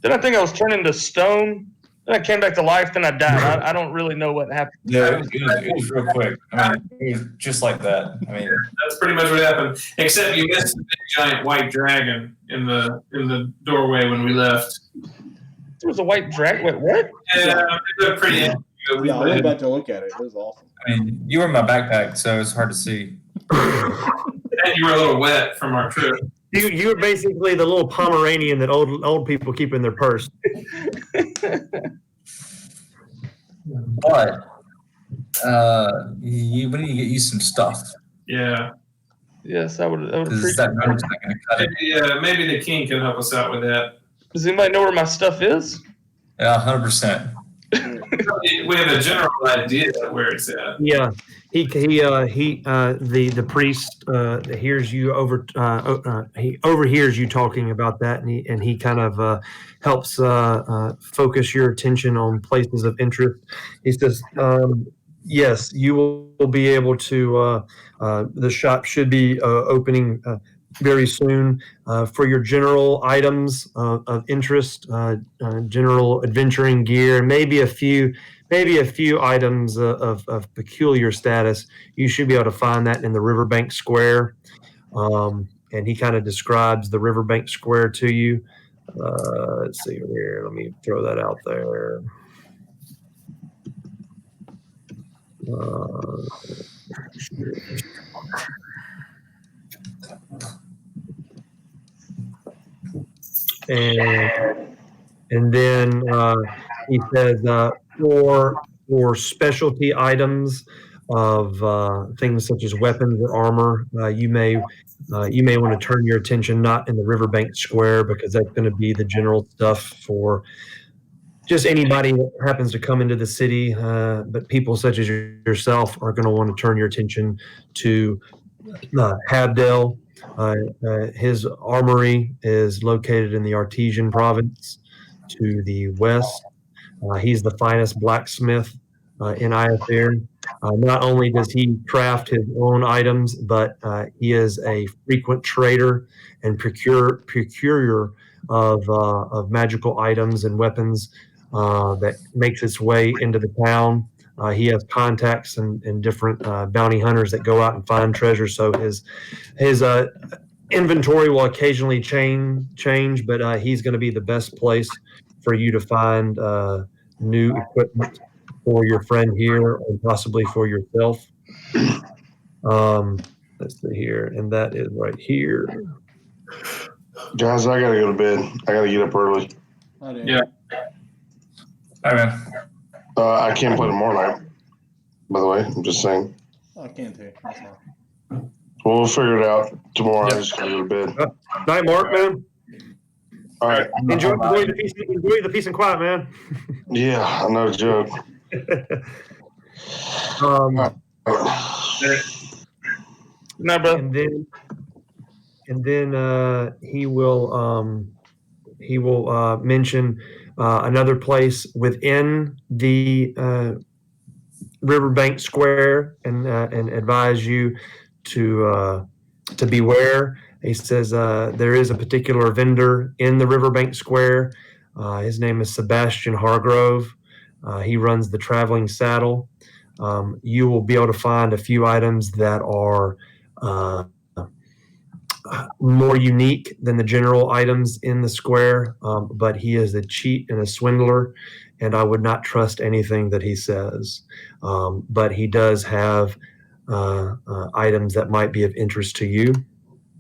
Then I think I was turned into stone. Then I came back to life. Then I died. I don't really know what happened. Yeah, it was real quick. I mean, it was just like that. I mean, That's pretty much what happened. Except you missed the big giant white dragon in the doorway when we left. There was a white dragon. Wait, what? Yeah, it looked pretty. Yeah, I went back to look at it. It was awesome. I mean, you were in my backpack, so it's hard to see. And you were a little wet from our trip. you're basically the little Pomeranian that old people keep in their purse. But we need to get you some stuff. Yeah. Yes, I would Because appreciate that it. number's not going to cut it. Maybe the king can help us out with that. Does anybody know where my stuff is? Yeah, 100%. We have a general idea of where it's at. Yeah, the priest hears you he overhears you talking about that, and he kind of helps focus your attention on places of interest. He says, yes, you will be able to, the shop should be opening very soon for your general items of interest, general adventuring gear, maybe a few items of peculiar status. You should be able to find that in the Riverbank Square. And he kind of describes the Riverbank Square to you. Let's see here. Let me throw that out there. And then he says for specialty items of things such as weapons or armor, you may want to turn your attention not in the Riverbank Square, because that's going to be the general stuff for just anybody that happens to come into the city. But people such as yourself are going to want to turn your attention to Habdale. His armory is located in the Artesian province to the west. He's the finest blacksmith in Iafir. Not only does he craft his own items, but he is a frequent trader and procurer of magical items and weapons that makes its way into the town. He has contacts and different bounty hunters that go out and find treasure. So his inventory will occasionally change, but he's going to be the best place for you to find new equipment for your friend here, and possibly for yourself. Let's see here, and that is right here. Guys, I gotta go to bed. I gotta get up early. Yeah. All right, man. I can't play tomorrow night. By the way, I'm just saying. I can't too. That's all. Well, we'll figure it out tomorrow. Yep. I just gotta go to bed. Night, Mark, man. All right. Enjoy the peace and quiet, man. Yeah, no joke. No, bro. And then he will mention another place within the Riverbank Square, and advise you to beware. He says there is a particular vendor in the Riverbank Square. His name is Sebastian Hargrove. He runs the Traveling Saddle. You will be able to find a few items that are more unique than the general items in the square, but he is a cheat and a swindler, and I would not trust anything that he says. But he does have items that might be of interest to you.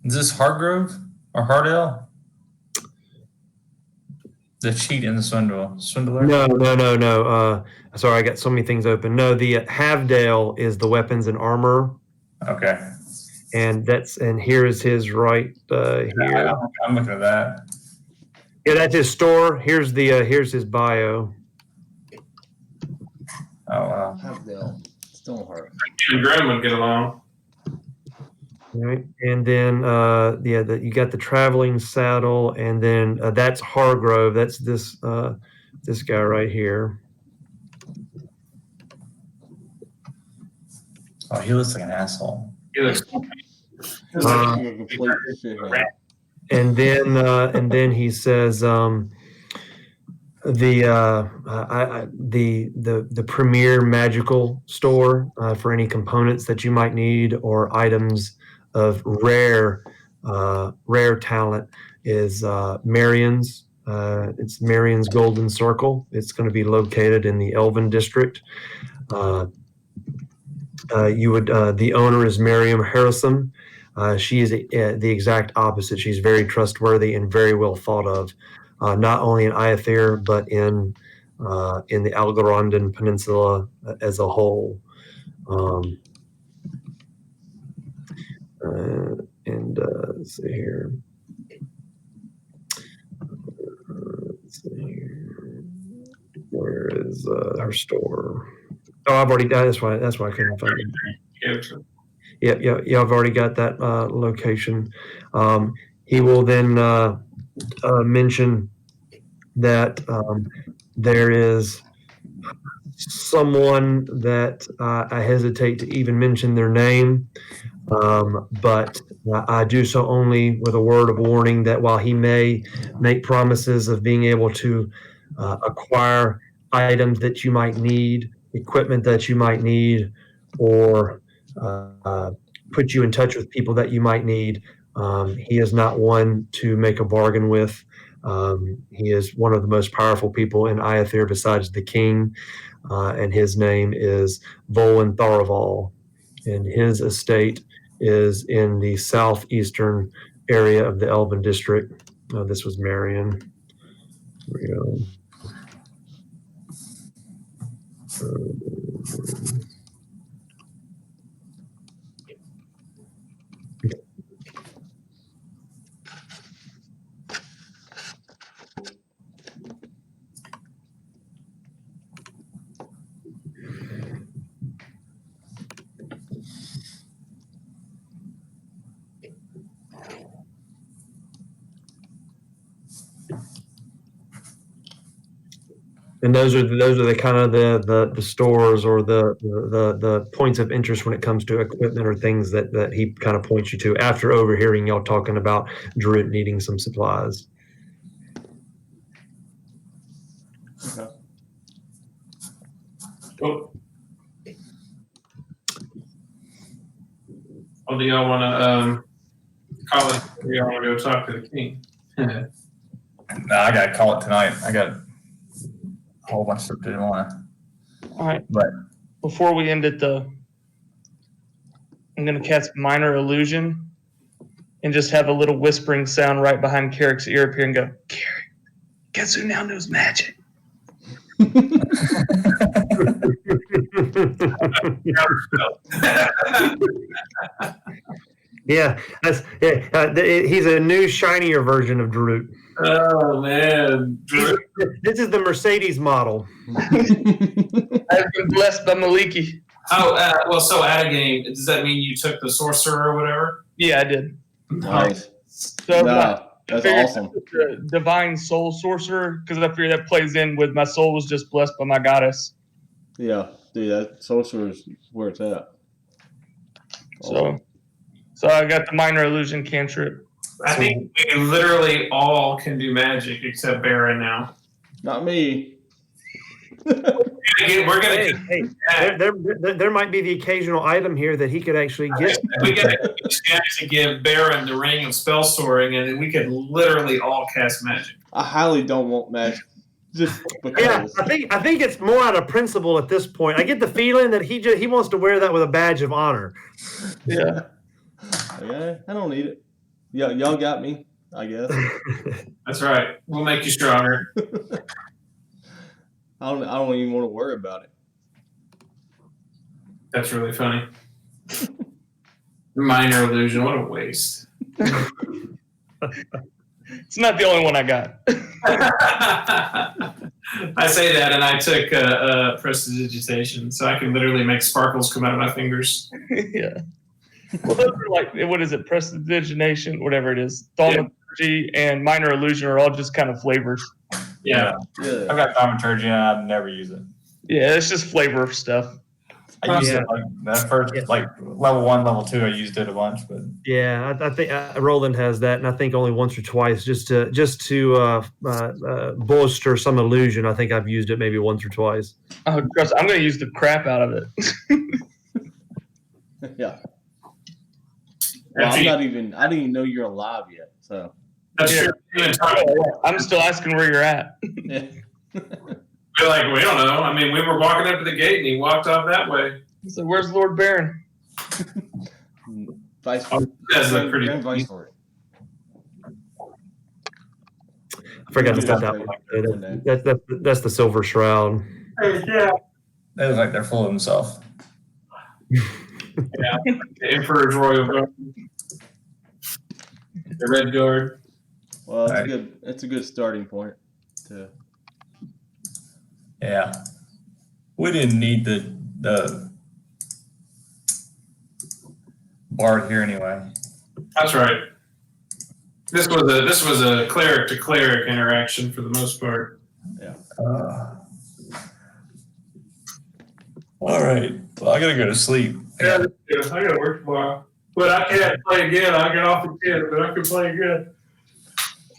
Is this Hargrove or Hardale? The cheat and the swindler? No. Sorry, I got so many things open. No, the Havdale is the weapons and armor. Okay. And here is his right here. I'm looking at that. Yeah, that's his store. Here's his bio. Oh wow. Habdale, Stoneheart. You and Graham would get along. All right, and then you got the Traveling Saddle, and then that's Hargrove. That's this guy right here. Oh, he looks like an asshole. He looks Like a complete shithead. And then he says the premier magical store for any components that you might need or items of rare talent is Marion's. It's Marion's Golden Circle. It's going to be located in the Elven District. The owner is Miriam Harrison. She is the exact opposite. She's very trustworthy and very well thought of, not only in Iafir, but in the Algorandan Peninsula as a whole. Let's see here. Where is her store? Oh, I've already got. That's why I couldn't find it. Yeah. I've already got that location. He will then mention that there is someone that I hesitate to even mention their name, but I do so only with a word of warning that while he may make promises of being able to acquire items that you might need, equipment that you might need, or put you in touch with people that you might need, he is not one to make a bargain with. He is one of the most powerful people in Iathir besides the king, and his name is Volin Tharaval, and his estate is in the southeastern area of the Elven district. This was Marion. Here we go. And those are the kind of the stores or the points of interest when it comes to equipment or things that he kind of points you to after overhearing y'all talking about Druid needing some supplies. Okay. Cool. Well, do y'all want to call it? Or do y'all want to go talk to the king? No, I gotta call it tonight. I got a whole bunch of stuff to do on. All right. But Before we end it, though, I'm going to cast Minor Illusion and just have a little whispering sound right behind Carrick's ear up here and go, Carrick, guess who now knows magic? Yeah, he's a new, shinier version of Drute. Oh man, This is the Mercedes model. I've been blessed by Maliki. Oh, well, so at a game, does that mean you took the sorcerer or whatever? Yeah, I did. Nice. So Nah, that's figured awesome. the divine soul sorcerer, because I figured that plays in with my soul was just blessed by my goddess. Yeah, dude, that sorcerer's where it's at. So I got the Minor Illusion cantrip. I think we literally all can do magic except Baron now. Not me. We're gonna There might be the occasional item here that he could actually get. we gotta actually give Baron the ring of spell storing, and then we could literally all cast magic. I highly don't want magic. Just because. Yeah, I think it's more out of principle at this point. I get the feeling that he wants to wear that with a badge of honor. Yeah. Yeah, I don't need it. Yeah, y'all got me, I guess. That's right. We'll make you stronger. I don't even want to worry about it. That's really funny. Minor illusion. What a waste. It's not the only one I got. I say that, and I took prestidigitation, so I can literally make sparkles come out of my fingers. Yeah. Well, those are like, what is it? Prestidigitation, whatever it is. Thaumaturgy and Minor Illusion are all just kind of flavors. Yeah. I've got thaumaturgy and I'd never use it. Yeah, it's just flavor stuff. I used it like that first, like level 1, level 2. I used it a bunch, but Yeah, I think Roland has that, and I think only once or twice, just to bolster some illusion. I think I've used it maybe once or twice. Oh, trust, I'm going to use the crap out of it. Yeah. Well, I didn't even know you're alive yet. So That's true. I'm still asking where you're at. yeah. We're like, we don't know. I mean, we were walking up to the gate, and he walked off that way. So where's Lord Baron? Vice That's a pretty. Grand Viceroy. I forgot to put that one. That's the Silver Shroud. Yeah. they look like they're full of themselves. Yeah. The Emperor's Royal Guard. The Red Guard. Well, that's All right. good. That's a good starting point. Yeah, we didn't need the bard here anyway. That's right. This was a cleric to cleric interaction for the most part. Yeah. All right. Well, I gotta go to sleep. Yeah, I gotta work tomorrow. But I can't play again. I get off the kid, but I can play again.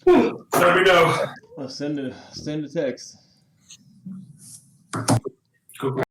Let me know. Well, send a text. Cool.